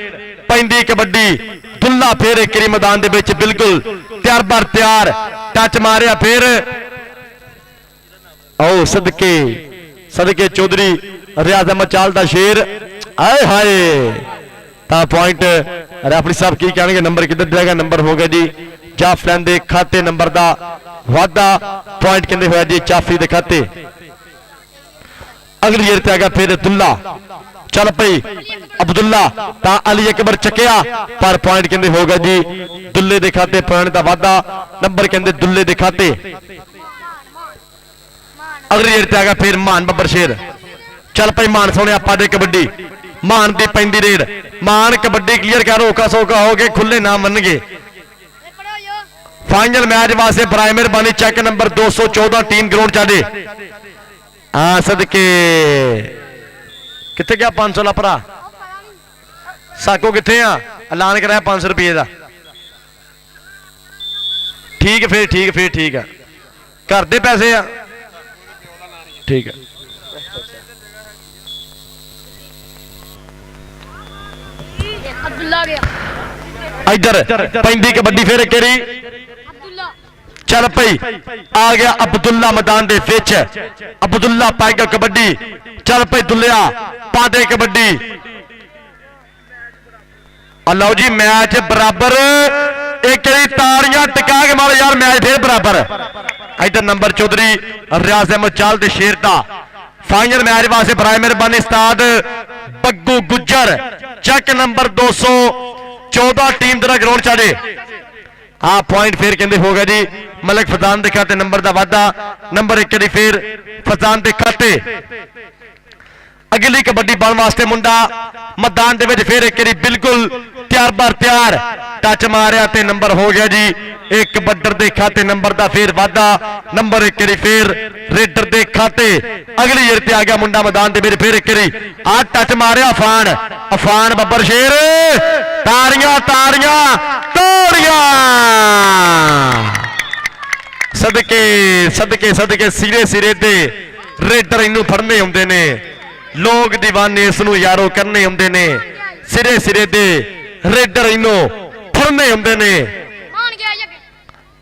ਪੈਂਦੀ ਕਬੱਡੀ। ਦੁੱਲਾ ਫੇਰ ਇੱਕ ਵਾਰੀ ਮੈਦਾਨ ਦੇ ਵਿੱਚ ਬਿਲਕੁਲ ਤਿਆਰ ਬਰ ਤਿਆਰ, ਟੱਚ ਮਾਰਿਆ ਫੇਰ। ਆਓ ਸਦਕੇ ਚੌਧਰੀ ਰਿਆਜ਼ ਅਹਿਮਦ ਚਾਲ ਦਾ ਸ਼ੇਰ। ਆਏ ਹਾਏ ਤਾਂ ਪੁਆਇੰਟ ਰੈਫਰੀ ਸਾਹਿਬ ਕੀ ਕਹਿਣਗੇ, ਨੰਬਰ ਕਿੱਧਰ ਜਾਏਗਾ? ਨੰਬਰ ਹੋ ਗਿਆ ਜੀ ਜਾਫਲੈਨ ਦੇ ਖਾਤੇ ਨੰਬਰ ਦਾ ਵਾਧਾ। ਪੁਆਇੰਟ ਕਹਿੰਦੇ ਹੋਇਆ ਜੀ ਚਾਫੀ ਦੇ ਖਾਤੇ। ਅਗਲੀ ਜੇਰ ਤੇ ਆ ਗਿਆ ਫਿਰ ਦੁੱਲਾ। ਚੱਲ ਪਈ ਅਬਦੁੱਲਾ ਤਾਂ ਅਲੀ ਅਕਬਰ ਚੱਕਿਆ ਪਰ ਪੁਆਇੰਟ ਕਹਿੰਦੇ ਹੋ ਗਿਆ ਜੀ ਦੁੱਲੇ ਦੇ ਖਾਤੇ ਪੁਆਇੰਟ ਦਾ ਵਾਧਾ। ਨੰਬਰ ਕਹਿੰਦੇ ਦੁੱਲੇ ਦੇ ਖਾਤੇ। ਅਗਲੀ ਜੇਰ ਤੇ ਆ ਗਿਆ ਫਿਰ ਮਾਨ ਬੱਬਰ ਸ਼ੇਰ। ਚੱਲ ਪਈ ਮਾਨ ਸੋਹਣਿਆ ਪਾ ਦੇ ਕਬੱਡੀ, ਮਾਨ ਦੀ ਪੈਂਦੀ ਰੇਡ। ਮਾਨ ਕਬੱਡੀ ਕਲੀਅਰ ਕਰ, ਔਖਾ ਸੌਖਾ ਹੋ ਕੇ ਖੁੱਲੇ ਨਾ ਮੰਨਗੇ। ਫਾਈਨਲ ਮੈਚ ਵਾਸਤੇ ਬਰਾਏ ਮਿਹਰਬਾਨੀ ਚੈੱਕ ਨੰਬਰ 214 ਟੀਮ ਗਰਾਊਂਡ ਚਾਡੇ। ਹਾਂ ਸਦਕੇ ਕਿੱਥੇ ਗਿਆ 500 ਲਾ ਭਰਾ ਸਾਕੋ ਕਿੱਥੇ ਆ? ਐਲਾਨ ਕਰਾਇਆ 500 ਰੁਪਏ ਦਾ। ਠੀਕ ਫੇਰ ਠੀਕ ਆ, ਘਰ ਦੇ ਪੈਸੇ ਆ, ਠੀਕ ਆ। ਅਬਦੁੱਲਾ ਗਿਆ ਇੱਧਰ ਪੈਂਦੀ ਕਬੱਡੀ ਫੇਰ ਕਰੀ। ਅਬਦੁੱਲਾ ਚੱਲ ਪਈ ਆ ਗਿਆ ਅਬਦੁੱਲਾ ਮੈਦਾਨ ਦੇ ਵਿੱਚ। ਅਬਦੁੱਲਾ ਪਾਏਗਾ ਕਬੱਡੀ। ਚੱਲ ਪਈ ਦੁੱਲਿਆ ਪਾ ਦੇ ਕਬੱਡੀ। ਆ ਲਓ ਜੀ ਮੈਚ ਬਰਾਬਰ। ਇੱਕ ਵਾਰੀ ਤਾੜੀਆਂ ਟਿਕਾ ਕੇ ਮਾਰੋ ਯਾਰ, ਮੈਚ ਫੇਰ ਬਰਾਬਰ। ਇੱਧਰ ਨੰਬਰ ਚੌਧਰੀ ਰਿਆਜ਼ ਅਹਿਮਦ ਚਾਲ ਦੇ ਸ਼ੇਰ ਦਾ ਫਾਈਨਲ ਮੈਚ ਵਾਸਤੇ ਬਰਾਏ ਮਿਹਰਬਾਨੀ ਉਸਤਾਦ ਬੱਗੂ ਗੁੱਜਰ ਚੱਕ ਨੰਬਰ 214 ਟੀਮ ਦਾ ਗਰਾਊਂਡ ਚਾੜੇ। ਹਾਂ ਪੁਆਇੰਟ ਫੇਰ ਕਹਿੰਦੇ ਹੋ ਗਿਆ ਜੀ ਮਲਕ ਫਜ਼ਾਨ ਦੇ ਖਾਤੇ ਨੰਬਰ ਦਾ ਵਾਧਾ। ਨੰਬਰ 1 ਦੀ ਫੇਰ ਫਜ਼ਾਨ ਦੇ ਖਾਤੇ। ਅਗਲੀ ਕਬੱਡੀ ਪਾਉਣ ਵਾਸਤੇ ਮੁੰਡਾ ਮੈਦਾਨ ਦੇ ਵਿੱਚ ਫੇਰ ਇੱਕ ਵਾਰੀ ਬਿਲਕੁਲ ਤਿਆਰ ਬਰ ਤਿਆਰ, ਟੱਚ ਮਾਰਿਆ ਤੇ ਨੰਬਰ ਹੋ ਗਿਆ ਜੀ ਇੱਕ ਬੱਡਰ ਦੇ ਖਾਤੇ ਨੰਬਰ ਦਾ ਫੇਰ ਵਾਧਾ। ਨੰਬਰ 1 ਵਾਰੀ ਫੇਰ ਰੇਡਰ ਦੇ ਖਾਤੇ। ਅਗਲੀ ਜੇਰ ਤੇ ਆ ਗਿਆ ਮੁੰਡਾ ਮੈਦਾਨ ਦੇ ਵਿੱਚ ਫੇਰ ਇੱਕ ਵਾਰੀ ਆ ਟੱਚ ਮਾਰਿਆ ਅਫਾਨ ਬੱਬਰ ਸ਼ੇਰ। ਤਾੜੀਆਂ ਸਦਕੇ ਸਿਰੇ ਤੇ ਰੇਡਰ ਇਹਨੂੰ ਫੜਨੇ ਹੁੰਦੇ ਨੇ, ਲੋਕ ਦੀਵਾਨੇ ਇਸ ਨੂੰ ਯਾਰੋ ਕਰਨੇ ਹੁੰਦੇ ਨੇ। ਸਿਰੇ ਦੇ ਰੇਡਰ ਇਹਨੂੰ ਫੜਨੇ ਹੁੰਦੇ ਨੇ। ਮਾਨ ਗਿਆ ਜੱਗੇ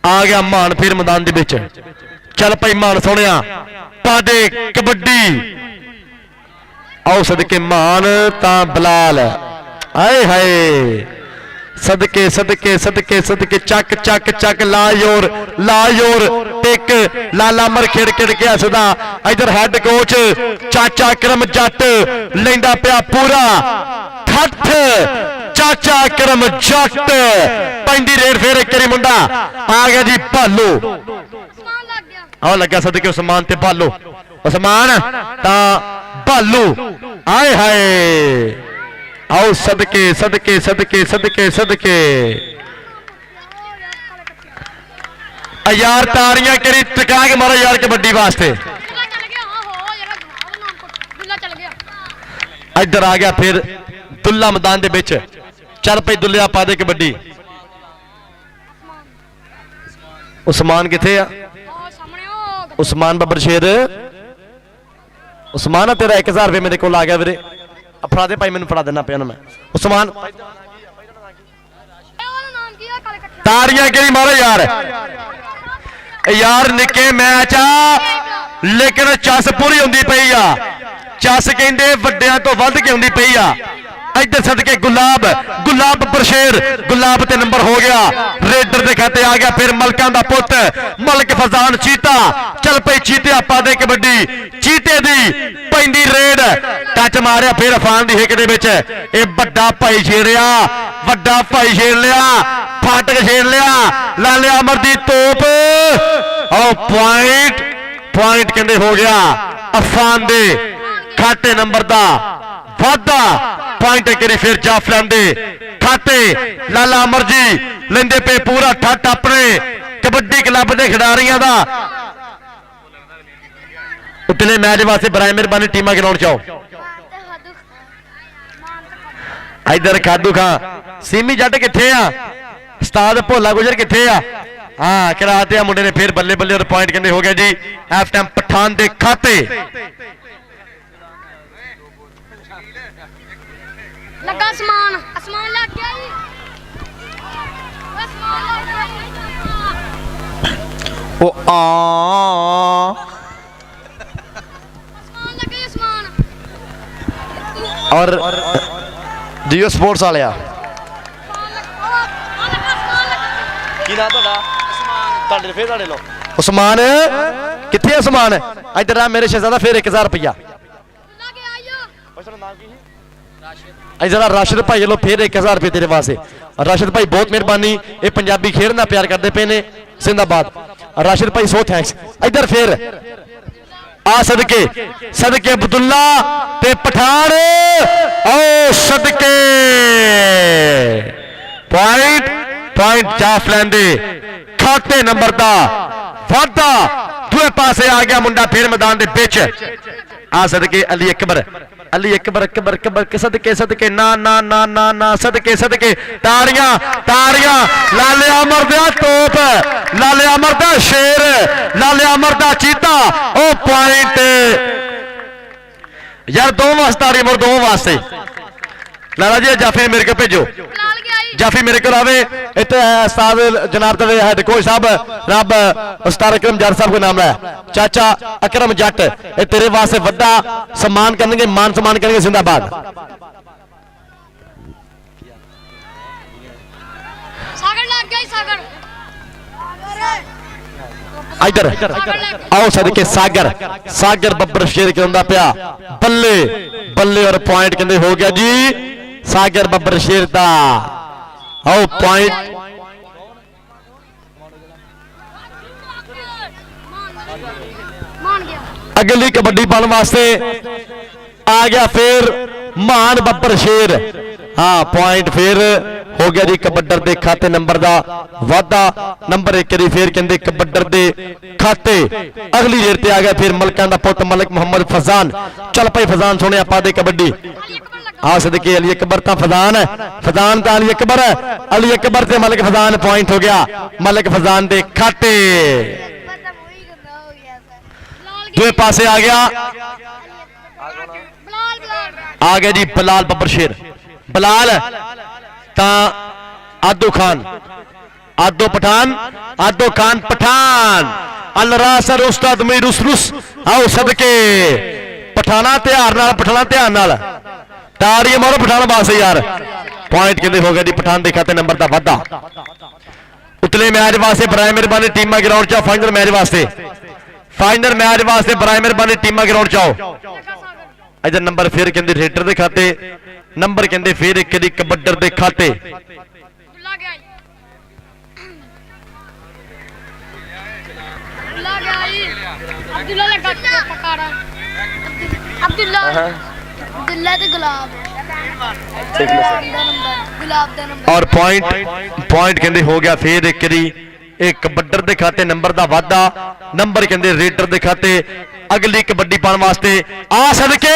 ਆ ਗਿਆ ਮਾਨ ਫਿਰ ਮੈਦਾਨ ਦੇ ਵਿੱਚ। ਚੱਲ ਪਈ ਮਾਨ ਸੋਹਣਿਆ ਪਾ ਦੇ ਕਬੱਡੀ। ਆਓ ਸਦਕੇ ਮਾਨ ਤਾਂ ਬਲਾਲ। ਆਏ ਹਾਏ ਸਦਕੇ ਚੱਕ ਲਾ ਯੋਰ ਟਿਕ ਲਾਲਾ ਮਰ ਖੇੜ ਕੇ ਹੱਸਦਾ। ਇਧਰ ਹੈਡ ਕੋਚ ਚਾਚਾ ਕਰਮ ਜੱਟ ਲੈਂਦਾ ਪਿਆ ਪੂਰਾ ਠੱਠ। ਚਾਚਾ ਕਰਮ ਜੱਟ ਪੈਂਦੀ ਰੇਡ ਫੇਰ ਇੱਕ ਵਾਰੀ ਮੁੰਡਾ ਆ ਗਿਆ ਜੀ ਭਾਲੂ। ਸਮਾਨ ਲੱਗ ਗਿਆ ਆਹ ਲੱਗਾ ਸਦਕੇ ਉਸਮਾਨ ਤੇ ਭਾਲੂ। ਉਸਮਾਨ ਤਾਂ ਭਾਲੂ। ਆਏ ਹਾਏ ਆਓ ਸਦਕੇ यार तारियां करी टका के मारो यार कबड्डी वास्ते। अब्दुल्ला चल गया हाँ हो जरा घुमाओ नाम को अब्दुल्ला चल गया इधर आ गया फिर दुल्ला मैदान दे विच। चल पई दुल्लिया पा दे कबड्डी। उस्मान किथे आ? ਉਹ ਸਾਹਮਣੇ ਉਹ उस्मान बब्बर शेर। उस्मान आ तेरा 1000 रुपये मेरे को आ गया वीरे। फड़ा दे भाई मैनू फड़ा देना पिया ना मैं। उस्मान ਉਹਦਾ ਨਾਮ ਕੀ ਆ ਕਾਲੇ ਕੱਠੇ तारियां करी मारो यार। यार निके मैच आ लेकिन चस पूरी होंदी पई आ। चस कहंदे वड्डियां तो वध के होंदी पई आ। इधर सदके गुलाब गुलाब बरशेर गुलाब ते नंबर हो गया रेडर दे खाते आ गया। फिर मलकां दा पुत मलक फजान चीता चल पई चीते आपा दे कबड्डी चीते दी पैंदी रेड टच मारिया फिर अफान दी हिक दे विच ए बड़ा भाई छेड़िया वड्डा भाई छेड़ लिया फाटक छेड़ लिया लाले अमर दी तोप और पॉइंट पॉइंट कहंदे हो गया अफान दे खाते नंबर दा वादा पॉइंट करी फिर जाफरान दे खाते लाला अमर जी लेंदे पे पूरा ठट अपने कबड्डी क्लब के खिडारियों का। उतने मैच वास्ते बराए मेहरबानी टीमां ग्राउंड चाओ। इधर खादू खां सीमी जट किथे आ उस्ताद भोला गुजर किथे आ? हाँ कराते आ मुंडे ने फिर बल्ले बल्ले और पॉइंट कहंदे हो गया जी हाफ टाइम पठान दे खाते। ਲੱਗਾ ਅਸਮਾਨ ਅਸਮਾਨ ਲੱਗ ਗਿਆ ਜੀ ਅਸਮਾਨ ਲੱਗ ਗਿਆ ओ आ ਅਸਮਾਨ ਲੱਗ ਗਿਆ ਅਸਮਾਨ और जियो स्पोर्ट्स वाले ਅਸਮਾਨ ਲੱਗਾ की नाम ਤੁਹਾਡਾ ਤੁਹਾਡੇ ਫੇਰ ਤੁਹਾਡੇ ਲੋ ਉਸਮਾਨ ਕਿੱਥੇ ਉਸਮਾਨ ਇੱਧਰ ਆ ਮੇਰੇ ਸ਼ਹਿਜ਼ਾਦਾ ਫਿਰ 1000 ਰੁਪਇਆ ਲੱਗ ਗਿਆ ਆਇਓ ਪੁੱਛਣਾ ਨਾਮ ਕੀ ਸੀ ਇੱਧਰ ਆ ਰਾਸ਼ਿਦ ਭਾਈ ਲੋ ਫਿਰ 1000 ਰੁਪਏ ਤੇਰੇ ਵਾਸਤੇ। ਰਾਸ਼ਿਦ ਭਾਈ ਬਹੁਤ ਮਿਹਰਬਾਨੀ ਇਹ ਪੰਜਾਬੀ ਖੇਡ ਨਾਲ ਪਿਆਰ ਕਰਦੇ ਪਏ ਨੇ ਜ਼ਿੰਦਾਬਾਦ ਰਾਸ਼ਿਦ ਭਾਈ ਸੋ ਥੈਂਕਸ। ਇੱਧਰ ਫਿਰ ਆ ਸਦਕੇ ਸਦਕੇ ਅਬਦੁੱਲਾ ਤੇ ਪਠਾਨ ਓ ਸਦਕੇ पॉइंट पॉइंट जाफ लेंदे खाते नंबर दा वादा दूए पासे आ गया मुंडा फिर मैदान दे विच आ सदके अली अकबर अकबर अकबर के सदके सदके ना ना ना ना ना सदके सदके तारियां तारियां लाले अमर दा तोप लाले अमर दा शेर लाले अमर दा चीता ओ पॉइंट यार दो वास्ते तारी मोर दो वास्ते लाला जी जाफी मेरे को भेजो ਲਾਲ ਗਿਆ ਜੀ जाफी मेरे को आवे इतने उस्ताद जनाब दे हेड कोच साहब रब उस्ताद अकरम जट साहब को नाम है चाचा अकरम जट ये तेरे वास्ते वड्डा सम्मान करेंगे मान सम्मान करेंगे जिंदाबाद। ਸਾਗਰ ਲੱਗ ਗਿਆ ਜੀ ਸਾਗਰ इधर आओ सदके सागर सागर बब्बर शेर कहंदा पिया बल्ले बल्ले और पॉइंट कहंदे हो गया जी सागर बब्बर शेर दा आओ पॉइंट मान गया अगली कबड्डी पाने वास्ते आ गया फिर मान बब्बर शेर। हाँ पॉइंट फिर हो गया जी कबड्डर दे खाते नंबर दा वादा नंबर 1 री फिर कहंदे कबड्डर दे खाते। अगली जेर ते आ गया फिर मलकां दा पुत मलक मोहम्मद फजान चल भाई फजान सोने आपा दे कबड्डी अली अकबर लगा आ सदके अली अकबर ता फजान है फजान ता अली अकबर ते मलक फजान पॉइंट हो गया मलक फजान दे खाते। लाल दूए पासे आ गया बलाल बलाल आ गया जी बलाल बब्बर शेर बलाल ता आदो खान आदो पठान आदो खान पठान अल रासर उस्ताद मीर रुस आओ सदके पठाना ध्यान नाल पठाना ध्यान नाल ताड़ी मारो पठान वास्ते यार पॉइंट कहते हो गया जी पठान दे खाते नंबर दा वादा। उतले मैच वास्ते बराए मेहरबानी टीमां ग्राउंड च फाइनल मैच वास्ते बराए मेहरबानी टीमां ग्राउंड च आओ। लगा सागर इधर नंबर फिर कहते रेडर दे खाते नंबर कहते फिर एक दी कबड्डर दे खाते। अब्दुल्ला गया जी अब्दुल्ला गया जी अब्दुल्ला लगा पकाड़ा अब्दुल्ला अब्दुल्ला ते गुलाब गुलाब दा नंबर और पॉइंट पॉइंट कहते हो गया फिर एक दी ਇਹ ਕਬੱਡਰ ਦੇ ਖਾਤੇ ਨੰਬਰ ਦਾ ਵਾਧਾ, ਨੰਬਰ ਕਹਿੰਦੇ ਰੇਡਰ ਦੇ ਖਾਤੇ। ਅਗਲੀ ਕਬੱਡੀ ਪਾਉਣ ਵਾਸਤੇ ਆ ਸਦਕੇ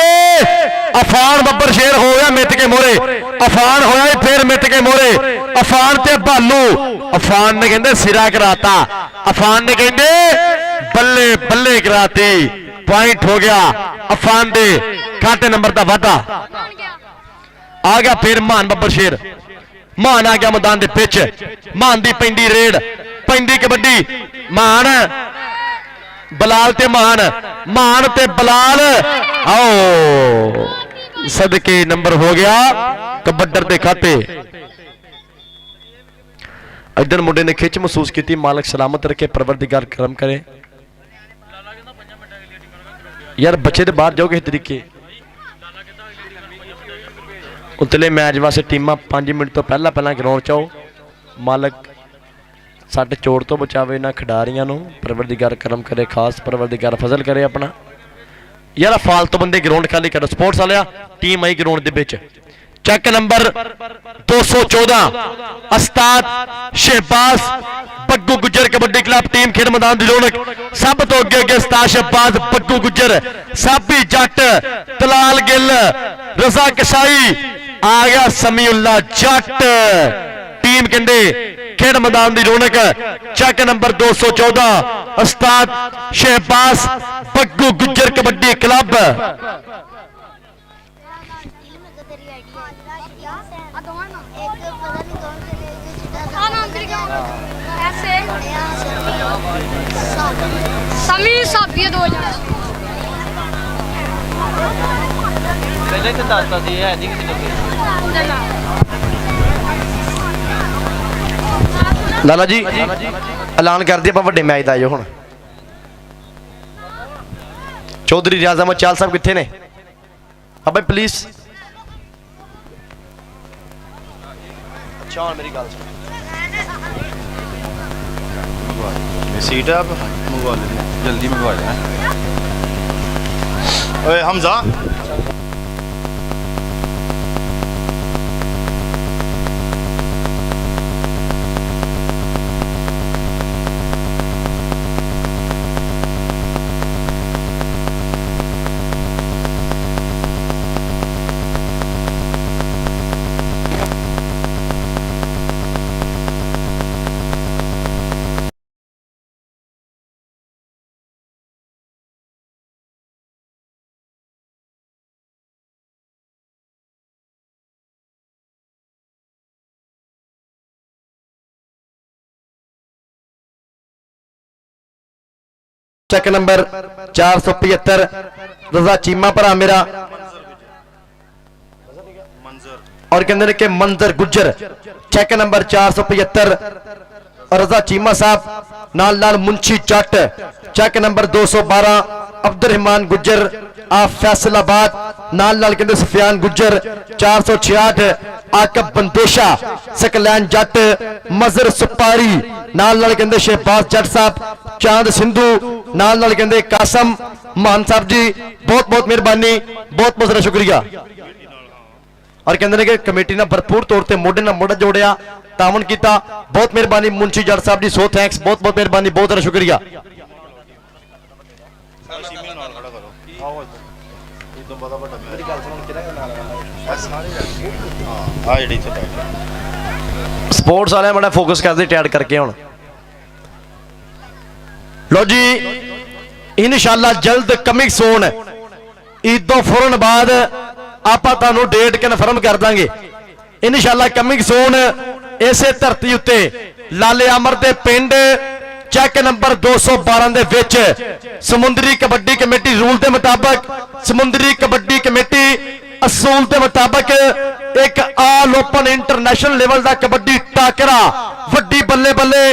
ਅਫਾਨ ਬੱਬਰ ਸ਼ੇਰ ਹੋ ਗਿਆ ਮਿੱਤ ਕੇ ਮੋਰੇ, ਅਫਾਨ ਹੋਇਆ ਫੇਰ ਮਿੱਤ ਕੇ ਮੋਰੇ। ਅਫਾਨ ਤੇ ਭਾਲੂ, ਅਫਾਨ ਨੇ ਕਹਿੰਦੇ ਸਿਰਾ ਕਰਾਤਾ, ਅਫਾਨ ਨੇ ਕਹਿੰਦੇ ਬੱਲੇ ਬੱਲੇ ਕਰਾਤੀ। ਪੁਆਇੰਟ ਹੋ ਗਿਆ ਅਫਾਨ ਦੇ ਖਾਤੇ ਨੰਬਰ ਦਾ ਵਾਧਾ। ਆ ਗਿਆ ਫਿਰ ਮਾਨ ਬੱਬਰ ਸ਼ੇਰ, ਮਾਨ ਆ ਗਿਆ ਮੈਦਾਨ ਦੇ ਵਿੱਚ। ਮਾਨ ਦੀ ਪੈਂਦੀ ਰੇਡ, ਪੈਂਦੀ ਕਬੱਡੀ। ਮਾਨ ਬਲਾਲ ਤੇ ਮਾਨ, ਮਾਨ ਤੇ ਬਲਾਲ। ਆਓ ਸਦਕੇ ਨੰਬਰ ਹੋ ਗਿਆ ਕਬੱਡਰ ਦੇ ਖਾਤੇ। ਇਧਰ ਮੁੰਡੇ ਨੇ ਖਿੱਚ ਮਹਿਸੂਸ ਕੀਤੀ, ਮਾਲਕ ਸਲਾਮਤ ਰੱਖੇ, ਪਰਵਰਦੀਗਾਰ ਕਰਮ ਕਰੇ। ਯਾਰ ਬੱਚੇ ਤੇ ਬਾਹਰ ਜਾਓ ਕਿਸੇ ਤਰੀਕੇ। ਉਤਲੇ ਮੈਚ ਵਾਸਤੇ ਟੀਮਾਂ 5 ਮਿੰਟ ਤੋਂ ਪਹਿਲਾਂ ਗਰਾਊਂਡ 'ਚ ਆਓ। ਮਾਲਕ ਸੱਟ ਚੋਟ ਤੋਂ ਬਚਾਵੇ ਇਹਨਾਂ ਖਿਡਾਰੀਆਂ ਨੂੰ, ਪਰਵਰਦੀਗਾਰ ਕਰਮ ਕਰੇ, ਖਾਸ ਪਰਵਰਦੀਗਾਰ ਫਜ਼ਲ ਕਰੇ ਆਪਣਾ। ਯਾਰ ਫਾਲਤੂ ਬੰਦੇ ਗਰਾਊਂਡ ਖਾਲੀ ਕਰੋ। ਸਪੋਰਟਸ ਵਾਲਿਆ ਟੀਮ ਆਈ ਗਰਾਊਂਡ ਦੇ ਵਿੱਚ। ਚੱਕ ਨੰਬਰ 214 ਉਸਤਾਦ ਸ਼ਹਿਬਾਜ਼ ਬੱਗੂ ਗੁੱਜਰ ਕਬੱਡੀ ਕਲੱਬ ਟੀਮ ਖੇਡ ਮੈਦਾਨ ਦੀ ਰੌਣਕ। ਸਭ ਤੋਂ ਅੱਗੇ ਉਸਤਾਦ ਸ਼ਹਿਬਾਜ਼ ਬੱਗੂ ਗੁੱਜਰ, ਸਾਬੀ ਜੱਟ, ਤਲਾਲ ਗਿੱਲ, ਰਜ਼ਾ ਕਸਾਈ, ਆ ਗਿਆ ਸਮੀਉੱਲਾ ਜੱਟ। ਟੀਮ ਕਹਿੰਦੇ ਖੇਡ ਮੈਦਾਨ ਦੀ ਰੌਣਕ। ਚੱਕ ਨੰਬਰ 214 ਉਸਤਾਦ ਸ਼ਹਿਬਾਜ਼ ਬੱਗੂ ਗੁੱਜਰ ਕਬੱਡੀ ਕਲੱਬ। समी साबी दो ਪਹਿਲੇ ਤੇ ਦੱਸਦਾ ਸੀ ਹੈ ਨਹੀਂ ਕਿਸੇ ਲਾਲਾ ਜੀ ਐਲਾਨ ਕਰਦੇ ਆਪਾਂ ਵੱਡੇ ਮੈਚ ਦਾ। ਆਇਓ ਹੁਣ ਚੌਧਰੀ ਰਿਆਜ਼ ਅਹਿਮਦ ਚਾਲ ਸਾਹਿਬ ਕਿੱਥੇ ਨੇ? ਆ ਬਾਈ ਪਲੀਜ਼। ਅੱਛਾ ਹੁਣ ਮੇਰੀ ਗੱਲ ਸੁਣ। सीट आप मंगवा लेना, जल्दी मंगवा लेना। ओए हमजा ਚੱਕ ਨੰਬਰ 475 ਰਜ਼ਾ ਚੀਮਾ ਭਰਾ ਮੇਰਾ और कहते हैं कि मंजर गुज्जर। चेक नंबर 475 रजा चीमा साहब नाल नाल मुंशी जट। चेक नंबर 212 अब्दुलरहमान गुज्जर आप फैसलाबाद नाल नाल कहते सुफियान गुज्जर। 466 आकब बंदेशा सकलैन जट मजर सुपारी नाल नाल कहते शहबाज जट साहब। चांद सिंधु नाल नाल कहते कासम मान साहब जी बहुत बहुत मेहरबानी, बहुत बहुत शुक्रिया। और कहते हैं कि कमेटी ने भरपूर तौर पर मोढे नाल मोढा जोड़िया, तावन किया, बहुत मेहरबानी मुंशी जट साहब जी, सो थैंक्स, बहुत बहुत मेहरबानी, बहुत सारा शुक्रिया। स्पोर्ट्स वाले बड़ा फोकस करते टैड करके हुण लो जी इंशाअल्लाह जल्द कमिंग सून ईद तो फौरन बाद आप डेट कन्फर्म कर देंगे इंशाअल्लाह कमिंग सून इसे धरती उत्ते लाले अमर दे पिंड चेक नंबर 212 दे विच समुद्री कबड्डी कमेटी रूल के मुताबिक समुद्री कबड्डी कमेटी असूल के मुताबिक एक ऑल ओपन इंटरनेशनल लेवल का कबड्डी टाकरा वड्डी बल्ले बल्ले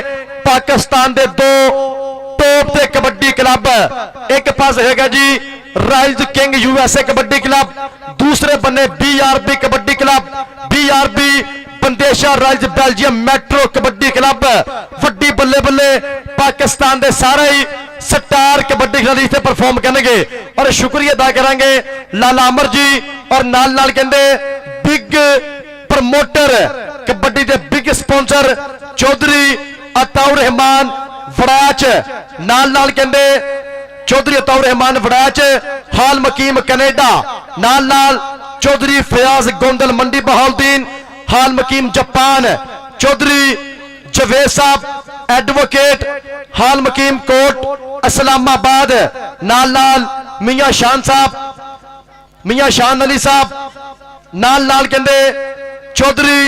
पाकिस्तान के दो टॉप के कबड्डी क्लब एक पास है जी rise king USA kabaddi club, दूसरे बने BRB kabaddi club, BRB Bandesha rise Belgium metro kabaddi club. वड्डी बल्ले बल्ले पाकिस्तान के सारे ही स्टार कबड्डी खिलाड़ी इतने परफॉर्म करेंगे और शुक्रिया अदा करेंगे लाला अमर जी और नाल नाल कहते बिग प्रमोटर कबड्डी के बिग स्पॉन्सर चौधरी ਅਤਾਉਰ ਰਹਿਮਾਨ ਵੜਾਚ ਨਾਲ ਕਹਿੰਦੇ ਚੌਧਰੀ ਅਤਾਉਰ ਰਹਿਮਾਨ ਵੜਾਚ ਹਾਲ ਮਕੀਮ ਕੈਨੇਡਾ ਨਾਲ ਚੌਧਰੀ ਫयाज गोंदल मंडी बहाउद्दीन हाल मकीम जापान चौधरी जवेद साहब एडवोकेट हाल मकीम कोट इस्लामाबाद नाल मियां शान साहब मियां शान अली साहब नाल कहते चौधरी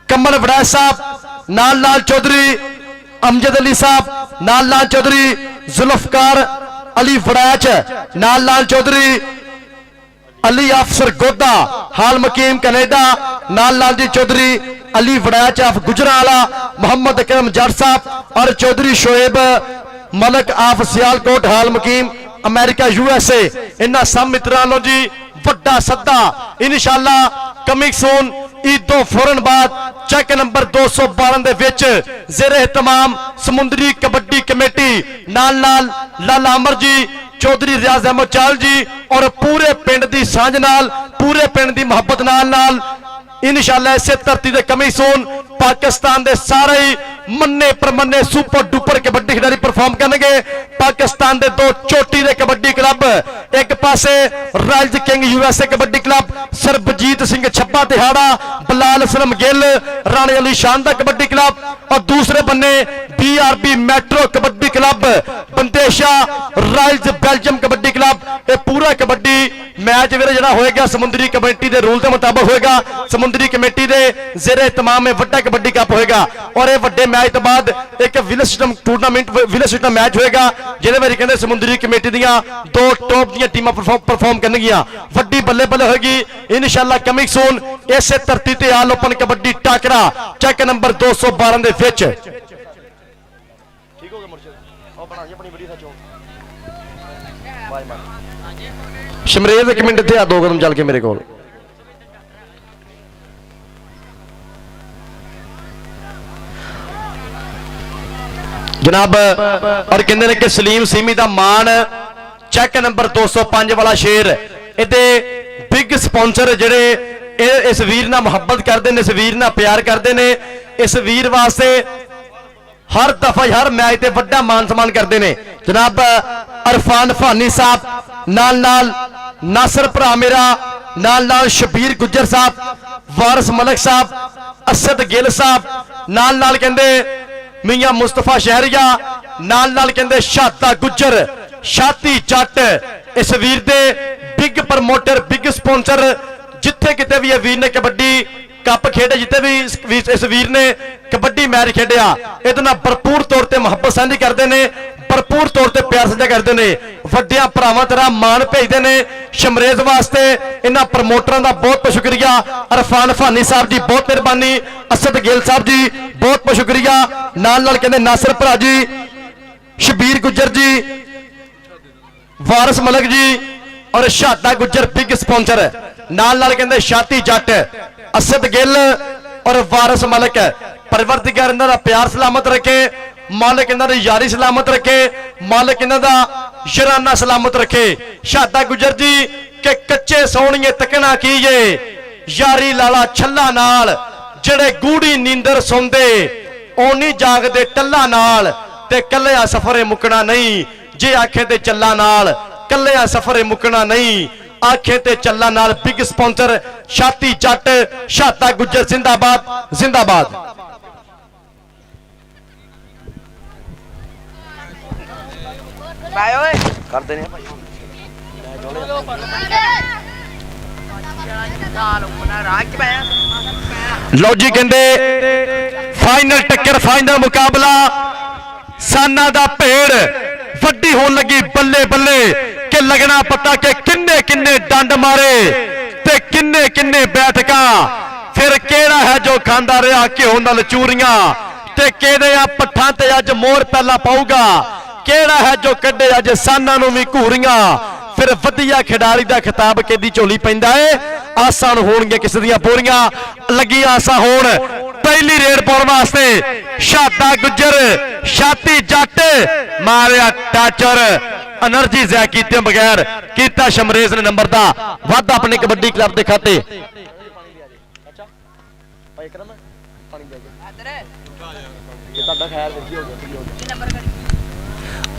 कमल वड़ैच साहब नाल चौधरी अमजद अली साहब नाल चौधरी जुल्फकार अली वड़ैच नाल चौधरी अली अफसर गोदा हाल मकीम कनेडा नाल जी चौधरी अली वड़ैच ऑफ गुजरावाला मोहम्मद अकरम जट साहब और चौधरी शोएब मलक ऑफ सियालकोट हाल मकीम अमेरिका USA इन्हां सब मित्रां जी वड्डा सद्दा इंशाअल्लाह कमिंग सून ईद तो फौरन बाद चेक नंबर 212 दे विच ज़ेरे तमाम समुंदरी कबड्डी कमेटी नाल लाला अमर जी चौधरी रियाज अहमद चाल जी और पूरे पिंड की सांझ नाल पूरे पिंड की मुहब्बत नाल इंशाअल्लाह इसे धरती दे कमी सून पाकिस्तान दे सारे ही मन्ने परमन्ने सुपर डुपर कबड्डी खिडारी परफॉर्म करनगे। पाकिस्तान दे दो चोटी दे कबड्डी क्लब एक पासे rise king USA kabaddi club Sarabjit Singh Chhabba Tihara Bilal Aslam Gill Rane Ali शान दा कबड्डी क्लब और दूसरे बन्ने BRB metro kabaddi club Bandesha rise Belgium kabaddi club. ये पूरा कबड्डी मैच वीर जिहड़ा होएगा समुंदरी कमेटी के रूल के मुताबिक होएगा। समुंदरी कमेटी के ज़ेरे तमाम में वड्डा कबड्डी कप होएगा और ये वड्डे मैच तो बाद एक village system tournament village system match होएगा जिहदे विच कहंदे समुंदरी कमेटी दीयां दो टॉप दीयां टीमां परफॉर्म करनगियां। वड्डी बल्ले बल्ले होएगी इंशाअल्लाह कमिंग सून इसे धरती ते आल ओपन कबड्डी टाकरा चेक नंबर 212 दे विच। ठीक हो गया मुर्शिद और बना अपनी वीडियो सचो बाय बाय शमरेज एक मिनट थे आ दो कदम चल के मेरे को जनाब और कहते हैं कि सलीम सीमी का मान चेक नंबर 205 वाला शेर इहदे बिग स्पॉन्सर जिहड़े इस वीर नाल मुहब्बत करते हैं इस वीर नाल प्यार करते हैं इस वीर वास्ते हर दफा हर मैच ते वड्डा मान सम्मान करते हैं। जनाब अरफान फानी साहब नाल नासर भरा मेरा नाल शबीर गुज्जर साहब वारिस मलक साहब असद गिल साहब नाल कहते मियां मुस्तफा शहरिया नाल कहते शाता गुज्जर शाती जट इस वीर दे बिग प्रमोटर बिग स्पॉन्सर जिथे किते भी वीर ने कबड्डी कप खेडे जिते भी इस वीर ने कबड्डी मैच खेडिया ये भरपूर तौर पर मुहब्बत साझी करते हैं भरपूर तौर पर प्यार साझा करते हैं वड्डियां भरावां तरह मान भेजते हैं शमरेज वास्ते। इन्हां प्रमोटरां दा बहुत बहुत शुक्रिया अरफान फानी साहब जी बहुत मेहरबानी असद गिल साहब जी बहुत बहुत शुक्रिया नाल कहते नासिर भरा जी शबीर गुज्जर जी वारिस मलक जी और शादा गुज्जर बिग स्पॉन्सर नाल कहते शाती जट असद गिल और वारिस मलक परवरदिगार इन्हां दा प्यार सलामत रखे मालिक इन्हां दी यारी सलामत रखे मालिक इन्हां दा शराना सलामत रखे। शादा गुज्जर जी के कच्चे सोहणिए तकना कीए यारी लाला छल्ला नाल जेड़े गूढ़ी नींदर सौंदे ओनी जागदे टल्ला नाल ते कल्लिया सफरे मुकना नहीं जे आखे ते चल्ला नाल कल्लिया सफरे मुकना नहीं आखे ते चल्ला नाल। बिग स्पॉन्सर शाती जट शाता गुज्जर जिंदाबाद जिंदाबाद। कर देने लो जी कहते फाइनल टक्कर फाइनल मुकाबला साना दा भेड़ वड्डी होने लगी बल्ले बल्ले के लगना पता के किन्ने किन्ने डंड मारे ते किन्ने किन्ने बैठका फिर केड़ा है जो खांदा रहा घ्यो नाल चूरियां ते केदे आ पट्ठां ते अज मोर पहला पाऊगा केड़ा है जो कड्डे अज साना नूं वी घूरियां फिर वधिया खिडारी दा खिताब केदी झोली पैंदा है। आसां होणगीਆਂ किस दियां बोरियां लगी आसां होण पहली रेड पाउण वास्ते शादा गुज्जर शाती जट मारिया टाचर एनर्जी ज़ाया कीते बगैर कीता शमरेज ने नंबर दा वाधा अपने कबड्डी क्लब के खाते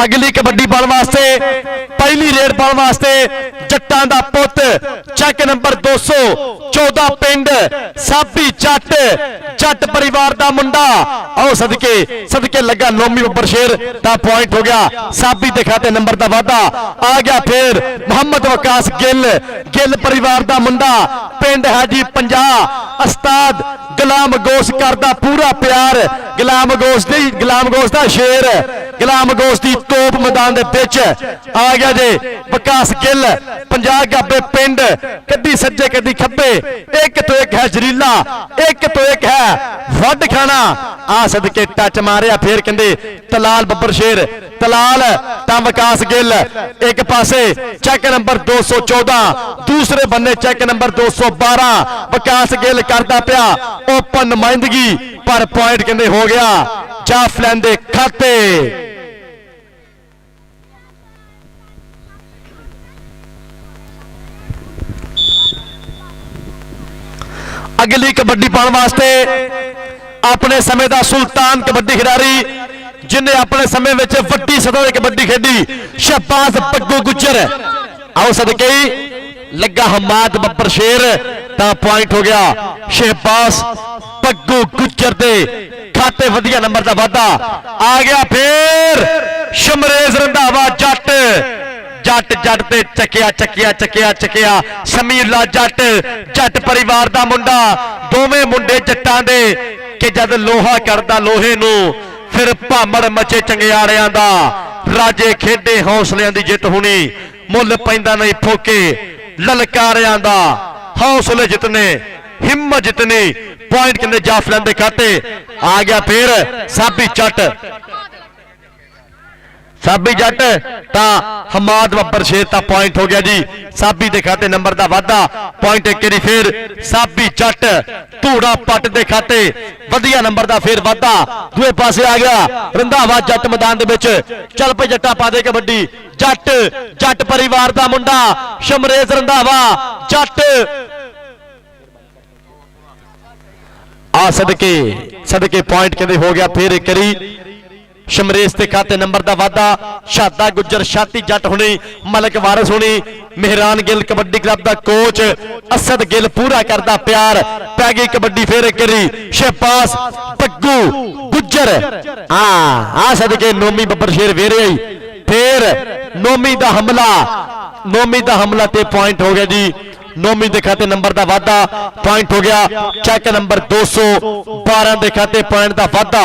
अगली कबड्डी पाने वास्ते पहली रेड पाने वास्ते जट्टां दा पुत चेक नंबर 214 पिंड साबी जट जट परिवार दा मुंडा आओ सदके सदके लगा नोमी बब्बर शेर दा पॉइंट हो गया साबी दे खाते नंबर दा वादा आ गया फिर मोहम्मद वकास गिल गिल परिवार दा मुंडा पिंड है जी 50 उस्ताद गुलाम गोश करदा पूरा प्यार गुलाम गोश दा शेर गुलाम गोश दी तोप मैदान दे विच आ गया जे वकास गिल 50 गाबे पिंड कदी सज्जे कदी खब्बे एक तो एक है जरीला एक तो एक है वड खाना आ सदके टच मारिया फिर कहंदे तलाल बब्बर शेर तलाल ता वकास गिल एक पासे चेक नंबर 214 दूसरे बन्ने चेक नंबर 212 वकास गिल करदा पिया ओपन नुमाइंदगी पर पॉइंट कहंदे हो गया जाफलैन दे खाते। अगली कबड्डी पाने वास्ते अपने समय का सुल्तान कबड्डी खिडारी जिन्हें अपने समय में वड्डी सतह कबड्डी खेडी शहबाज पग्गू गुज्जर आओ सदके लगा हमाद बब्बर शेर ता पॉइंट हो गया शहबाज पग्गू गुज्जर दे खाते वधिया नंबर का वादा आ गया फिर शमरेज रंधावा जट जट जट ते चकिया चकिया चकिया चकिया समीरला जट जट परिवार दा मुंडा दोवें मुंडे जट्टां दे कि जद लोहा करदा लोहे नूं फिर भामड़ मचे चंगियाड़ियां दा राजे खेडे हौसलियां दी जित होनी मुल पैंदा नहीं फोके ललकारियां दा हौसले जितने हिम्मत जितनी पॉइंट कहंदे जाफलैन दे खाते आ गया फिर साबी जट ता हमाद बब्बर शेर ता पॉइंट हो गया जी साबी दे खाते नंबर दा वादा पॉइंट एक करी फिर साबी जट धूड़ा पट दे खाते वधिया नंबर दा फिर वादा दूए पासे आ गया रंधावा जट मैदान दे विच चल पे जट्टा पा दे कबड्डी जट जट परिवार दा मुंडा शमरेज रंधावा जट आ सदके सदके पॉइंट कहंदे हो गया फिर एक करी शमरेश के खाते नंबर का वादा शादा गुज्जर छाती जट होनी मलक वारिस होनी मेहरान गिल कबड्डी क्लब का कोच असद गिल पूरा करता प्यार पै गई कबड्डी फिर करी शहबाज पग्गू गुज्जर आ सदके नोमी बब्बर शेर वेरे फिर नोमी का हमला ते पॉइंट हो गया जी नोमी दे खाते नंबर का वादा पॉइंट हो गया चेक नंबर 212 दे खाते पॉइंट का वादा।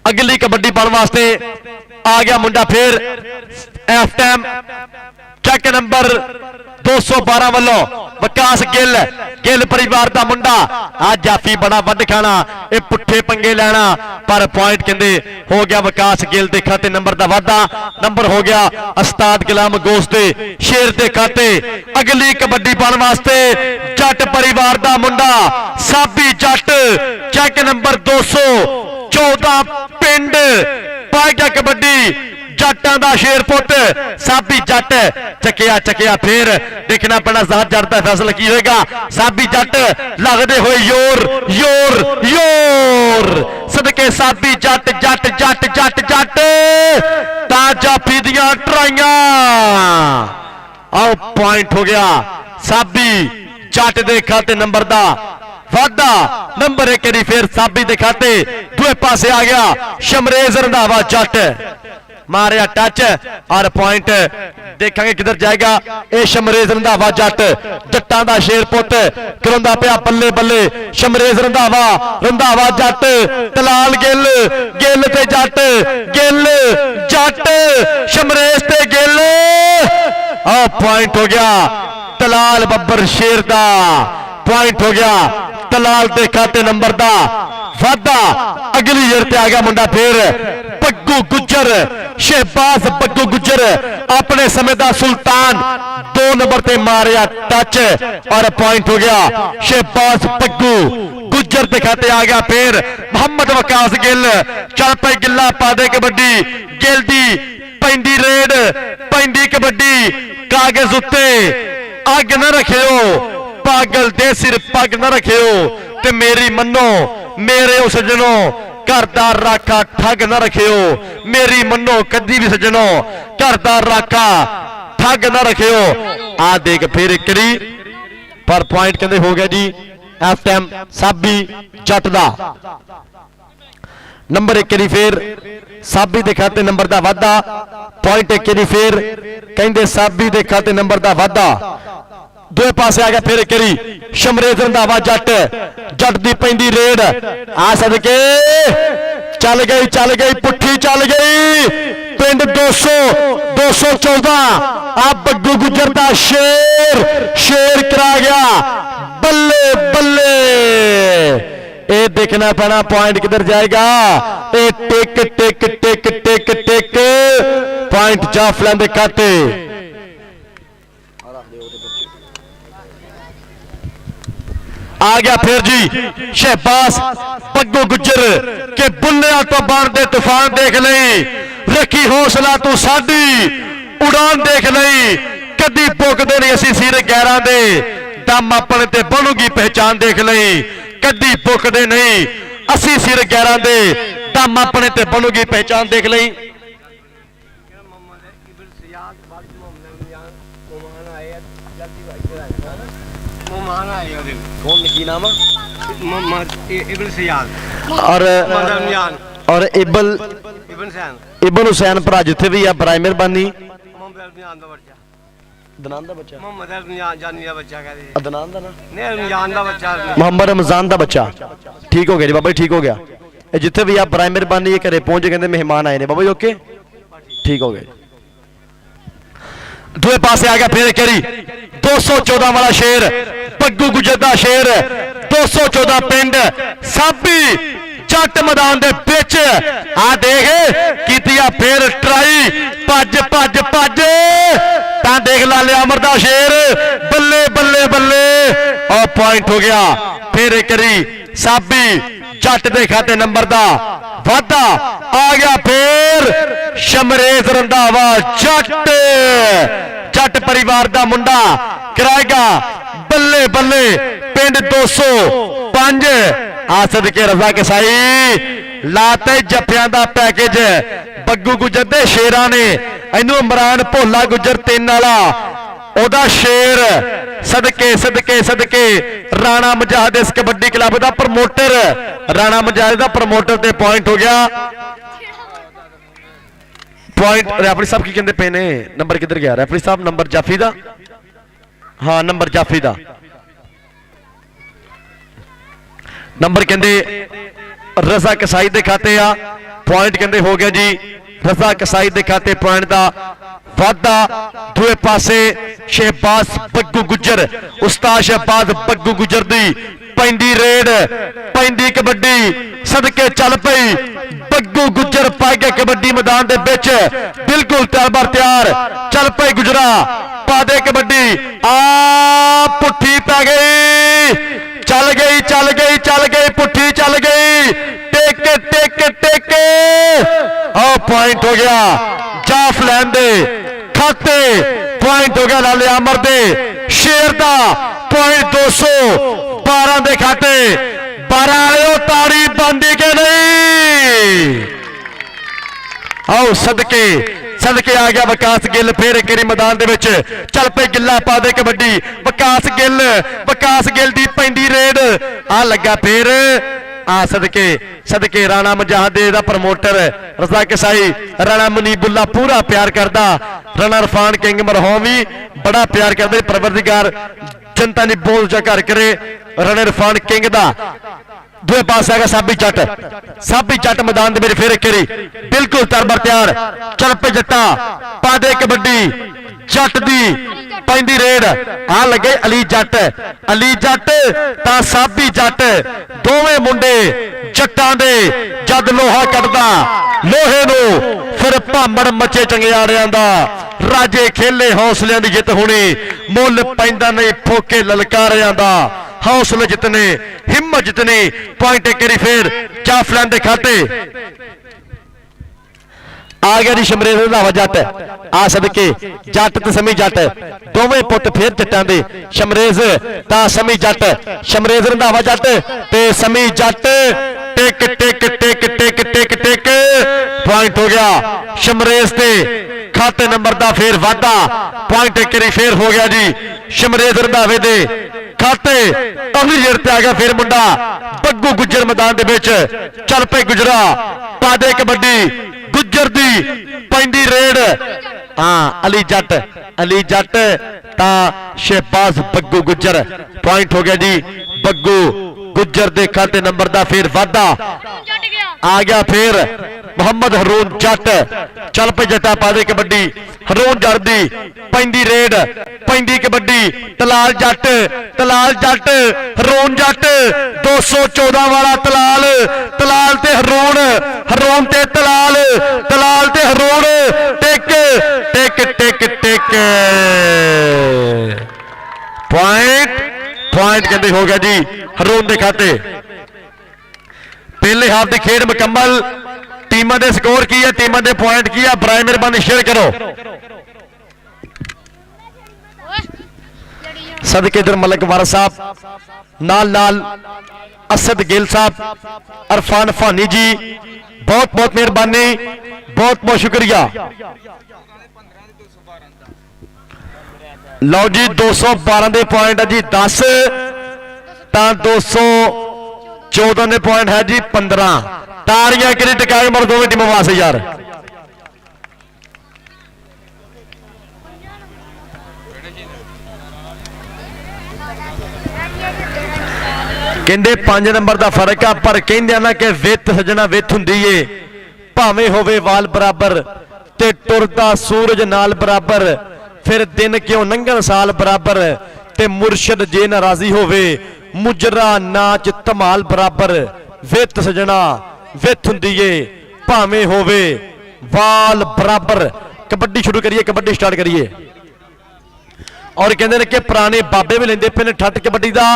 अगली कबड्डी पाने वास्ते आ गया मुंडा फिर एफ टाइम चेक नंबर 212 वालों वकास गिल गिल परिवार का मुंडा आ जाफी बड़ा वड खाना ये पुठे पंगे लेना पर पॉइंट कहंदे हो गया वकास गिल दे खाते नंबर का वादा नंबर हो गया उस्ताद गुलाम गोश दे शेर दे खाते। अगली कबड्डी पाने वास्ते जट परिवार का मुंडा साबी जट चेक नंबर 214 पिंड पाएगा कबड्डी जट्टां दा शेर पुट साबी जट चकिया चकिया फिर देखना पैना साथ जट का फैसला की होगा साबी जट लगते हुए योर योर योर सदके साबी जट जट जट जट जट ता जाफी दियां ट्राइयां आओ पॉइंट हो गया साबी जट दे खाते नंबर दा वादा नंबर एक फिर साबी दे खाते दूए पासे आ गया शमरेज रंधावा जट मारिया टच और पॉइंट देखेंगे किधर जाएगा ए शमरेज रंधावा जट जट्टां दा शेर पुत करंदा पिया बल्ले बल्ले शमरेज रंधावा जट तलाल गिल गिल ते जट गिल जट शमरेज ते गिल आ पॉइंट हो गया तलाल बब्बर शेर दा पॉइंट हो गया तलाल दे खाते नंबर दा वादा। अगली जेर पे आ गया मुंडा फिर पग्गू गुज्जर शहबाज पग्गू गुज्जर अपने समय का सुल्तान 2 नंबर ते मारिया टच और पॉइंट हो गया शहबाज पग्गू गुज्जर के खाते आ गया फिर मोहम्मद वकास गिल चल पे गिल्ला पा दे कबड्डी गिल दी पैंदी रेड पैंदी कबड्डी कागज उत्ते अग न रखियो पागल दे सिर पग न रखियो ते मेरी मनो मेरे ओ सजनो घर दा राखा ठग न रखियो मेरी मनो कदी भी सजनो घर दा राखा ठग न रखियो। आ देख फिर इकड़ी पर पॉइंट कहते हो गया जी इस टाइम साबी जट दा नंबर एक फिर साबी दे खाते नंबर दा वाधा पॉइंट एक फिर कहते साबी दे खाते नंबर दा वाधा दो पासे आ गया फिर एक शमरेज रंधावा जट जट दी पैंदी रेड आ सदके चल गई पुट्ठी चल गई पिंड 214 आ बग्गू गुजर दा शेर करा गया बल्ले बल्ले। ये देखना पैना पॉइंट किधर जाएगा ये टिक टिक टिक टिक टिक पॉइंट जाफलन दे खाते। आ गया फिर जी शहबाज बग्गू गुजर के बुल्लिया तो बनते तूफान देख लई रखी हौसला तू साडी उड़ान देख लई कदी पुगदे नहीं असी सिर गैरां दे दम अपने ते बनूगी पहचान देख लई कदी पुगदे नहीं असी सिर गैरां दे दम अपने ते बनूगी पहचान देख लई। और इबन हुसैन भरा जिथे भी बराए मेहरबानी मोहम्मद रमजान का बच्चा ठीक हो गया जी बाबा जी ठीक हो गया जिथे भी आप बराए मेहरबानी घरे पहुंचे कहते मेहमान आए ने बाबा जी ओके ठीक हो गया। दूसरे पासे आ गया फिर केरी 214 वाला शेर बग्गू गुजर दा शेर 214 पिंड साबी जट मैदान दे पिच आ देख कीतिया फिर ट्राई भज भज भज ता देख लाले अमर दा शेर बल्ले बल्ले बल्ले और पॉइंट हो गया फिर करी साबी जट दे खाते नंबर दा वाधा आ गया फिर शमरेज रंधावा जट परिवार दा मुंडा कराएगा बल्ले बल्ले पिंड 205 आसद के रजा कसाई लाते जफियां दा पैकेज बग्गू गुजर दे शेरां ने इनू इमरान भोला गुजर 3 वाला ओदा शेर सदके सदके सदके राणा मुजाहिद इस कबड्डी क्लब दा प्रमोटर राणा मुजाहिद दा प्रमोटर ते पॉइंट हो गया। पॉइंट रेफरी साहब की कहते पे ने नंबर किधर गया रेफरी साहब नंबर जाफी दा हाँ नंबर जाफी दा नंबर कहते रजा कसाई दे खाते आ पॉइंट कहते हो गया जी रजा कसाई दे खाते पॉइंट दा वाधा दूए पासे शहबाज बग्गू गुजर उस्ताद शहबाज बग्गू गुजर दी पैंदी रेड पैंदी कबड्डी सदके चल पई बग्गू गुजर पाई गए कबड्डी मैदान दे बिच बिल्कुल तैयार चल पई गुजरा पा दे कबड्डी आ पुट्ठी पै गई चल गई चल गई चल गई पुट्ठी चल गई टेक टेक टेक और पॉइंट हो गया जाफ लैन दे खाते पॉइंट हो गया लाले अमर दे शेर दा पॉइंट 212 दे खाते 12 वाले ताड़ी बंदी के नहीं आओ सदके सदके आ गया विकास गिल फिर एक मैदान दे विच चल पे गिल्ला पा दे कबड्डी विकास गिल दी पैंदी रेड आ लगा फिर आ सदके सदके राणा मुजाहिद दा प्रमोटर रजा कसाई राणा मुनीबुल्ला पूरा प्यार करदा राणा इरफान किंग मरहूम भी बड़ा प्यार करदे परवरदिगार जनता ने बोल जा कर करे राणा इरफान किंग दा दूए पास है साबी जट मैदान दे फिर करी बिल्कुल तरबर तैयार चल पे जट्टा पा दे कबड्डी जट दी पैंदी रेड आ लगे अली जट ता साबी जट दोवें मुंडे जट्टां दे जद लोहा कटदा लोहे नूं फिर भामड़ मचे चंगियाड़ियां दा राजे खेले हौसलियां दी जित होनी मुल पैंदा नहीं फोके ललकारियां दा हौसले जितने हिम्मत जितनी पॉइंट करी फिर जाफलन दे खाते आ गया जी शमरेश रंधावा जट आ सदके जट ते समी जट दोवें पुत फिर जट्टां दे शमरेश ता समी जट शमरेश रंधावा जट ते समी जट टिक टिक टिक टिक टिक टिक पॉइंट हो गया शमरेश ते खाते नंबर दा फिर वाधा पॉइंट एक बारी फिर हो गया जी शमरेश रंधावे दे खाते अगली जेड़ ते आ गया फिर मुंडा बग्गू गुज्जर मैदान दे विच चल पे गुजरा पा दे कबड्डी गुज्जर दी पैंदी रेड हाँ अली जट ता शहबाज बग्गू गुज्जर पॉइंट हो गया जी बग्गू गुज्जर दे खाते नंबर दा फिर वाधा आ गया फिर मोहम्मद हरून जट चल पे जट्टा पा दे कबड्डी हरून जट दी पैंदी रेड पैंदी कबड्डी तलाल जट हरून जट 214 वाला तलाल ते हरून ते तलाल ते हरून टिक टिक टिक टिक पॉइंट कहते हो गया जी हरून दे खाते पहले हाफ की खेड मुकम्मल टीमां दे स्कोर की है टीमां दे पॉइंट की है बराए मेहरबानी शेयर करो सदके इधर मलक वारा साहब नाल असद गिल साहब अरफान फानी जी बहुत बहुत मेहरबानी बहुत बहुत शुक्रिया लो जी 212 दे पॉइंट है जी 10 ता 214 दे पॉइंट है जी 15 तारियां करी टिकाए मर दोवें टीमों वास्ते यार कहते 5 नंबर का फर्क आ पर कहते ना कि वित सजना वित हुंदी है भावें होवे वाल बराबर ते टुरदा सूरज नाल बराबर फिर दिन क्यों नंगन साल बराबर ते मुर्शद जे नाराजी होवे मुजरा नाच धमाल बराबर वित सजना वित हुंदी है भावें होवे वाल बराबर कबड्डी शुरू करिए कबड्डी स्टार्ट करिए और कहते कि पुराने बाबे भी लेंदे पे ने ठट कबड्डी दा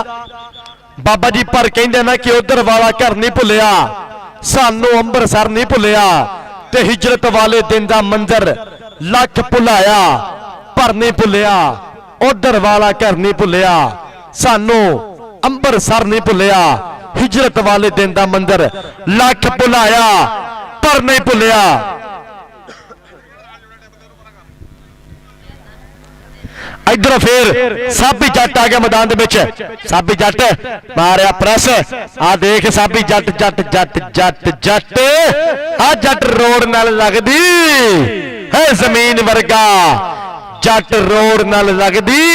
बाबा जी पर कहते ना कि उधर वाला घर नहीं भुलिया सानू अंबरसर नहीं भुलिया ते हिजरत वाले दिन दा मंजर लख भुलाया पर नहीं भुलिया उधर वाला घर नहीं भुलिया सानू अंबरसर नहीं भुलिया हिजरत वाले दिन दा मंजर लख भुलाया पर नहीं भुलिया इधर फिर साबी जट आ गया मैदान दे विच साबी जट मारिया प्रेस आ देख साबी जट जट जट जट जट आ जट रोड नाल लगदी है जमीन वर्गा जट रोड नाल लगदी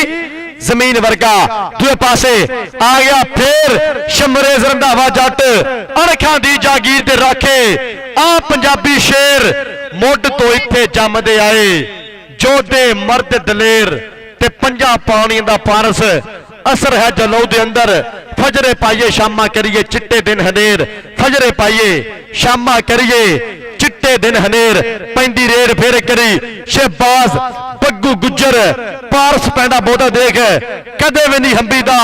जमीन वर्गा दूए पासे आ गया फिर शमरेज रंधावा जट अणखां दी जागीर ते राखे आ पंजाबी शेर मुੱਢ तो इत्थे जमदे आए जोधे मर्द दलेर ते पंजा पानी दा पारस असर है जलौ दे अंदर फजरे पाइए शामा करिए चिट्टे दिन हनेर फजरे पाइए शामा करिए चिट्टे दिन हनेर पैंदी रेड फेर करी शहबाज बग्गू गुज्जर पारस पैंदा बोधा देख कदे भी नहीं हंबीदा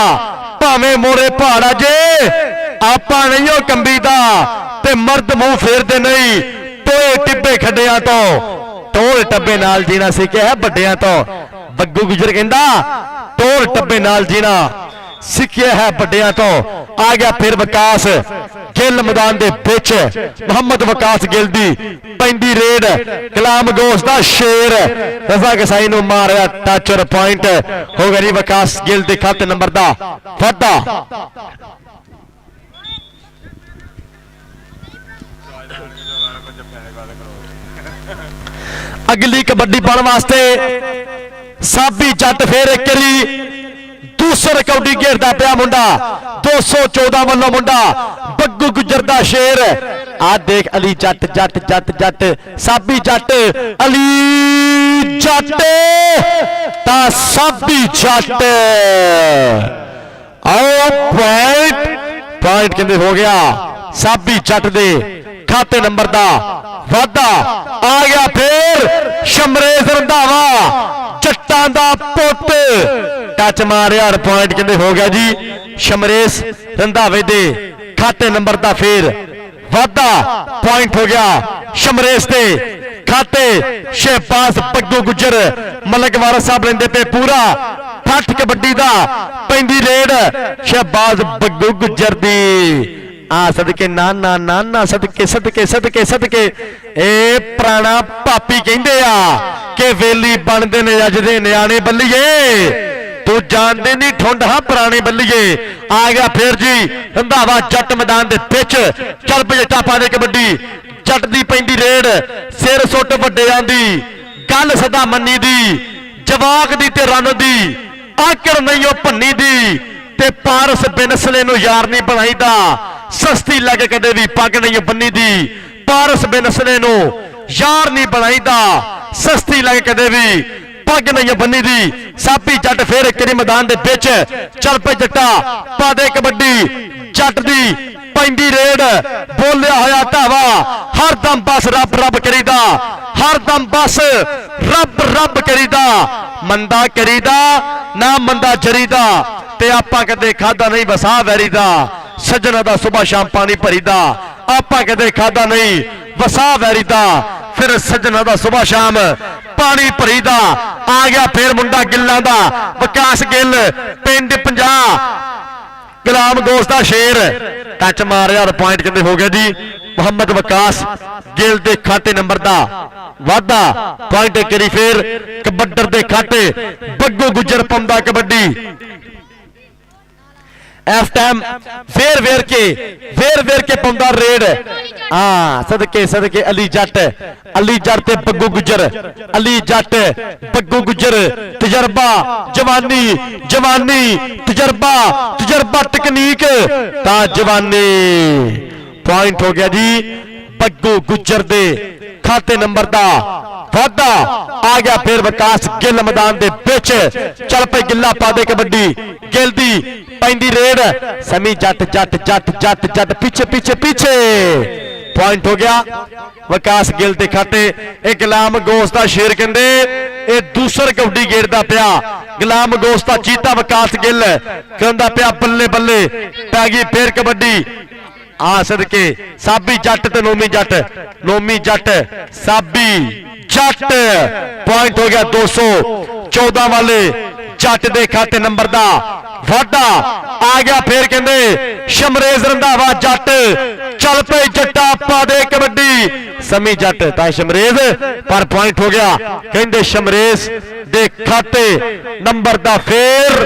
भावें मोरे पहाड़ा जे आपा नहीं हो कंबीदा ते मर्द मुंह फेरदे नहीं टोए टिब्बे खड्डियां तो टोल टब्बे नाल जीना सीखे है बड्डियां तो बग्गू गुजर कहंदा टोल टब्बे नाल जीना सीखे है बड्डियां तो आ गया फिर विकास गिल मैदान दे विच मोहम्मद विकास गिल दी पैंदी रेड कलाम गोश दा शेर रजा कसाई नूं मारिया टच और पॉइंट हो गया जी विकास गिल दे खाते नंबर दा वाधा अगली कबड्डी पाने वास्ते साबी जट फिर एक दूसरे कौडी घेरदा पिया मुंडा 214 वालों मुंडा बग्गू गुजर दा शेर आ देख अली जट जट जट जट साबी जट अली जट ता साबी जट आओ पॉइंट कहते हो गया साबी जट दे खाते नंबर दा वाधा आ गया फिर शमरेज रंधावा जट्टां दा पुत टच मारिया और पॉइंट कहते हो गया जी शमरेज रंधावे दे खाते नंबर दा फिर वाधा पॉइंट हो गया शमरेज दे खाते शहबाज बग्गू गुजर मलक वारस साहब लेंदे पे पूरा 60 कबड्डी दा पैंदी रेड शहबाज बग्गू गुजर दी आ सदके नाना नाना सदके सदके सदके सदके ए पुराना पापी कहंदे आ कि वेली बनदे ने अज दे न्याणे बल्लीए तू जानते नहीं ठुंड हाँ पुराने बल्लीए आ गया फिर जी रंधावा जट मैदान दे पिच चल पे टापा दे कबड्डी जट दी पैंदी रेड सिर सुट वड्डियां दी गल सदा मन्नी दी जवाक दी ते रन दी आकड़ नहीं ओ भन्नी दी ते पारस बिनसले नूं यार नहीं बनाईदा सस्ती लगे कदे भी पग नहीं बन्नी दी पारस बिनसले नूं यार नहीं बनाईदा सस्ती लगे कदे भी पग नहीं बन्नी दी सापी जट फिर एक मैदान दे विच चल पे जट्टा पा दे कबड्डी जट दी पैंदी रेड बोलिया होया ढावा हर दम बस रब रब करीदा हर दम बस रब रब करीदा मंदा करीदा ना मंदा जरीदा ते आपां कदे खादा नहीं वसा वैरीदा सजना दा सुबह शाम पानी भरीदा आपां कदे खादा नहीं वसा वैरीदा फिर सजना दा सुबह शाम पानी भरीदा आ गया फिर मुंडा गिल्लां दा विकास गिल पिंड 50 गुलाम दोस्त दा शेर टच मारिया और पॉइंट कहते हो गया जी मोहम्मद विकास गिल दे खाते नंबर दा वादा पॉइंट करी फिर कबड्डर दे खाते बग्गू गुजर पंदा कबड्डी एफ टाइम वेर वेर के पंदा रेड हाँ सदके सदके अली जट ते बग्गू गुजर अली जट बग्गू गुजर तजर्बा जवानी जवानी तजर्बा तजर्बा तकनीक ता जवानी पॉइंट हो गया जी बग्गू गुजर दे खाते नंबर दा वादा आ गया फिर विकास गिल मैदान दे विच चल पे गिल्ला पा दे कबड्डी गिल दी पैंदी रेड समी जट जट जट जट जट पीछे पीछे पीछे पॉइंट हो गया विकास गिल दे खाते एक गुलाम गोश्त दा शेर कहंदे ए दूसर कबड्डी गेड़दा पिया गुलाम गोश्त दा चीता विकास गिल कहंदा पिया बल्ले बल्ले पै गई फिर कबड्डी आ सदके साबी जट ते नोमी जट साबी जट पॉइंट हो गया 214 वाले जट दे खाते नंबर दा वादा आ गया फिर कहंदे शमरेज रंधावा जट चल पे जट्टा पा दे कबड्डी समी जट ता शमरेज पर पॉइंट हो गया कहंदे शमरेज दे खाते नंबर दा फिर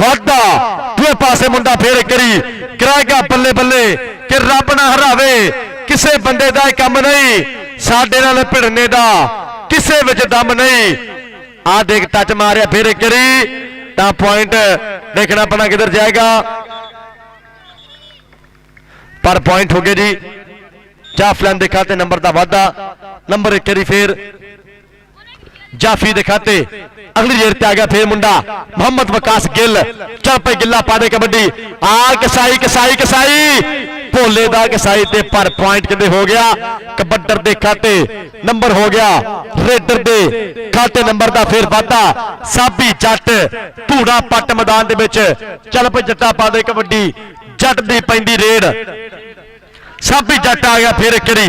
वादा दूए पासे मुंडा फिर करी कराएगा बल्ले बल्ले कि रब ना हरावे किसे बंदे दा काम नहीं साडे नाल भिड़ने दा किसे विच दम नहीं आ देख टच मारिया फिर करी ता पॉइंट देखना पड़ा किधर जाएगा पर पॉइंट हो गया जी जाफलन दिखाते नंबर दा वादा नंबर एक करी फिर जाफी दिखाते अगली जेर ते आ गया फिर मुंडा मोहम्मद विकास गिल चल पे गिल्ला पा दे कबड्डी आ कसाई कसाई कसाई भोले दा कसाई ते पर पॉइंट कहते हो गया कबड्डर दे खाते नंबर हो गया रेडर दे खाते नंबर दा फिर वादा साबी जट धूड़ा पट मैदान दे विच चल पे जट्टा पा दे कबड्डी जट दी पैंदी रेड साबी जट आ गया फिर करी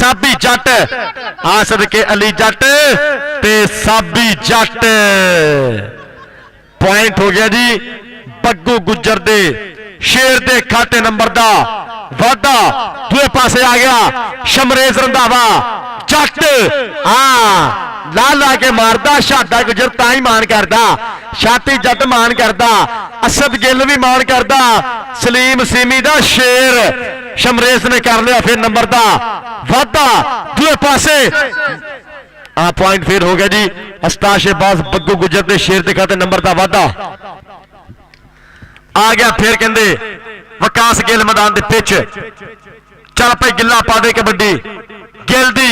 साबी जट आ सदके अली जट ते साबी जट पॉइंट हो गया जी बग्गू गुजर दे शेर दे खाते नंबर दा वादा दूए पासे आ गया शमरेज रंधावा जट ला ला के मारदा शादा गुजर तां ही मान करदा छाती जट मान करदा असद गिल भी मान करदा सलीम सीमी दा शेर शमरेज ने कर लिया फिर नंबर दा वादा दूए पासे पॉइंट फिर हो गया जी अस्ताशेबाज बग्गू गुजर दे शेर दे खाते नंबर दा वादा आ गया फिर कहंदे विकास गिल मैदान दे पिच चल पे गिल्ला पा दे कबड्डी गिल दी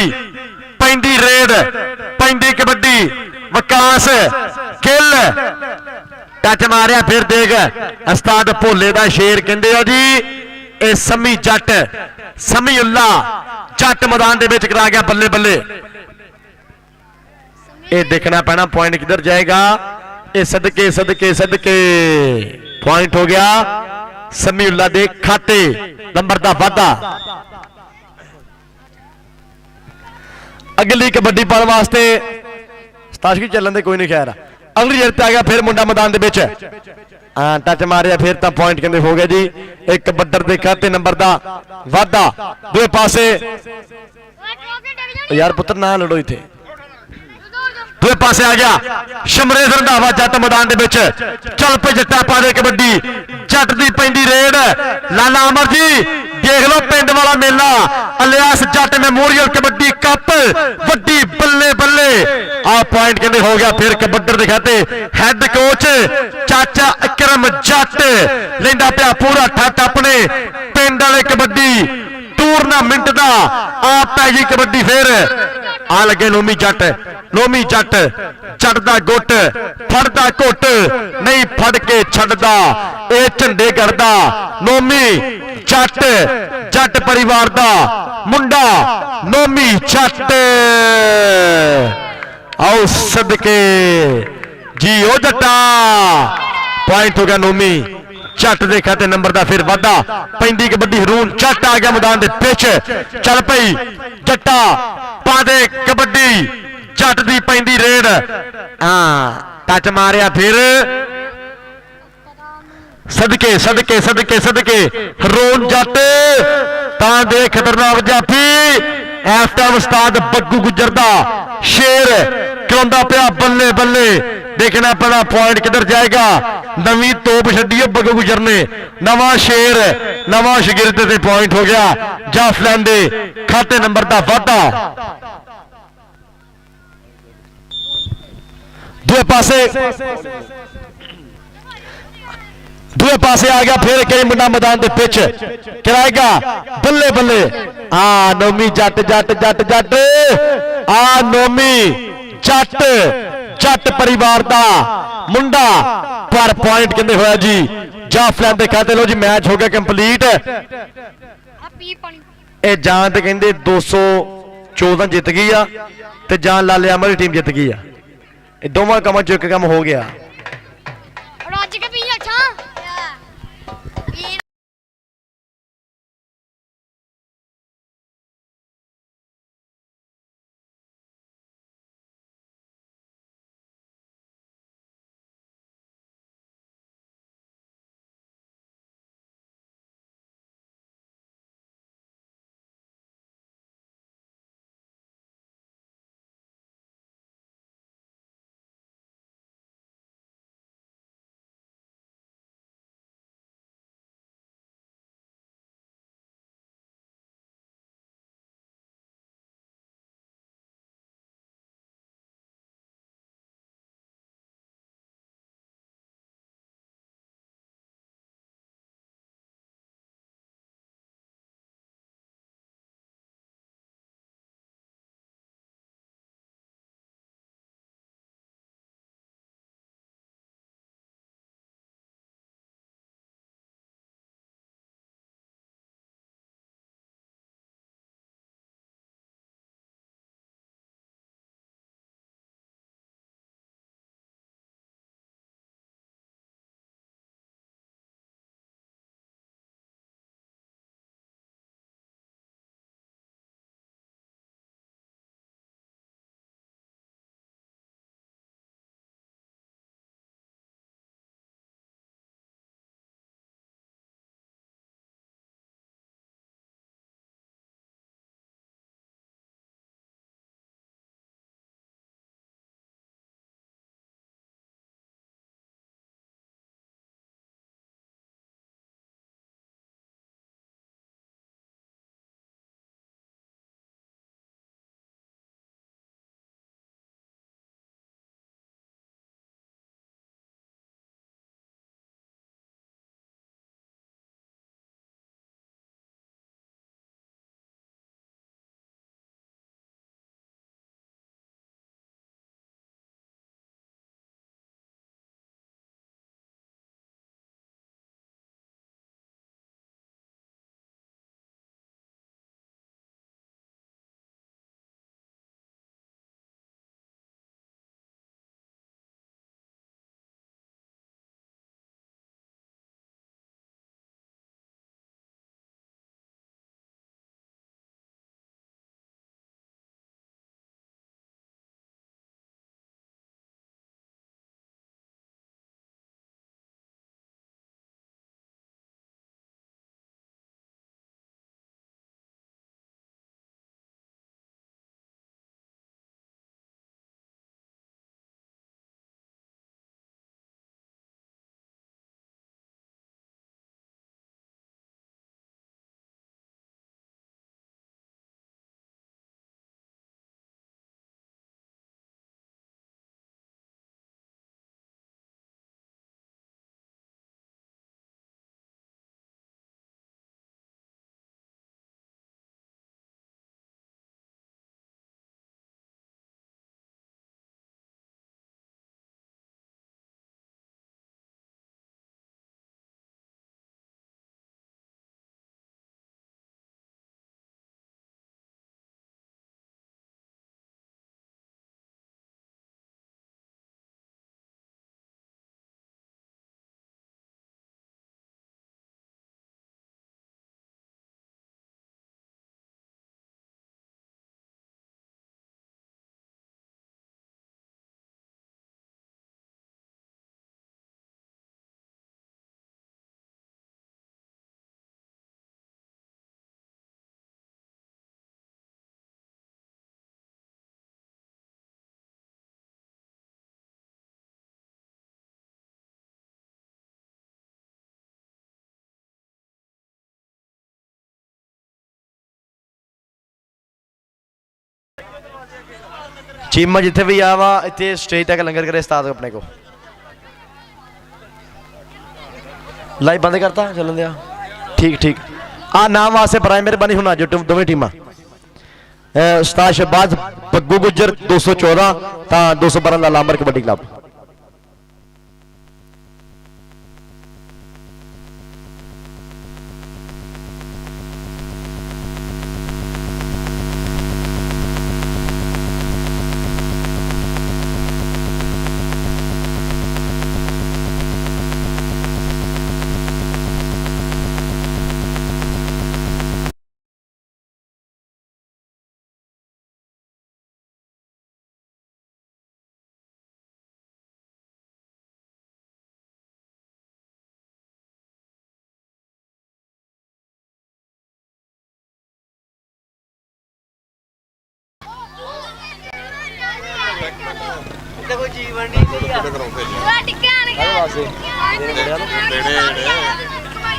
पैंदी रेड पैंदी कबड्डी विकास गिल टच मारिया फिर देख उस्ताद भोले दा शेर कहंदे आ जी ए समी जट समीउल्ला जट मैदान दे विच करा गया बल्ले बल्ले ये देखना पैना पॉइंट किधर जाएगा ये सदके सदके सदके पॉइंट हो गया समीउल्ला दे खाते नंबर दा वादा अगली कबड्डी पाने वास्ते ताशकी चलन दे कोई नहीं खैर अगली जेर ते आ गया फिर मुंडा मैदान दे विच हाँ टच मारिया फिर तो पॉइंट कहते हो गया जी एक बड्डर के खाते नंबर का वाधा दूए पासे यार पुत्र ना लड़ो इथे दूए पासे आ गया शमरेश रंधावा जट मैदान दे विच चल पे जट्टा पा दे कबड्डी जट दी पैंदी रेड लाला अमर जी देख लो पिंड वाला मेला alias Jat memorial kabaddi cup वड्डी बल्ले बल्ले आ पॉइंट कहते हो गया फिर कबड्डर दिखाते हेड कोच चाचा अकरम जट लेंदा पिया पूरा ठट अपने पिंड वाले कबड्डी टूरनामेंट का आप पै गई कबड्डी फिर आ लगे नोमी जट चढ़दा गुट फड़दा घुट नहीं फड़ के छड़दा ए झंडे करदा नोमी जट परिवार दा मुंडा नोमी जट आओ सदके जी ओ जट्टा पॉइंट हो गया नोमी जट दे खाते नंबर का फिर वाधा पैंदी कबड्डी रून जट आ गया मैदान दे पिच चल पई जट्टा पा दे कबड्डी जट दी पैंदी रेड हाँ टच मारिया फिर सदके रोन जट तां दे खतरनाक जाफी इस टाइम उस्ताद बग्गू गुजर दा शेर करांदा पिया बल्ले बल्ले देखना पड़ा पॉइंट किधर जाएगा नवी तोप छड्डी बग्गू गुजर ने नवा शेर नवा शगिर्द ते पॉइंट हो गया जाफलैन दे खाते नंबर का वाधा दूए पासे आ गया फिर कई मुंडा मैदान दे पिच कराएगा बल्ले बल्ले आ नोमी जट आ नोमी जट परिवार दा मुंडा पर पॉइंट कहते होया जी जाफलैन दे खाते लो जी मैच हो गया कंप्लीट ए जान ते कहंदे 214 जित गई आ ते जान लाले अमर टीम जित गई आ दोवां कामां चों एक काम हो गया। चीमा जिथे भी आ वा इतने स्टेज तक लंगर करे उस्ताद अपने को लाइव बंद करता चलन दिया ठीक ठीक आ नाम वास्ते प्राइमरी बनी होना जो दोवें टीमां उस्ताद शहबाज पग्गू गुजर 214 ता 212 लाला अमर कबड्डी क्लब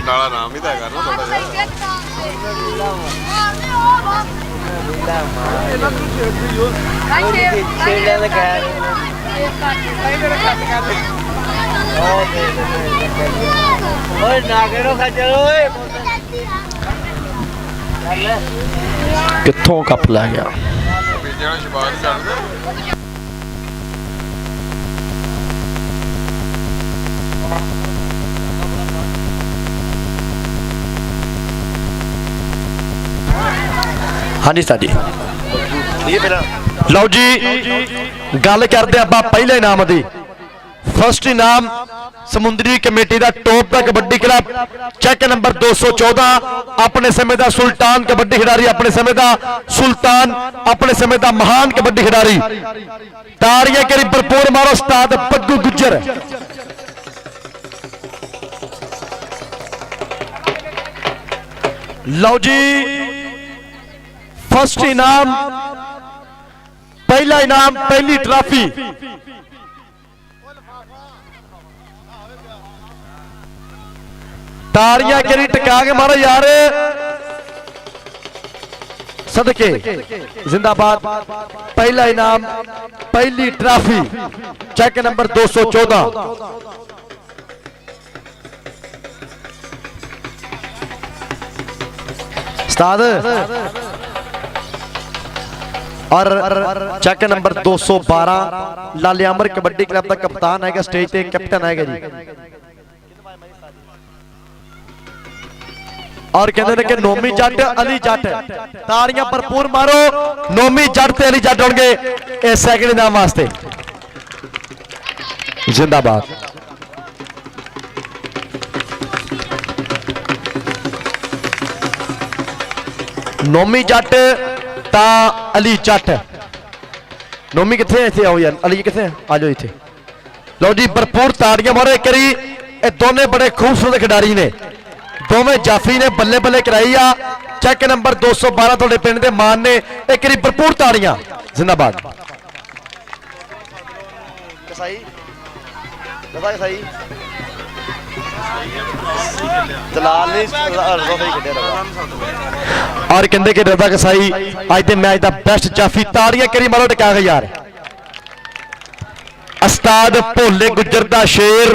ਨਾਲਾ ਨਾਮ ਹੀ ਤਾਂ ਹੈਗਾ ਨਾ ਥੋੜਾ कित्थों कप लै गया ਜਿਹਾ ਸ਼ਬਾਦ ਕਰਦੇ हाँ जी साडी लो जी गल करते आप पहले इनाम की फर्स्ट इनाम समुद्री कमेटी का टॉप का कबड्डी क्लब चेक नंबर 214 अपने समय का सुल्तान कबड्डी खिडारी अपने समय का सुल्तान अपने समय का महान कबड्डी खिडारी ताड़ियां करी भरपूर मारो उस्ताद पग्गू गुज्जर लो जी फर्स्ट इनाम पहला इनाम पहली ट्रॉफी ताड़ियां करी टका के मारो यार सदके जिंदाबाद पहला इनाम पहली ट्रॉफी चेक नंबर 214 उस्ताद और चेक नंबर 212 लाले अमर कबड्डी क्लब का कप्तान है स्टेज पे कैप्टन है जी और कहते हैं कि नोमी जट अली जट ताड़ियां भरपूर मारो नोमी जट ते अली जट होंगे इस सेकंड इनाम वास्ते जिंदाबाद नोमी जट ता अली जट नोमी किथे इथे आओ यार अली किथे आ जाओ इथे लो जी भरपूर ताड़ियां मारो एक करी ये दोनों बड़े खूबसूरत खिडारी ने दोवें जाफी ने बल्ले बल्ले कराई आ चेक नंबर 212 थोड़े पिंड दे मान ने एक करी भरपूर ताड़ियां जिंदाबाद कसाई कसा कसाई दलाल ने और कहते कि रजा कसाई आज के मैच का बेस्ट जाफी ताड़ियां करी मारो टका के यार उस्ताद भोले गुज्जर दा शेर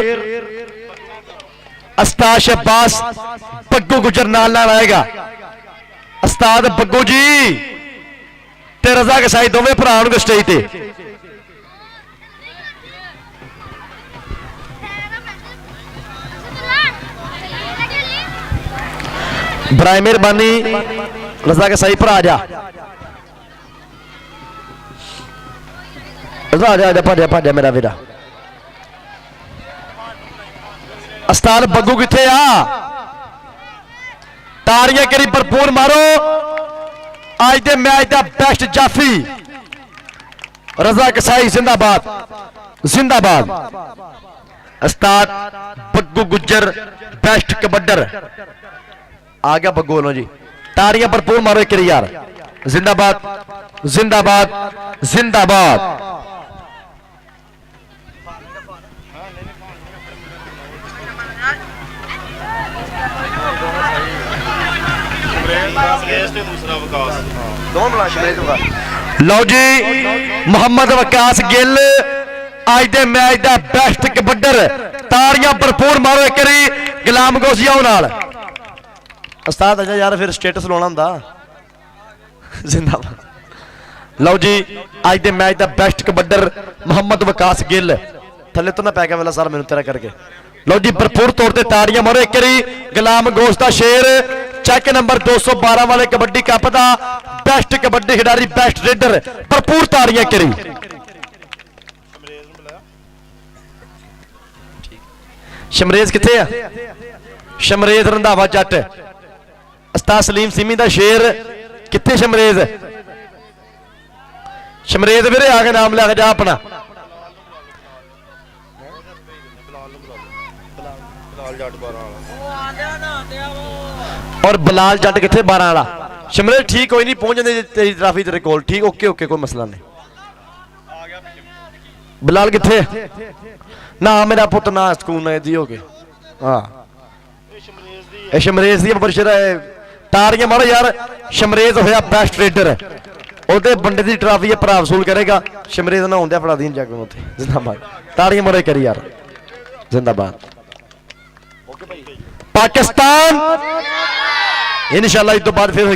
उस्ताद शहबाज पग्गू गुज्जर नाल आएगा उस्ताद पग्गू जी ते रजा कसाई दोवें भरा होंगे स्टेज पे बराए मेहरबानी रजा कसाई भरा जा भाजा भाजा मेरा वीरा उस्ताद बग्गू किथे आ ताड़ियां करी भरपूर मारो आज दे मैच का बेस्ट जाफी रजा कसाई जिंदाबाद जिंदाबाद उस्ताद बग्गू गुज्जर बेस्ट कबड्डर आ गया बग्गू वालों जी ताड़ियां भरपूर मारो एक यार जिंदाबाद जिंदाबाद जिंदाबाद दूसरा विकास दोनों बड़ा शुक्रिया दूंगा ਲਓ ਜੀ ਮੁਹੰਮਦ ਵਕਾਸ ਗਿੱਲ ਅੱਜ ਦੇ ਮੈਚ ਦਾ ਬੈਸਟ ਕਬੱਡਰ। ਤਾੜੀਆਂ ਭਰਪੂਰ ਮਾਰੋ ਇੱਕ ਵਾਰੀ ਗੁਲਾਮ ਗੋਸੀਆ ਨਾਲ। ਉਸਤਾਦ ਅਜਾ ਯਾਰ ਫਿਰ ਸਟੇਟਸ ਲਾਉਣਾ ਹੁੰਦਾ। ਜ਼ਿੰਦਾਬਾਦ। ਲਓ ਜੀ ਅੱਜ ਦੇ ਮੈਚ ਦਾ ਬੈਸਟ ਕਬੱਡਰ ਮੁਹੰਮਦ ਵਕਾਸ ਗਿੱਲ। ਥੱਲੇ ਤੋਂ ਨਾ ਪੈ ਗਿਆ ਵੇਲਾ ਸਰ ਮੈਨੂੰ ਤੇਰਾ ਕਰਕੇ। ਲਓ ਜੀ ਭਰਪੂਰ ਤੌਰ ਤੇ ਤਾੜੀਆਂ ਮਾਰੋ ਇੱਕ ਵਾਰੀ ਗੁਲਾਮ ਗੋਸ਼ ਦਾ ਸ਼ੇਰ। ਚੈੱਕ ਨੰਬਰ 212 ਵਾਲੇ ਕਬੱਡੀ ਕੱਪ ਦਾ ਬੈਸਟ ਕਬੱਡੀ ਖਿਡਾਰੀ, ਬੈਸਟ ਰੇਡਰ। ਭਰਪੂਰ ਤਾੜੀਆਂ ਕਰੀ। ਸ਼ਮਰੇਜ਼ ਕਿੱਥੇ ਆ? ਸ਼ਮਰੇਜ਼ ਰੰਧਾਵਾ ਜੱਟ। ਉਸਤਾਦ ਸਲੀਮ ਸਿਮੀ ਦਾ ਸ਼ੇਰ ਕਿੱਥੇ? ਸ਼ਮਰੇਜ਼ ਸ਼ਮਰੇਜ਼ ਵੀਰੇ ਆ ਕੇ ਨਾਮ ਲੈ ਕੇ ਜਾ ਆਪਣਾ। ਔਰ ਬਲਾਲ ਜੱਟ ਕਿੱਥੇ? 12 ਵਾਲਾ। ਸ਼ਮਰੇਜ਼ ਠੀਕ ਕੋਈ ਨਹੀਂ, ਪਹੁੰਚ ਜਾਂਦੇ ਤੇਰੀ ਟਰਾਫੀ ਤੇਰੇ ਕੋਲ। ਠੀਕ ਓਕੇ ਓਕੇ ਕੋਈ ਮਸਲਾ ਨਹੀਂ। ਬਲਾਲ ਕਿੱਥੇ? ਨਾ ਮੇਰਾ ਪੁੱਤ ਨਾ ਸਕੂਨ ਹੈ ਦੀ ਹੋ ਕੇ। ਹਾਂ ਇਹ ਸ਼ਮਰੇਜ਼ ਦੀ ਬਰਸ਼ਰ ਹੈ। ਤਾੜੀਆਂ ਮਾਰੋ ਯਾਰ। ਸ਼ਮਰੇਜ਼ ਹੋਇਆ ਬੈਸਟ ਰੇਡਰ। ਉਹਦੇ ਬੰਦੇ ਦੀ ਟਰਾਫੀ ਹੈ, ਭਰਾ ਵਸੂਲ ਕਰੇਗਾ। ਸ਼ਮਰੇਜ਼ ਨਾ ਹੁੰਦਿਆ ਫੜਾ ਦੀਨ ਜਾ ਕੇ ਉੱਥੇ। ਜ਼ਿੰਦਾਬਾਦ। ਤਾੜੀਆਂ ਮਾਰੋ ਕਰੀ ਯਾਰ। ਜ਼ਿੰਦਾਬਾਦ। ਪਾਕਿਸਤਾਨ ਇਨਸ਼ਾਅੱਲਾ ਇਸ ਤੋਂ ਬਾਅਦ ਫਿਰ